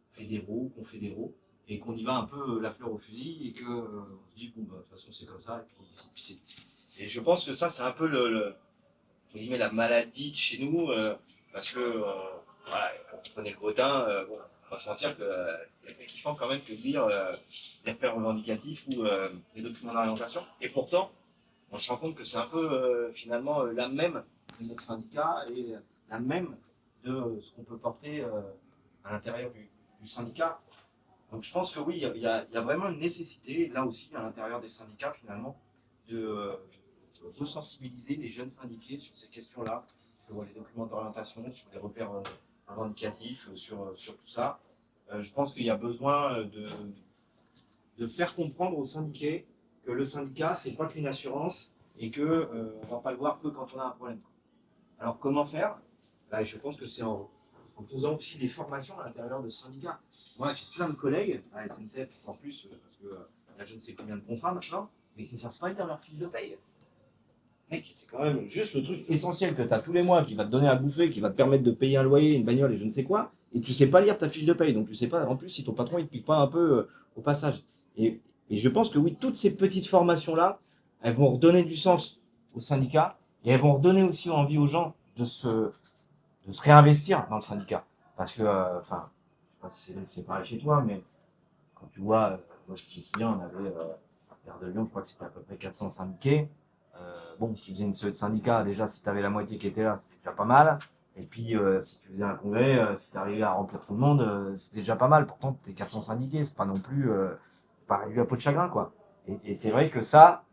fédéraux, confédéraux, et qu'on y va un peu la fleur au fusil et que on se dit bon bah, de toute façon c'est comme ça et puis c'est tout. Et je pense que ça c'est un peu entre guillemets, la maladie de chez nous parce que voilà quand on prenait le Bretin, bon, on va se mentir que y a plus kiffant quand même que de lire des repères revendicatifs ou des documents d'orientation. Et pourtant on se rend compte que c'est un peu finalement l'âme même de notre syndicat et l'âme même de ce qu'on peut porter à l'intérieur du syndicat. Donc je pense que oui, il y a vraiment une nécessité, là aussi, à l'intérieur des syndicats, finalement, de resensibiliser les jeunes syndiqués sur ces questions-là, sur les documents d'orientation, sur les repères revendicatifs, sur tout ça. Je pense qu'il y a besoin de faire comprendre aux syndiqués que le syndicat, c'est pas qu'une assurance et que on va pas le voir que quand on a un problème. Alors comment faire? Bah, je pense que c'est en faisant aussi des formations à l'intérieur de ce syndicat. Moi, j'ai plein de collègues à la SNCF en plus, parce que là, je ne sais combien de contrats maintenant, mais qui ne savent pas lire leur fiche de paye. Mec, c'est quand même juste le truc essentiel que tu as tous les mois, qui va te donner à bouffer, qui va te permettre de payer un loyer, une bagnole et je ne sais quoi, et tu sais pas lire ta fiche de paye. Donc tu sais pas, en plus, si ton patron, il te pique pas un peu au passage. Et, et je pense que oui, toutes ces petites formations-là, elles vont redonner du sens au syndicat, et elles vont redonner aussi envie aux gens de se réinvestir dans le syndicat. Parce que, enfin, je sais pas si c'est pareil chez toi, mais quand tu vois, moi je me souviens, on avait à Gare de Lyon, je crois que c'était à peu près 400 syndiqués. Bon, tu faisais une SE de syndicat, déjà si tu avais la moitié qui était là, c'était déjà pas mal. Et puis si tu faisais un congrès, si tu arrivais à remplir tout le monde, c'était déjà pas mal. Pourtant, tu es 400 syndiqués, c'est pas non plus pas réduit à peau de chagrin, quoi. Et c'est vrai que ça,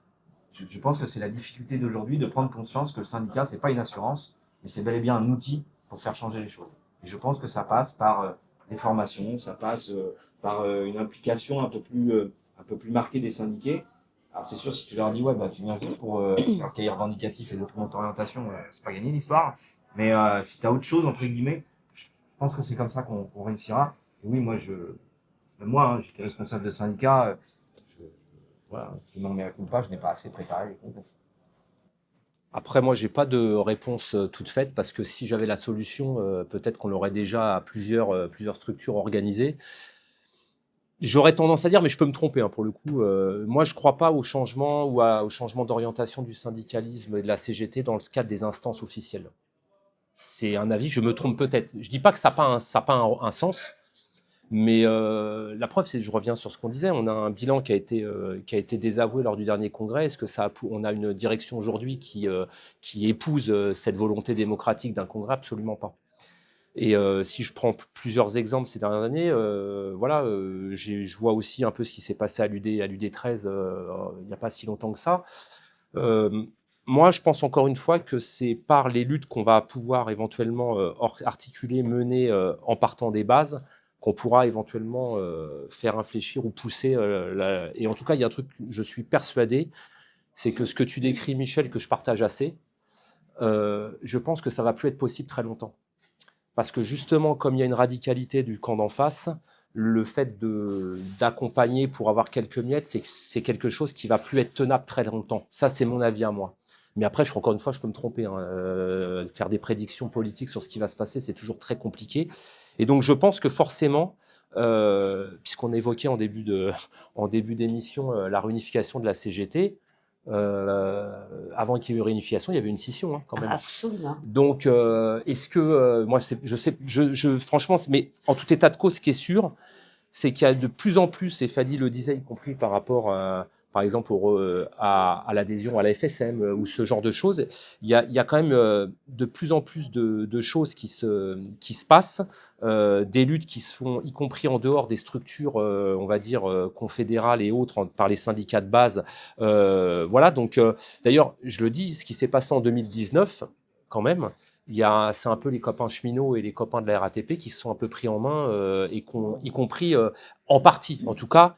je pense que c'est la difficulté d'aujourd'hui de prendre conscience que le syndicat, c'est pas une assurance, mais c'est bel et bien un outil pour faire changer les choses. Et je pense que ça passe par des formations, ça passe par une implication un peu plus marquée des syndiqués. Alors c'est sûr, si tu leur dis ouais bah tu viens juste pour faire le cahier revendicatif et documents d'orientation, c'est pas gagné l'histoire. Mais si tu as autre chose entre guillemets, je pense que c'est comme ça qu'on réussira. Et oui, moi hein, j'étais responsable de syndicat. Voilà, je m'en mets à coup pas, je n'ai pas assez préparé les congrès. Après, moi, j'ai pas de réponse toute faite parce que si j'avais la solution, peut-être qu'on l'aurait déjà à plusieurs structures organisées. J'aurais tendance à dire, mais je peux me tromper hein, pour le coup. Moi, je crois pas au changement ou au changement d'orientation du syndicalisme et de la CGT dans le cadre des instances officielles. C'est un avis, je me trompe peut-être. Je dis pas que ça n'a pas un sens, mais la preuve, c'est, je reviens sur ce qu'on disait, on a un bilan qui a été désavoué lors du dernier congrès. Est-ce que on a une direction aujourd'hui qui épouse cette volonté démocratique d'un congrès? Absolument pas. Et si je prends plusieurs exemples ces dernières années, voilà, je vois aussi un peu ce qui s'est passé à l'UD 13 il n'y a pas si longtemps que ça. Moi, je pense encore une fois que c'est par les luttes qu'on va pouvoir éventuellement articuler, mener en partant des bases, qu'on pourra éventuellement faire infléchir ou pousser. Et en tout cas, il y a un truc, je suis persuadé, c'est que ce que tu décris, Michel, que je partage assez, je pense que ça va plus être possible très longtemps. Parce que justement, comme il y a une radicalité du camp d'en face, le fait d'accompagner pour avoir quelques miettes, c'est quelque chose qui va plus être tenable très longtemps. Ça, c'est mon avis à moi. Mais après, encore une fois, je peux me tromper. Hein. Faire des prédictions politiques sur ce qui va se passer, c'est toujours très compliqué. Et donc, je pense que forcément, puisqu'on évoquait en début d'émission la réunification de la CGT, avant qu'il y ait eu réunification, il y avait une scission hein, quand même. Absolument. Donc, est-ce que moi, je sais, franchement, mais en tout état de cause, ce qui est sûr, c'est qu'il y a de plus en plus, et Fadi le disait, y compris par rapport, par exemple, à l'adhésion à la FSM ou ce genre de choses, il y a quand même de plus en plus de choses qui se passent, des luttes qui se font, y compris en dehors des structures, on va dire, confédérales et autres, par les syndicats de base. Voilà, donc, d'ailleurs, je le dis, ce qui s'est passé en 2019, quand même, c'est un peu les copains cheminots et les copains de la RATP qui se sont un peu pris en main et qu'on, y compris en partie, en tout cas,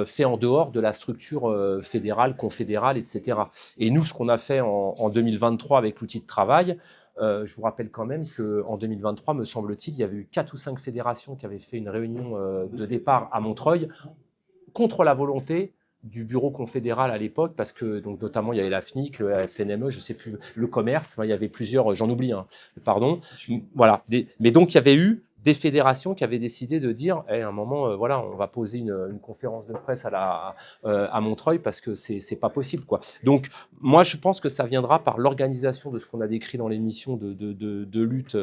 fait en dehors de la structure fédérale, confédérale, etc. Et nous, ce qu'on a fait en 2023 avec l'outil de travail, je vous rappelle quand même qu'en 2023, me semble-t-il, il y avait eu 4 ou 5 fédérations qui avaient fait une réunion de départ à Montreuil contre la volonté du bureau confédéral à l'époque, parce que donc notamment il y avait la FNIC, le FNME, je sais plus, le commerce, enfin, il y avait plusieurs, j'en oublie, hein, pardon, voilà. Mais donc il y avait eu des fédérations qui avaient décidé de dire, à un moment, voilà, on va poser une conférence de presse à Montreuil parce que c'est pas possible, quoi. Donc moi je pense que ça viendra par l'organisation de ce qu'on a décrit dans l'émission de lutte,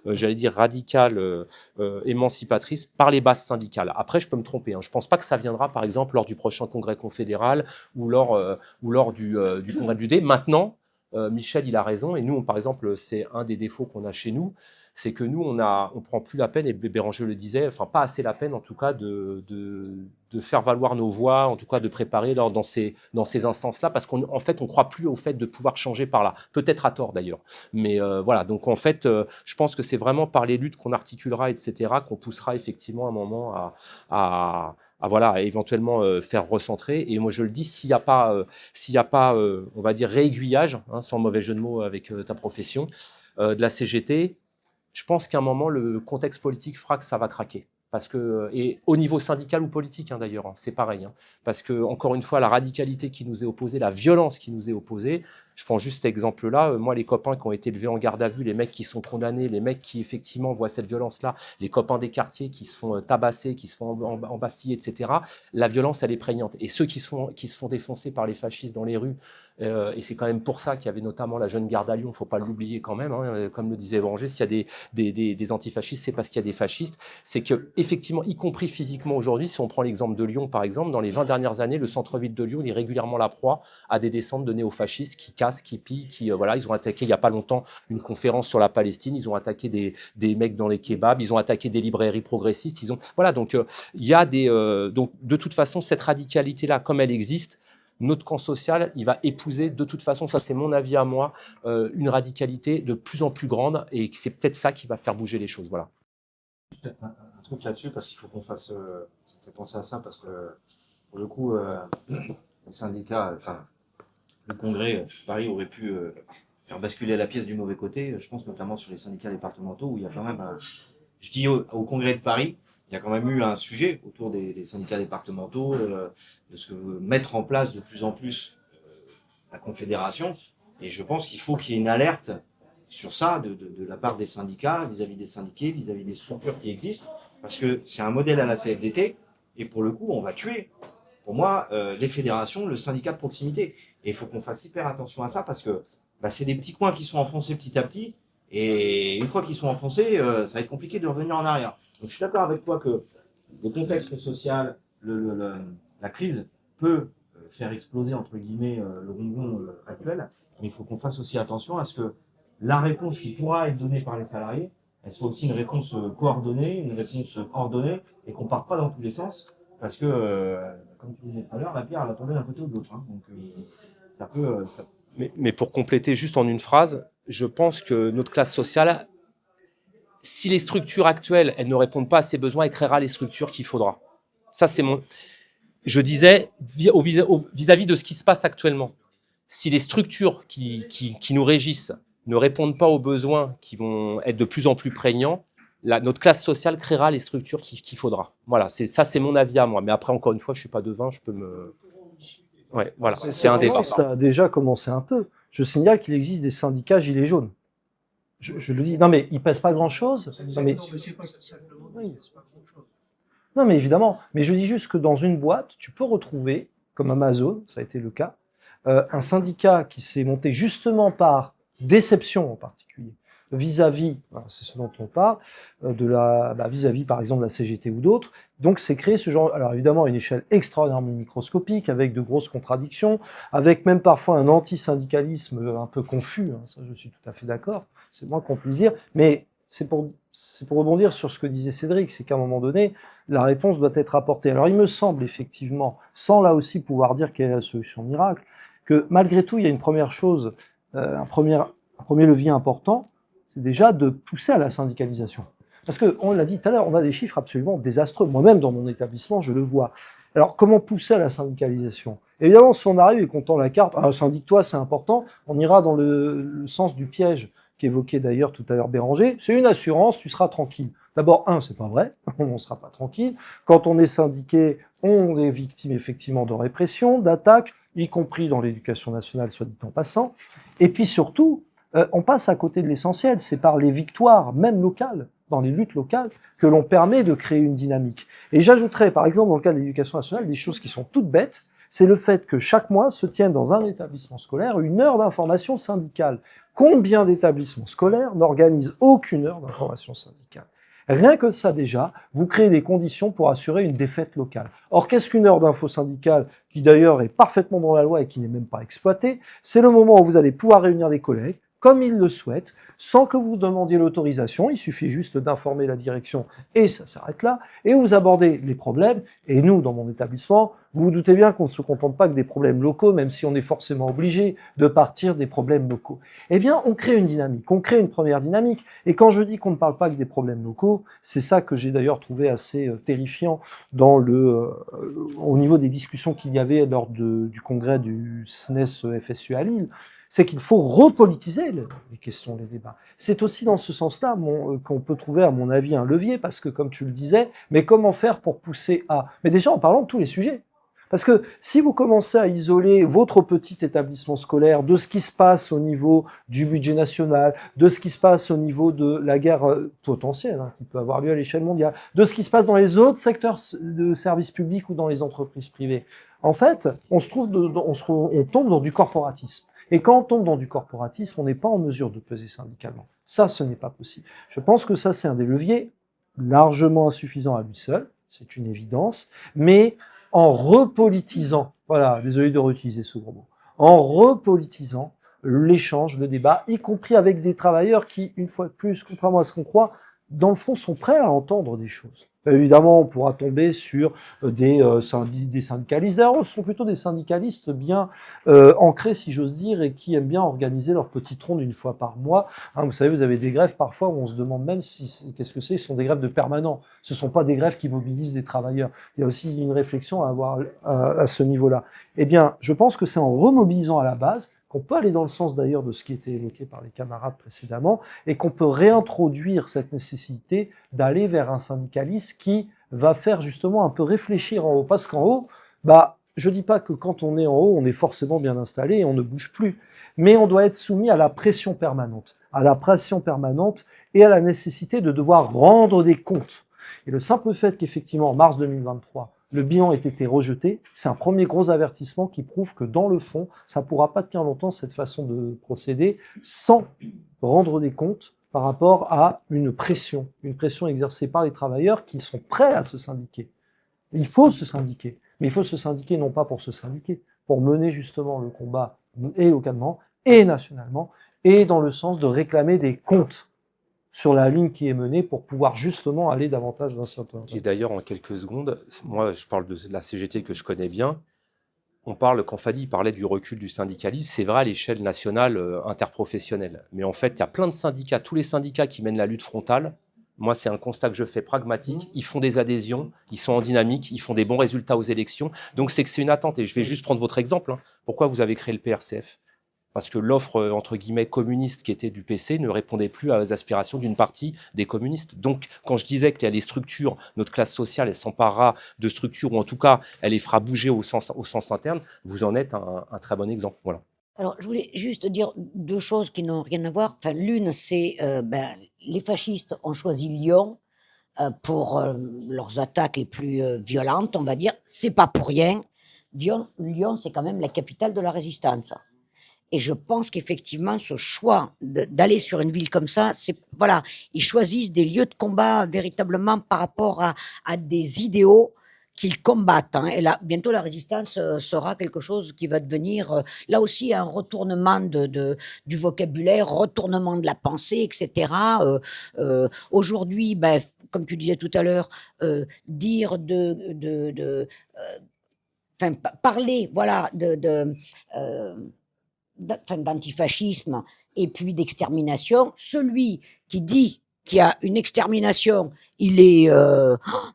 j'allais dire radicale, émancipatrice par les bases syndicales. Après je peux me tromper, hein. Je pense pas que ça viendra par exemple lors du prochain congrès confédéral ou lors du congrès du D. Maintenant, Michel, il a raison, et nous, par exemple, c'est un des défauts qu'on a chez nous, c'est que nous, on prend plus la peine, et Béranger le disait, enfin pas assez la peine en tout cas de faire valoir nos voix, en tout cas de préparer dans ces instances-là, parce qu'en fait, on croit plus au fait de pouvoir changer par là, peut-être à tort d'ailleurs. Mais voilà, donc en fait, je pense que c'est vraiment par les luttes qu'on articulera, etc., qu'on poussera effectivement un moment à éventuellement faire recentrer. Et moi, je le dis, s'il n'y a pas, on va dire, réaiguillage, hein, sans mauvais jeu de mots avec ta profession, de la CGT, je pense qu'à un moment, le contexte politique fera que ça va craquer. Parce que, et au niveau syndical ou politique, hein, d'ailleurs, hein, c'est pareil. Hein, parce que, encore une fois, la radicalité qui nous est opposée, la violence qui nous est opposée, je prends juste cet exemple-là. Moi, les copains qui ont été levés en garde à vue, les mecs qui sont condamnés, les mecs qui, effectivement, voient cette violence-là, les copains des quartiers qui se font tabasser, qui se font embastiller, etc., la violence, elle est prégnante. Et ceux qui se font défoncer par les fascistes dans les rues, et c'est quand même pour ça qu'il y avait notamment la jeune garde à Lyon, il ne faut pas l'oublier quand même, hein, comme le disait Béranger, s'il y a des antifascistes, c'est parce qu'il y a des fascistes. C'est que, effectivement, y compris physiquement aujourd'hui, si on prend l'exemple de Lyon, par exemple, dans les 20 dernières années, le centre-ville de Lyon, il est régulièrement la proie à des descentes de néofascistes qui cassent, qui pillent, voilà, ils ont attaqué il n'y a pas longtemps une conférence sur la Palestine, ils ont attaqué des mecs dans les kebabs, ils ont attaqué des librairies progressistes, voilà, donc il y a donc de toute façon, cette radicalité-là, comme elle existe, notre camp social, il va épouser, de toute façon, ça c'est mon avis à moi, une radicalité de plus en plus grande, et c'est peut-être ça qui va faire bouger les choses, voilà. Un truc là-dessus, parce qu'il faut qu'on fasse, ça me fait penser à ça, parce que pour le coup, le syndicat, enfin, le congrès, Paris aurait pu faire basculer la pièce du mauvais côté. Je pense notamment sur les syndicats départementaux, où il y a quand même, je dis au congrès de Paris, il y a quand même eu un sujet autour des syndicats départementaux, de ce que veut mettre en place de plus en plus la Confédération. Et je pense qu'il faut qu'il y ait une alerte sur ça de la part des syndicats, vis-à-vis des syndiqués, vis-à-vis des structures qui existent, parce que c'est un modèle à la CFDT, et pour le coup, on va tuer, pour moi, les fédérations, le syndicat de proximité. Et il faut qu'on fasse hyper attention à ça, parce que c'est des petits coins qui sont enfoncés petit à petit, et une fois qu'ils sont enfoncés, ça va être compliqué de revenir en arrière. Donc je suis d'accord avec toi que le contexte social, la crise peut faire exploser, entre guillemets, le ronron actuel, mais il faut qu'on fasse aussi attention à ce que la réponse qui pourra être donnée par les salariés, elle soit aussi une réponse coordonnée, une réponse ordonnée, et qu'on ne parte pas dans tous les sens, parce que, comme tu disais tout à l'heure, la pierre, elle va tomber d'un côté ou de l'autre. Hein, donc ça peut... Mais pour compléter juste en une phrase, je pense que notre classe sociale, si les structures actuelles, elles ne répondent pas à ses besoins, elle créera les structures qu'il faudra. Ça, c'est mon... Je disais, vis-à-vis de ce qui se passe actuellement, si les structures qui nous régissent ne répondent pas aux besoins qui vont être de plus en plus prégnants, notre classe sociale créera les structures qu'il faudra. Voilà, c'est mon avis à moi. Mais après, encore une fois, je suis pas devin, je peux me... Ouais, voilà, c'est un débat. Ça a déjà commencé un peu. Je signale qu'il existe des syndicats gilets jaunes. Je le dis. Non, mais il ne passe pas grand-chose. Non, mais c'est pas ça que le oui. c'est pas grand-chose. Non, mais évidemment. Mais je dis juste que dans une boîte, tu peux retrouver, comme Amazon, ça a été le cas, un syndicat qui s'est monté justement par déception en particulier, vis-à-vis, c'est ce dont on parle, vis-à-vis par exemple de la CGT ou d'autres. Donc c'est créé ce genre, alors évidemment à une échelle extraordinairement microscopique, avec de grosses contradictions, avec même parfois un anti-syndicalisme un peu confus, hein, ça je suis tout à fait d'accord, c'est moins qu'on puisse dire, mais c'est pour rebondir sur ce que disait Cédric, c'est qu'à un moment donné, la réponse doit être apportée. Alors il me semble effectivement, sans là aussi pouvoir dire quelle est la solution miracle, que malgré tout il y a une première chose, un premier levier important, c'est déjà de pousser à la syndicalisation. Parce qu'on l'a dit tout à l'heure, on a des chiffres absolument désastreux. Moi-même, dans mon établissement, je le vois. Alors, comment pousser à la syndicalisation? Évidemment, si on arrive et qu'on tend la carte, ah, syndique-toi, c'est important, on ira dans le sens du piège qu'évoquait d'ailleurs tout à l'heure Béranger. C'est une assurance, tu seras tranquille. D'abord, c'est pas vrai, on ne sera pas tranquille. Quand on est syndiqué, on est victime effectivement de répression, d'attaques, y compris dans l'éducation nationale, soit dit en passant. Et puis surtout, on passe à côté de l'essentiel. C'est par les victoires, même locales, dans les luttes locales, que l'on permet de créer une dynamique. Et j'ajouterais, par exemple, dans le cas de l'éducation nationale, des choses qui sont toutes bêtes. C'est le fait que chaque mois se tienne dans un établissement scolaire une heure d'information syndicale. Combien d'établissements scolaires n'organisent aucune heure d'information syndicale? Rien que ça déjà, vous créez des conditions pour assurer une défaite locale. Or, qu'est-ce qu'une heure d'info syndicale, qui d'ailleurs est parfaitement dans la loi et qui n'est même pas exploitée? C'est le moment où vous allez pouvoir réunir des collègues, comme ils le souhaitent, sans que vous demandiez l'autorisation. Il suffit juste d'informer la direction et ça s'arrête là. Et vous abordez les problèmes. Et nous, dans mon établissement, vous vous doutez bien qu'on ne se contente pas que des problèmes locaux, même si on est forcément obligé de partir des problèmes locaux. Eh bien, on crée une dynamique, on crée une première dynamique. Et quand je dis qu'on ne parle pas que des problèmes locaux, c'est ça que j'ai d'ailleurs trouvé assez terrifiant dans au niveau des discussions qu'il y avait lors du congrès du SNES-FSU à Lille. C'est qu'il faut repolitiser les questions, les débats. C'est aussi dans ce sens-là qu'on peut trouver, à mon avis, un levier, parce que, comme tu le disais, mais comment faire pour pousser à... Mais déjà en parlant de tous les sujets. Parce que si vous commencez à isoler votre petit établissement scolaire de ce qui se passe au niveau du budget national, de ce qui se passe au niveau de la guerre potentielle qui peut avoir lieu à l'échelle mondiale, de ce qui se passe dans les autres secteurs de services publics ou dans les entreprises privées, en fait, on tombe dans du corporatisme. Et quand on tombe dans du corporatisme, on n'est pas en mesure de peser syndicalement. Ça, ce n'est pas possible. Je pense que ça, c'est un des leviers largement insuffisant à lui seul, c'est une évidence, mais en repolitisant, voilà, désolé de réutiliser ce gros mot, en repolitisant l'échange, le débat, y compris avec des travailleurs qui, une fois de plus, contrairement à ce qu'on croit, dans le fond, sont prêts à entendre des choses. Évidemment, on pourra tomber sur des syndicalistes. D'ailleurs, ce sont plutôt des syndicalistes bien ancrés, si j'ose dire, et qui aiment bien organiser leur petite ronde une fois par mois. Vous savez, vous avez des grèves parfois où on se demande même qu'est-ce que c'est. Ce sont des grèves de permanents. Ce ne sont pas des grèves qui mobilisent des travailleurs. Il y a aussi une réflexion à avoir à ce niveau-là. Eh bien, je pense que c'est en remobilisant à la base qu'on peut aller dans le sens d'ailleurs de ce qui était évoqué par les camarades précédemment, et qu'on peut réintroduire cette nécessité d'aller vers un syndicalisme qui va faire justement un peu réfléchir en haut. Parce qu'en haut, je dis pas que quand on est en haut, on est forcément bien installé et on ne bouge plus, mais on doit être soumis à la pression permanente et à la nécessité de devoir rendre des comptes. Et le simple fait qu'effectivement, en mars 2023, le bilan ait été rejeté, c'est un premier gros avertissement qui prouve que dans le fond, ça ne pourra pas tenir longtemps cette façon de procéder sans rendre des comptes par rapport à une pression exercée par les travailleurs qui sont prêts à se syndiquer. Il faut se syndiquer, mais il faut se syndiquer non pas pour se syndiquer, pour mener justement le combat et localement et nationalement, et dans le sens de réclamer des comptes sur la ligne qui est menée pour pouvoir justement aller davantage dans certains. Et d'ailleurs, en quelques secondes, moi je parle de la CGT que je connais bien, quand Fadi parlait du recul du syndicalisme, c'est vrai à l'échelle nationale interprofessionnelle. Mais en fait, il y a plein de syndicats, tous les syndicats qui mènent la lutte frontale, moi c'est un constat que je fais pragmatique, ils font des adhésions, ils sont en dynamique, ils font des bons résultats aux élections, donc c'est que c'est une attente. Et je vais juste prendre votre exemple, Pourquoi vous avez créé le PRCF ? Parce que l'offre, entre guillemets, communiste qui était du PC ne répondait plus aux aspirations d'une partie des communistes. Donc, quand je disais qu'il y a des structures, notre classe sociale, elle s'emparera de structures, ou en tout cas, elle les fera bouger au sens interne, vous en êtes un très bon exemple. Voilà. Alors, je voulais juste dire deux choses qui n'ont rien à voir. Enfin, l'une, c'est les fascistes ont choisi Lyon pour leurs attaques les plus violentes, on va dire. C'est pas pour rien. Lyon, c'est quand même la capitale de la résistance. Et je pense qu'effectivement, ce choix d'aller sur une ville comme ça, voilà, ils choisissent des lieux de combat véritablement par rapport à des idéaux qu'ils combattent. Et là, bientôt, la résistance sera quelque chose qui va devenir, là aussi, un retournement du vocabulaire, retournement de la pensée, etc. Aujourd'hui, comme tu disais tout à l'heure, dire parler, voilà, d'antifascisme et puis d'extermination. Celui qui dit qu'il y a une extermination, il est,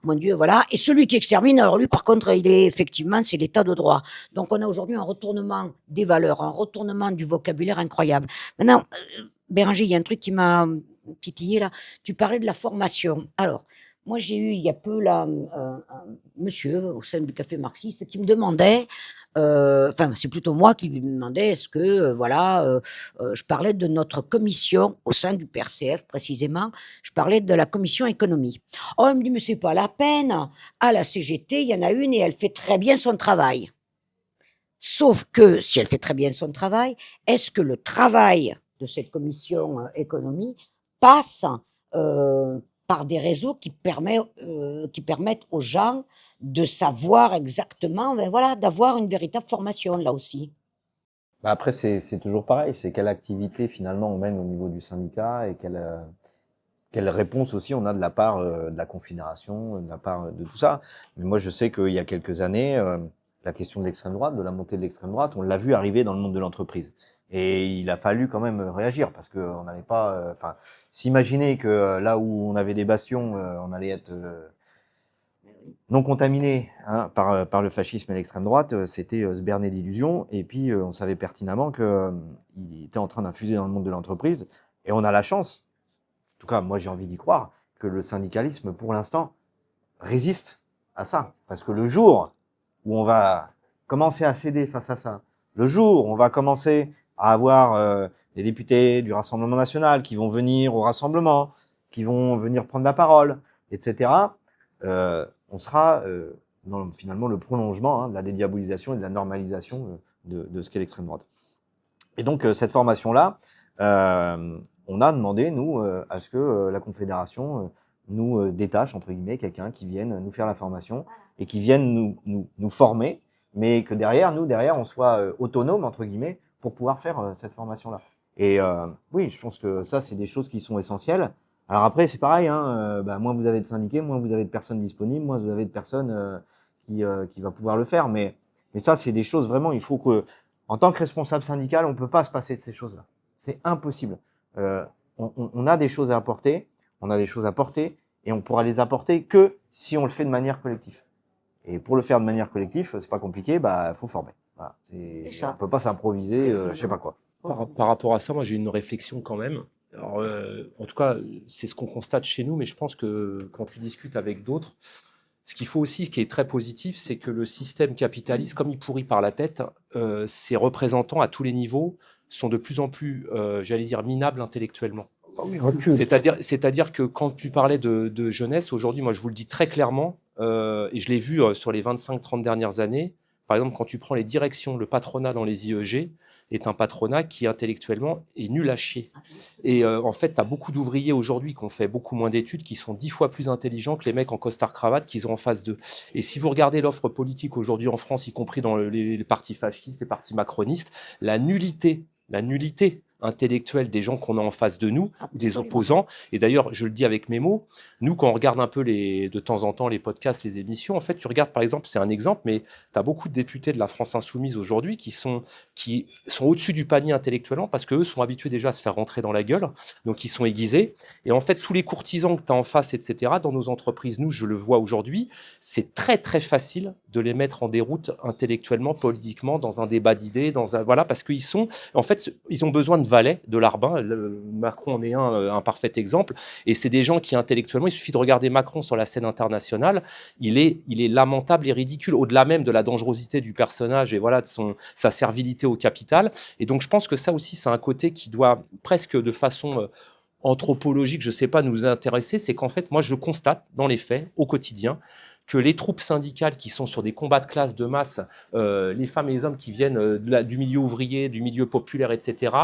mon Dieu, voilà. Et celui qui extermine, alors lui, par contre, il est effectivement, c'est l'état de droit. Donc, on a aujourd'hui un retournement des valeurs, un retournement du vocabulaire incroyable. Maintenant, Béranger, il y a un truc qui m'a titillé là. Tu parlais de la formation. Alors, moi, j'ai eu il y a peu là un monsieur au sein du café marxiste qui me demandait, enfin, c'est plutôt moi qui lui demandais, est-ce que, je parlais de notre commission au sein du PRCF précisément, je parlais de la commission économie. Oh, il me dit, mais c'est pas la peine, à la CGT, il y en a une et elle fait très bien son travail. Sauf que, si elle fait très bien son travail, est-ce que le travail de cette commission économie passe par des réseaux qui permettent aux gens de savoir exactement, ben voilà, d'avoir une véritable formation là aussi. Bah après, c'est toujours pareil. C'est quelle activité finalement on mène au niveau du syndicat et quelle réponse aussi on a de la part de la Confédération, de la part de tout ça. Mais moi, je sais qu'il y a quelques années, la question de l'extrême droite, de la montée de l'extrême droite, on l'a vu arriver dans le monde de l'entreprise. Et il a fallu quand même réagir parce que on n'avait pas, enfin, s'imaginer que là où on avait des bastions, on allait être non contaminé hein, par le fascisme et l'extrême droite, c'était se berner d'illusions. Et puis, on savait pertinemment qu'il était en train d'infuser dans le monde de l'entreprise. Et on a la chance, en tout cas, moi j'ai envie d'y croire, que le syndicalisme, pour l'instant, résiste à ça. Parce que le jour où on va commencer à céder face à ça, le jour où on va commencer à avoir des députés du Rassemblement national qui vont venir au rassemblement, qui vont venir prendre la parole, etc., on sera dans finalement le prolongement hein, de la dédiabolisation et de la normalisation de ce qu'est l'extrême droite. Et donc cette formation-là, on a demandé, nous, à ce que la Confédération nous détache, entre guillemets, quelqu'un qui vienne nous faire la formation et qui vienne nous former, mais que derrière, on soit autonome, entre guillemets, pour pouvoir faire cette formation-là. Et oui, je pense que ça, c'est des choses qui sont essentielles. Alors après, c'est pareil, hein, moins vous avez de syndiqués, moins vous avez de personnes disponibles, moins vous avez de personnes qui va pouvoir le faire. Mais ça, c'est des choses vraiment, il faut que, en tant que responsable syndical, on peut pas se passer de ces choses-là. C'est impossible. On a des choses à apporter, on a des choses à porter, et on pourra les apporter que si on le fait de manière collective. Et pour le faire de manière collective, c'est pas compliqué, faut former. Voilà. On peut pas s'improviser, je sais pas quoi. Par rapport à ça, moi j'ai une réflexion quand même. Alors, en tout cas, c'est ce qu'on constate chez nous, mais je pense que quand tu discutes avec d'autres, ce qu'il faut aussi, qui est très positif, c'est que le système capitaliste, comme il pourrit par la tête, ses représentants à tous les niveaux sont de plus en plus, j'allais dire, minables intellectuellement. C'est-à-dire que quand tu parlais de jeunesse, aujourd'hui, moi je vous le dis très clairement, et je l'ai vu sur les 25-30 dernières années, par exemple, quand tu prends les directions, le patronat dans les IEG est un patronat qui intellectuellement est nul à chier. Et en fait, tu as beaucoup d'ouvriers aujourd'hui qui ont fait beaucoup moins d'études, qui sont 10 fois plus intelligents que les mecs en costard-cravate qu'ils ont en face d'eux. Et si vous regardez l'offre politique aujourd'hui en France, y compris dans les partis fascistes, les partis macronistes, la nullité intellectuelle des gens qu'on a en face de nous, des opposants. Et d'ailleurs, je le dis avec mes mots, nous, quand on regarde un peu de temps en temps les podcasts, les émissions, en fait, tu regardes par exemple, c'est un exemple, mais tu as beaucoup de députés de la France insoumise aujourd'hui qui sont au-dessus du panier intellectuellement parce qu'eux sont habitués déjà à se faire rentrer dans la gueule, donc ils sont aiguisés. Et en fait, tous les courtisans que tu as en face, etc., dans nos entreprises, nous, je le vois aujourd'hui, c'est très, très facile de les mettre en déroute intellectuellement, politiquement, dans un débat d'idées, voilà, parce qu'ils sont, en fait, ils ont besoin de valets, de larbins. Macron en est un parfait exemple. Et c'est des gens qui, intellectuellement, il suffit de regarder Macron sur la scène internationale, il est lamentable et ridicule, au-delà même de la dangerosité du personnage et voilà, de sa servilité au capital. Et donc, je pense que ça aussi, c'est un côté qui doit presque de façon anthropologique, je ne sais pas, nous intéresser. C'est qu'en fait, moi, je constate dans les faits, au quotidien, que les troupes syndicales qui sont sur des combats de classe de masse, les femmes et les hommes qui viennent du milieu ouvrier, du milieu populaire, etc.,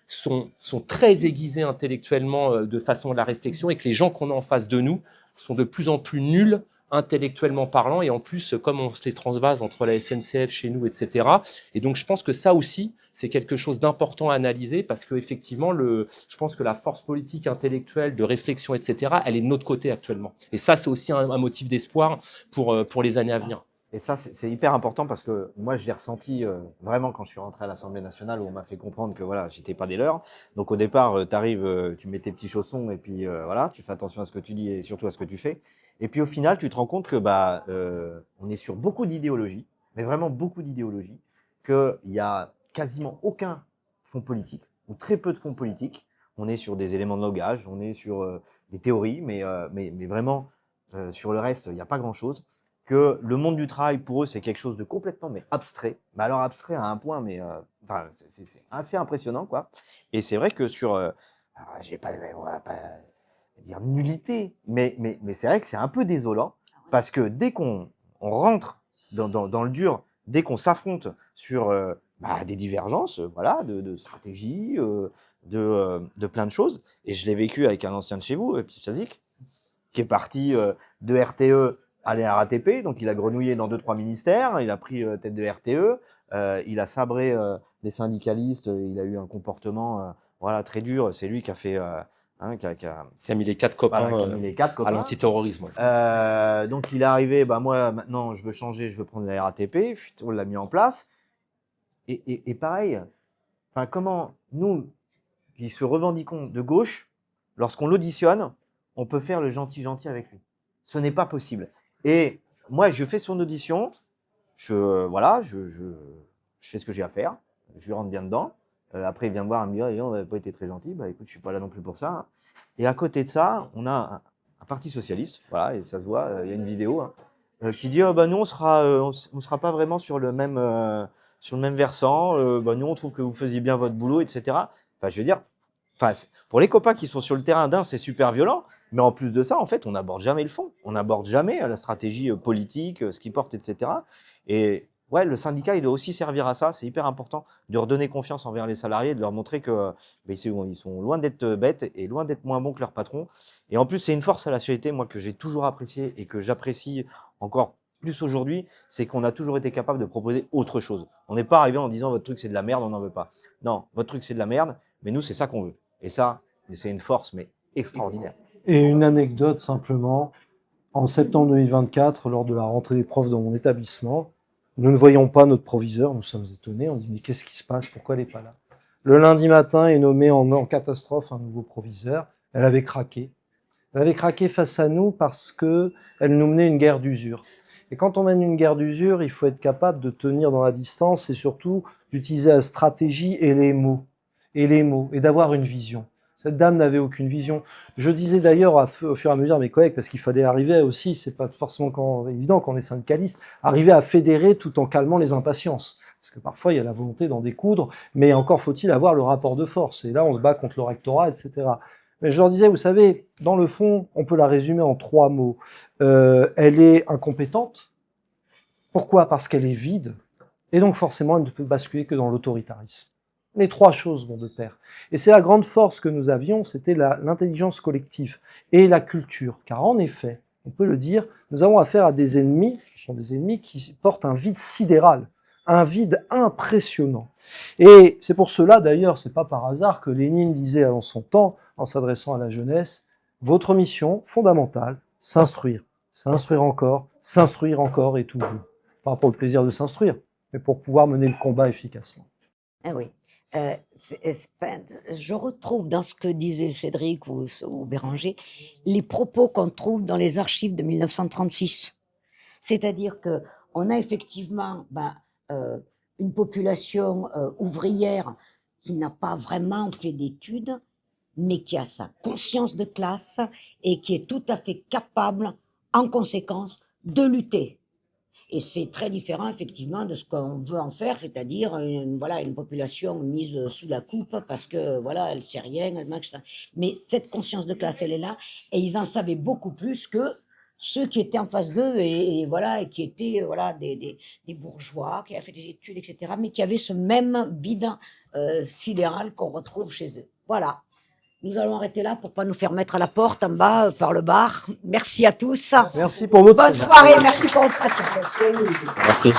sont très aiguisés intellectuellement de façon à la réflexion et que les gens qu'on a en face de nous sont de plus en plus nuls intellectuellement parlant et en plus comme on se les transvase entre la SNCF chez nous, etc. Et donc je pense que ça aussi c'est quelque chose d'important à analyser parce que effectivement je pense que la force politique intellectuelle de réflexion, etc., elle est de notre côté actuellement. Et ça c'est aussi un motif d'espoir pour les années à venir. Et ça, c'est hyper important parce que moi, je l'ai ressenti vraiment quand je suis rentré à l'Assemblée nationale où on m'a fait comprendre que voilà, j'étais pas des leurs. Donc au départ, tu arrives, tu mets tes petits chaussons et puis voilà, tu fais attention à ce que tu dis et surtout à ce que tu fais. Et puis au final, tu te rends compte que on est sur beaucoup d'idéologies, mais vraiment beaucoup d'idéologies, qu'il y a quasiment aucun fond politique ou très peu de fonds politiques. On est sur des éléments de langage, on est sur des théories, mais vraiment sur le reste, il n'y a pas grand-chose. Que le monde du travail, pour eux, c'est quelque chose de complètement abstrait. Mais alors abstrait à un point, enfin, c'est assez impressionnant, quoi. Et c'est vrai que on va pas dire nullité, mais c'est vrai que c'est un peu désolant parce que dès qu'on rentre dans le dur, dès qu'on s'affronte sur des divergences, voilà, de stratégie, de plein de choses. Et je l'ai vécu avec un ancien de chez vous, Petit Chazik, qui est parti de RTE à la RATP, donc il a grenouillé dans 2-3 ministères, il a pris tête de RTE, il a sabré les syndicalistes, il a eu un comportement voilà, très dur, c'est lui qui a fait... qui a mis les 4 copains, voilà, qui a mis les 4 copains. à l'antiterrorisme. Donc il est arrivé, moi maintenant je veux changer, je veux prendre la RATP, on l'a mis en place. Et pareil, enfin, comment nous, qui se revendiquons de gauche, lorsqu'on l'auditionne, on peut faire le gentil avec lui. Ce n'est pas possible. Et moi, je fais son audition, je fais ce que j'ai à faire, je lui rentre bien dedans. Après, il vient me voir, il me dit, on n'avait pas été très gentil. Bah écoute, je suis pas là non plus pour ça. Hein. Et à côté de ça, on a un parti socialiste, voilà, et ça se voit, il y a une vidéo, qui dit, nous, on sera pas vraiment sur le même versant. Nous, on trouve que vous faisiez bien votre boulot, etc. Enfin, je veux dire, pour les copains qui sont sur le terrain c'est super violent. Mais en plus de ça, en fait, on n'aborde jamais le fond. On n'aborde jamais la stratégie politique, ce qu'ils portent, etc. Et ouais, le syndicat, il doit aussi servir à ça. C'est hyper important de redonner confiance envers les salariés, de leur montrer que ils sont loin d'être bêtes et loin d'être moins bons que leur patron. Et en plus, c'est une force à la CGT, moi, que j'ai toujours apprécié et que j'apprécie encore plus aujourd'hui, c'est qu'on a toujours été capable de proposer autre chose. On n'est pas arrivé en disant votre truc c'est de la merde, on n'en veut pas. Non, votre truc c'est de la merde, mais nous c'est ça qu'on veut. Et ça, c'est une force, mais extraordinaire. Et une anecdote simplement, en septembre 2024, lors de la rentrée des profs dans mon établissement, nous ne voyons pas notre proviseur, nous sommes étonnés, on dit mais qu'est-ce qui se passe, pourquoi elle n'est pas là? Le lundi matin est nommé en catastrophe un nouveau proviseur, elle avait craqué. Elle avait craqué face à nous parce que elle nous menait une guerre d'usure. Et quand on mène une guerre d'usure, il faut être capable de tenir dans la distance et surtout d'utiliser la stratégie et les mots, et d'avoir une vision. Cette dame n'avait aucune vision. Je disais d'ailleurs au fur et à mesure à mes collègues, parce qu'il fallait arriver aussi, c'est pas forcément évident quand on est syndicaliste, arriver à fédérer tout en calmant les impatiences. Parce que parfois il y a la volonté d'en découdre, mais encore faut-il avoir le rapport de force. Et là on se bat contre le rectorat, etc. Mais je leur disais, vous savez, dans le fond, on peut la résumer en 3 mots. Elle est incompétente. Pourquoi? Parce qu'elle est vide. Et donc forcément, elle ne peut basculer que dans l'autoritarisme. Les 3 choses vont de pair. Et c'est la grande force que nous avions, c'était l'intelligence collective et la culture. Car en effet, on peut le dire, nous avons affaire à des ennemis, ce sont des ennemis qui portent un vide sidéral, un vide impressionnant. Et c'est pour cela, d'ailleurs, c'est pas par hasard que Lénine disait en son temps, en s'adressant à la jeunesse, votre mission fondamentale, s'instruire encore et toujours. Pas pour le plaisir de s'instruire, mais pour pouvoir mener le combat efficacement. Ah oui. Je retrouve dans ce que disait Cédric ou Béranger les propos qu'on trouve dans les archives de 1936. C'est-à-dire que on a effectivement une population ouvrière qui n'a pas vraiment fait d'études, mais qui a sa conscience de classe et qui est tout à fait capable, en conséquence, de lutter. Et c'est très différent, effectivement, de ce qu'on veut en faire, c'est-à-dire une population mise sous la coupe parce que, voilà, elle sait rien, elle manque ça. Mais cette conscience de classe, elle est là, et ils en savaient beaucoup plus que ceux qui étaient en face d'eux et qui étaient, des bourgeois, qui avaient fait des études, etc., mais qui avaient ce même vide sidéral qu'on retrouve chez eux. Voilà. Nous allons arrêter là pour pas nous faire mettre à la porte en bas par le bar. Merci à tous. Merci pour votre bonne soirée. Merci pour votre patience. Merci.